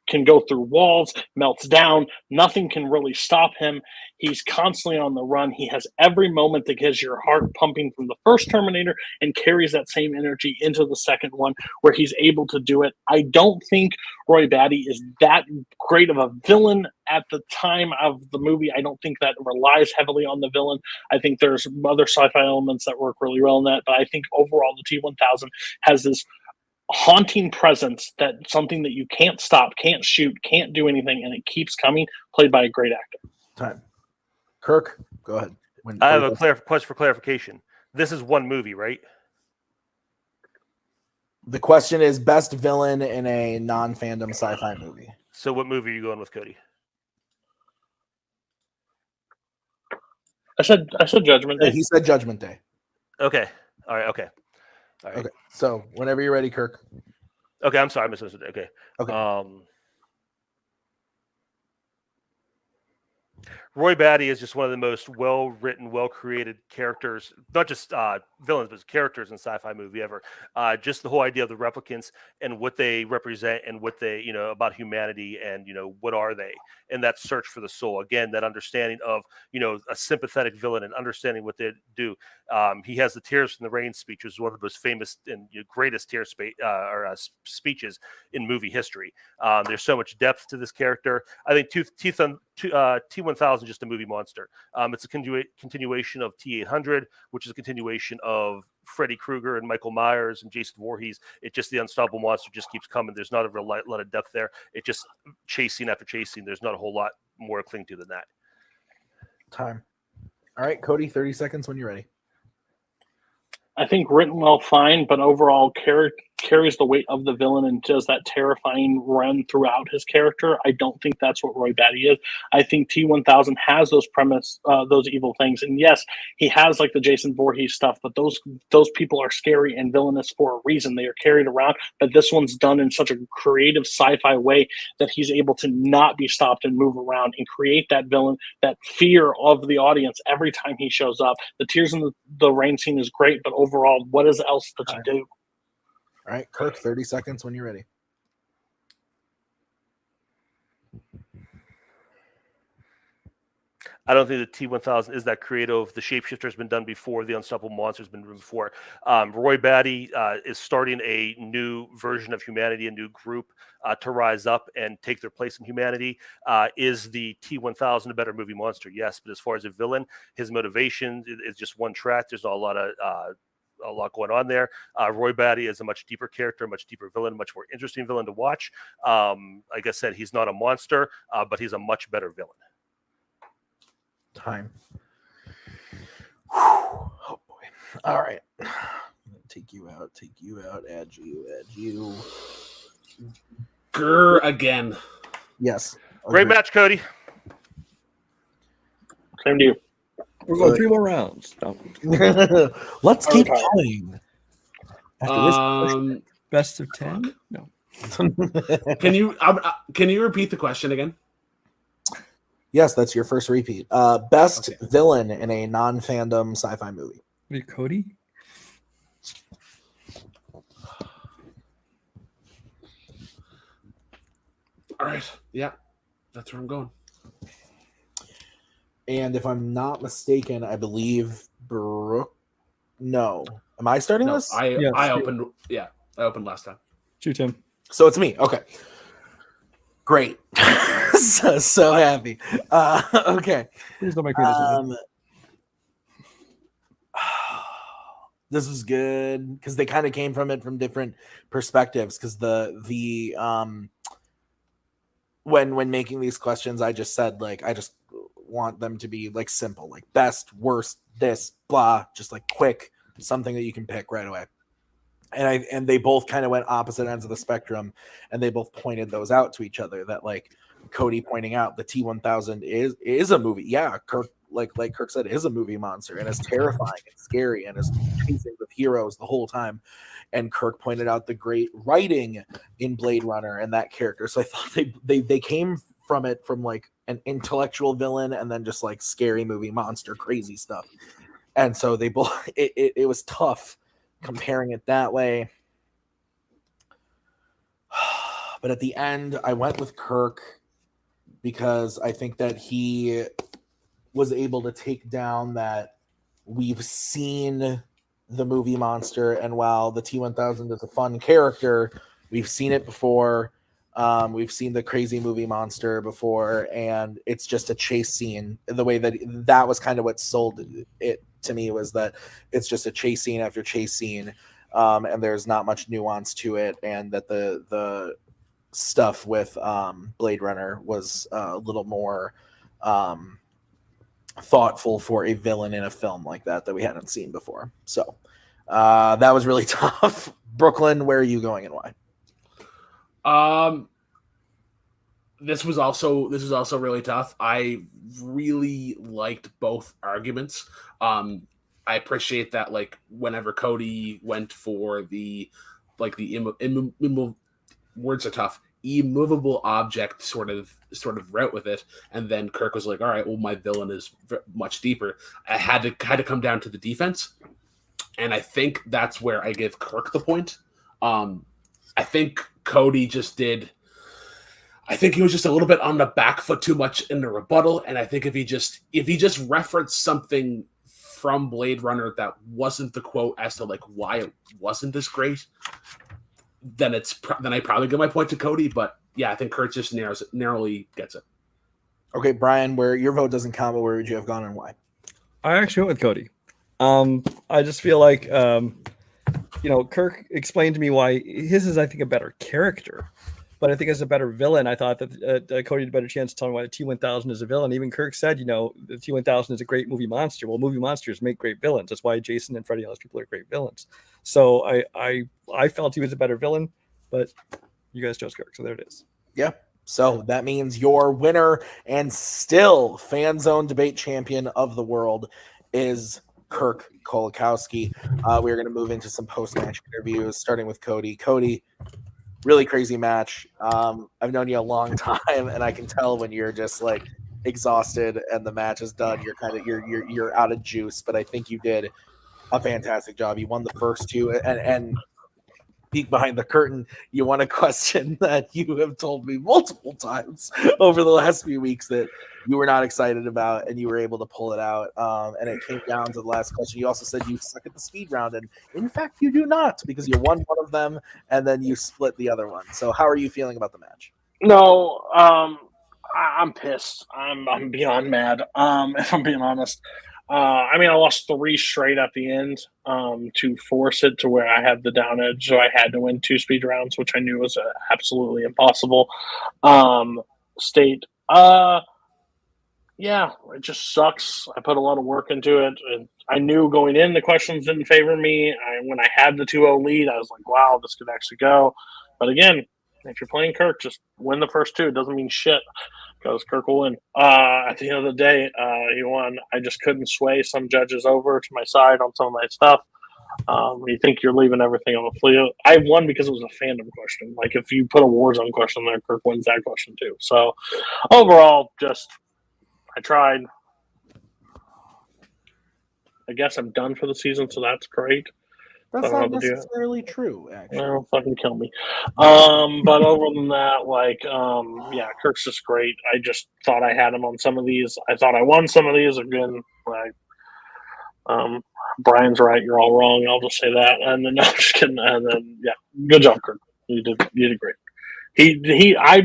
can go through walls, melts down. Nothing can really stop him. He's constantly on the run. He has every moment that gets your heart pumping from the first Terminator and carries that same energy into the second one where he's able to do it. I don't think Roy Batty is that great of a villain at the time of the movie. I don't think that relies heavily on the villain. I think there's other sci-fi elements that work really well in that, but I think overall the T-1000 has this haunting presence, that something that you can't stop, can't shoot, can't do anything, and it keeps coming, played by a great actor. Time. Kirk, go ahead. I have a question for clarification. This is one movie, right? The question is best villain in a non-fandom sci-fi movie. So what movie are you going with, Cody? I said Judgment Day. He said Judgment Day. Okay. All right. Okay. All right. Okay. So whenever you're ready, Kirk. Okay. I'm sorry. I misunderstood. Okay. Okay. Roy Batty is just one of the most well-written, well-created characters, not just villains, but characters in sci-fi movie ever. Just the whole idea of the replicants and what they represent and what they, about humanity and, what are they? And that search for the soul. Again, that understanding of, a sympathetic villain and understanding what they do. He has the Tears from the Rain speech, which is one of the most famous and greatest speeches in movie history. There's so much depth to this character. I think T-1000 is just a movie monster. It's a continuation of T-800, which is a continuation of Freddy Krueger and Michael Myers and Jason Voorhees. It's just the unstoppable monster just keeps coming. There's not a real lot of depth there. It's just chasing after chasing. There's not a whole lot more to cling to than that. Time. All right, Cody, 30 seconds when you're ready. I think written well, fine, but overall carries the weight of the villain and does that terrifying run throughout his character. I don't think that's what Roy Batty is. I think T-1000 has those those evil things, and yes, he has like the Jason Voorhees stuff, but those people are scary and villainous for a reason. They are carried around, but this one's done in such a creative sci-fi way that he's able to not be stopped and move around and create that villain, that fear of the audience every time he shows up. The Tears in the Rain scene is great, but overall, what is else that you do? All right, Kirk, 30 seconds when you're ready. I don't think the T-1000 is that creative. The Shapeshifter has been done before. The Unstoppable Monster has been done before. Roy Batty is starting a new version of humanity, a new group to rise up and take their place in humanity. Is the T-1000 a better movie monster? Yes, but as far as a villain, his motivation is just one track. There's not a lot going on there. Roy Batty is a much deeper character, a much deeper villain, much more interesting villain to watch. Like I said, he's not a monster, but he's a much better villain. Time. Oh boy. All right. Take you out, add you. Grr again. Yes. Great match, Cody. Same to you. We're going 3 more rounds. Let's keep playing. After this best of 10? No. Can you repeat the question again? Yes, that's your first repeat. Best villain in a non-fandom sci-fi movie. Wait, Cody? All right. Yeah, that's where I'm going. And if I'm not mistaken, I believe Brooke. No, am I starting this? I opened. Yeah, I opened last time. Shoot him. So it's me. Okay. Great. so happy. Okay. Please don't make me this. This was good because they kind of came from it from different perspectives. Because the when making these questions, I just said like I just want them to be like simple, like best, worst, this, blah, just like quick, something that you can pick right away. And they both kind of went opposite ends of the spectrum, and they both pointed those out to each other. That like Cody pointing out the T-1000 is a movie. Yeah, Kirk like Kirk said, is a movie monster and is terrifying and scary and is chasing with heroes the whole time. And Kirk pointed out the great writing in Blade Runner and that character. So I thought they came from it from like an intellectual villain and then just like scary movie monster crazy stuff. And so they both it was tough comparing it that way. But at the end, I went with Kirk because I think that he was able to take down that we've seen the movie monster, and while the T-1000 is a fun character, we've seen it before. We've seen the crazy movie monster before, and it's just a chase scene. The way that was kind of what sold it to me was that it's just a chase scene after chase scene, and there's not much nuance to it, and that the stuff with Blade Runner was a little more thoughtful for a villain in a film like that we hadn't seen before. So That was really tough. Brooklyn, where are you going and why? This was also really tough. I really liked both arguments. I appreciate that, like, whenever Cody went for the words are tough, immovable object sort of route with it, and then Kirk was like, all right, well, my villain is much deeper. I had to come down to the defense, and I think that's where I give Kirk the point. I think Cody just did. I think he was just a little bit on the back foot too much in the rebuttal, and I think if he just referenced something from Blade Runner that wasn't the quote as to like why it wasn't this great, then I probably give my point to Cody. But yeah, I think Kurt just narrowly gets it. Okay, Brian, where your vote doesn't count, but where would you have gone and why? I actually went with Cody. I just feel like Kirk explained to me why his is, I think, a better character. But I think as a better villain, I thought that Cody had a better chance to tell me why the T-1000 is a villain. Even Kirk said, the T-1000 is a great movie monster. Well, movie monsters make great villains. That's why Jason and Freddy, all those people are great villains. So I felt he was a better villain, but you guys chose Kirk, so there it is. Yeah. So that means your winner and still Fanzone debate champion of the world is Kirk Kolakowski. We're going to move into some post-match interviews, starting with Cody. Cody, really crazy match. I've known you a long time, and I can tell when you're just like exhausted and the match is done. You're out of juice, but I think you did a fantastic job. You won the first two, and peek behind the curtain, you won a question that you have told me multiple times over the last few weeks that you were not excited about, and you were able to pull it out. And it came down to the last question. You also said you suck at the speed round, and in fact, you do not, because you won one of them and then you split the other one. So how are you feeling about the match? No, I'm pissed. I'm beyond mad. If I'm being honest. I lost 3 straight at the end to force it to where I had the down edge, so I had to win 2 speed rounds, which I knew was absolutely impossible state. Yeah, it just sucks. I put a lot of work into it, and I knew going in the questions didn't favor me. When I had the 2-0 lead, I was like, wow, this could actually go. But again, if you're playing Kirk, just win the first 2. It doesn't mean shit, because Kirk will win. At the end of the day, he won. I just couldn't sway some judges over to my side on some of my stuff. You think you're leaving everything on the field. I won because it was a fandom question. Like, if you put a Warzone question there, Kirk wins that question too. So overall, just I tried. I guess I'm done for the season, so that's great. That's not necessarily true, actually. Well, fucking kill me. But other than that, yeah, Kirk's just great. I just thought I had him on some of these. I thought I won some of these. Again, Brian's right. You're all wrong. I'll just say that. And then, no, I'm just kidding. And then, yeah, good job, Kirk. You did great. I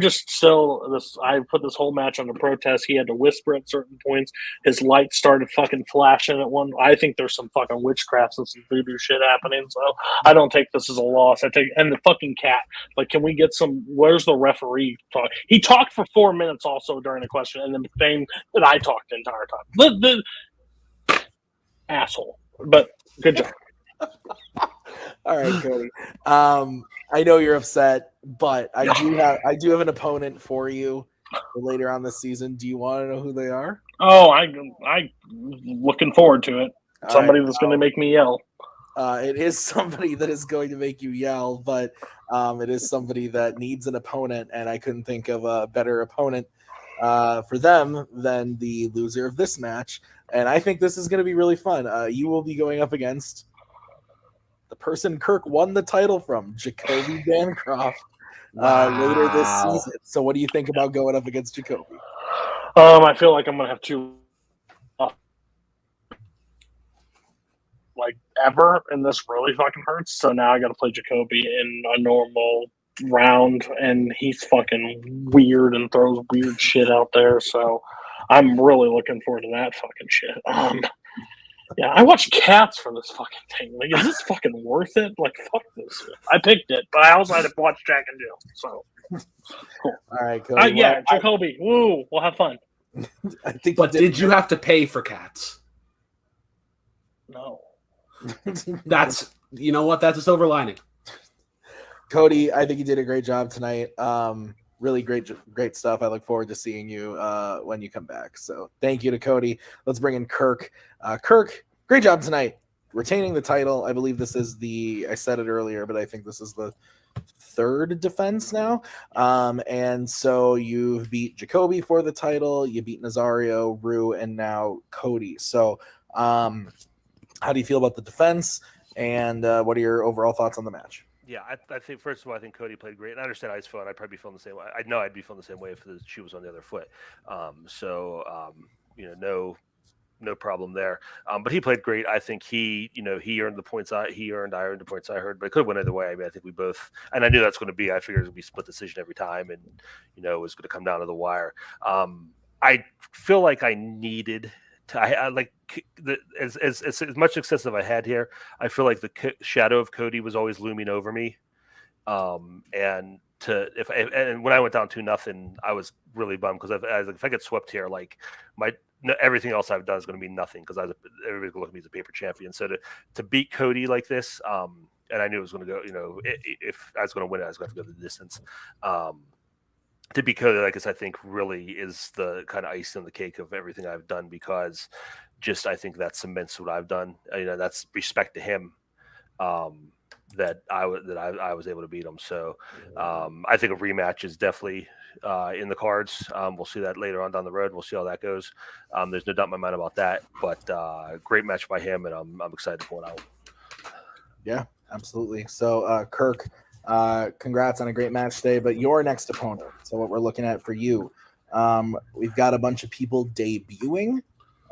put this whole match under protest. He had to whisper at certain points. His lights started fucking flashing at one. I think there's some fucking witchcraft and some voodoo shit happening. So I don't take this as a loss. And the fucking cat. Like, can we get some? Where's the referee talk? He talked for 4 minutes also during the question, and then the thing that I talked the entire time. The asshole. But good job. All right, Cody. I know you're upset, but I do have an opponent for you for later on this season. Do you want to know who they are? Oh, I'm looking forward to it. Somebody that's going to make me yell. It is somebody that is going to make you yell, but it is somebody that needs an opponent, and I couldn't think of a better opponent for them than the loser of this match. And I think this is going to be really fun. You will be going up against the person Kirk won the title from, Jacoby Bancroft, later this season. So what do you think about going up against Jacoby? I feel like I'm going to have 2 ever, and this really fucking hurts. So now I got to play Jacoby in a normal round, and he's fucking weird and throws weird shit out there. So I'm really looking forward to that fucking shit. Yeah, I watched Cats for this fucking thing. Like, is this fucking worth it? Like, fuck this. I picked it, but I also had to watch Jack and Jill. So, cool. All right, Cody. Yeah, Jacoby. Woo, we'll have fun. But did you have to pay for Cats? No. That's that's a silver lining. Cody, I think you did a great job tonight. Really great stuff. I look forward to seeing you when you come back. So thank you to Cody. Let's bring in Kirk. Kirk, great job tonight, retaining the title. I believe this is I said it earlier, but I think this is the third defense now. And so you've beat Jacoby for the title. You beat Nazario, Rue, and now Cody. So how do you feel about the defense? And what are your overall thoughts on the match? Yeah, I think first of all, I think Cody played great. And I understand how he's feeling. I'd probably be feeling the same way. I know I'd be feeling the same way if the shoe was on the other foot. No problem there. But he played great. I think he earned the points. I earned the points I heard. But it could win either way. I mean, I think we both. And I knew that's going to be. I figured it was going to be split decision every time, and it was going to come down to the wire. I feel like I needed. As much success as I had here, I feel like the shadow of Cody was always looming over me. And when I went down 2-0, I was really bummed because if I get swept here, like everything else I've done is going to be nothing because everybody's going to look at me as a paper champion. So to beat Cody like this, and I knew it was going to go. If I was going to win it, I was going to have to go the distance. To be Cody, like this, I think really is the kind of icing on the cake of everything I've done because I think that cements what I've done. That's respect to him that I was able to beat him. So I think a rematch is definitely in the cards. We'll see that later on down the road. We'll see how that goes. There's no doubt in my mind about that. But great match by him, and I'm excited to pull it out. Yeah, absolutely. So Kirk. Congrats on a great match today, but your next opponent. So what we're looking at for you, we've got a bunch of people debuting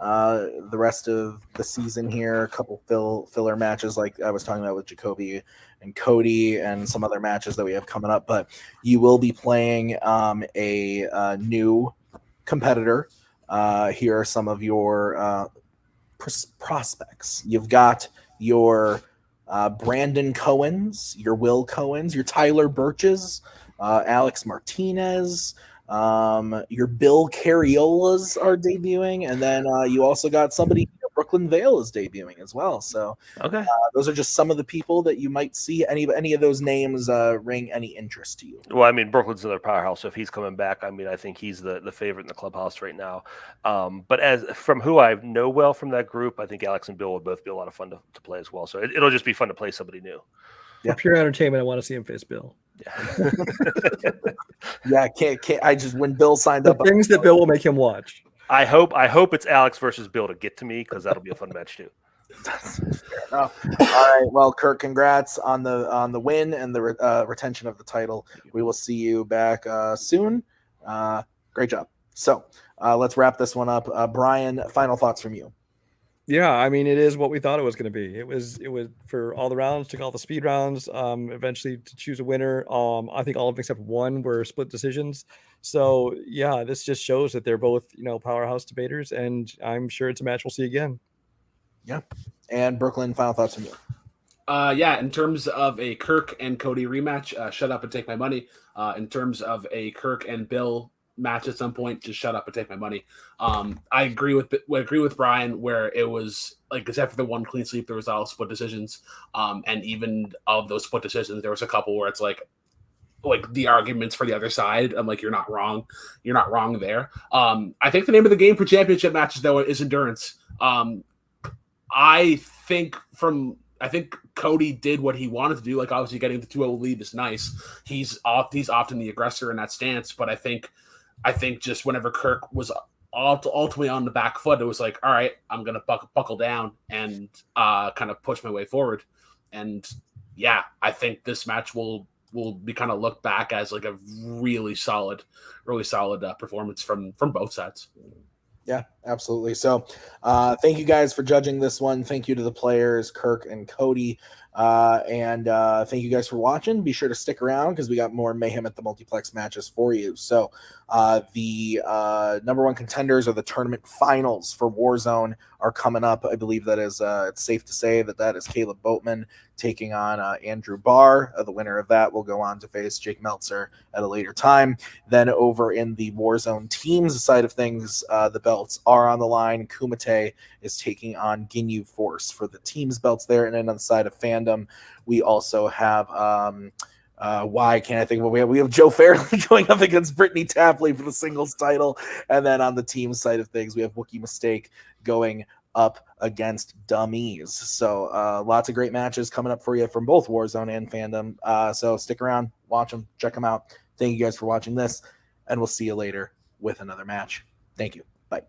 the rest of the season here, a couple filler matches like I was talking about with Jacoby and Cody and some other matches that we have coming up, but you will be playing a new competitor. Here are some of your prospects. You've got your Brandon Cohen's, your Will Cohen's, your Tyler Birch's, Alex Martinez, your Bill Carriolas are debuting, and then you also got somebody, Brooklyn Vale is debuting as well. So okay, those are just some of the people that you might see. Any of those names ring any interest to you? Well, I mean, Brooklyn's another powerhouse. So if he's coming back, I mean, I think he's the favorite in the clubhouse right now. But as from who I know well from that group, I think Alex and Bill will both be a lot of fun to play as well. So it'll just be fun to play somebody new. For pure entertainment, I want to see him face Bill. Yeah, yeah. Can't. I just when Bill signed up, things that Bill will make him watch. I hope it's Alex versus Bill to get to me because that'll be a fun match too. All right. Well, Kirk, congrats on the win and the retention of the title. We will see you back soon. Great job. So let's wrap this one up. Brian, final thoughts from you. Yeah, I mean, it is what we thought it was going to be. It was for all the rounds, took all the speed rounds, eventually to choose a winner. I think all of them except one were split decisions. So yeah, this just shows that they're both, powerhouse debaters, and I'm sure it's a match we'll see again. Yeah. And Brooklyn, final thoughts from you. In terms of a Kirk and Cody rematch, shut up and take my money. In terms of a Kirk and Bill match at some point, just shut up and take my money. I agree with Brian where it was like, except for the one clean sweep, there was all split decisions. And even of those split decisions, there was a couple where it's like the arguments for the other side. I'm like, you're not wrong. You're not wrong there. I think the name of the game for championship matches though is endurance. I think Cody did what he wanted to do. Like obviously getting the 2-0 lead is nice. He's often the aggressor in that stance, but I think just whenever Kirk was ultimately on the back foot, it was like, all right, I'm gonna buckle down and kind of push my way forward. And yeah, I think this match will be kind of looked back as like a really solid performance from both sides. Yeah, absolutely. So thank you guys for judging this one. Thank you to the players, Kirk and Cody. And thank you guys for watching. Be sure to stick around because we got more Mayhem at the Multiplex matches for you. So the number one contenders or the tournament finals for Warzone are coming up. I believe that is it's safe to say that is Kaleb Boatman taking on Andrew Barr. The winner of that will go on to face Jake Meltzer at a later time. Then over in the Warzone teams side of things, the belts are on the line. Kumite is taking on Ginyu Force for the teams belts there. And then on the side of Fandom, we also have why can't I think of it? We have Joe Fairley going up against Brittany Tapley for the singles title. And then on the team side of things, we have Wookie Mistake going up against Dummies. So lots of great matches coming up for you from both Warzone and Fandom. So stick around, watch them, check them out. Thank you guys for watching this, and we'll see you later with another match. Thank you. Bye.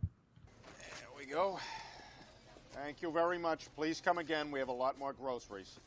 There we go. Thank you very much. Please come again. We have a lot more groceries.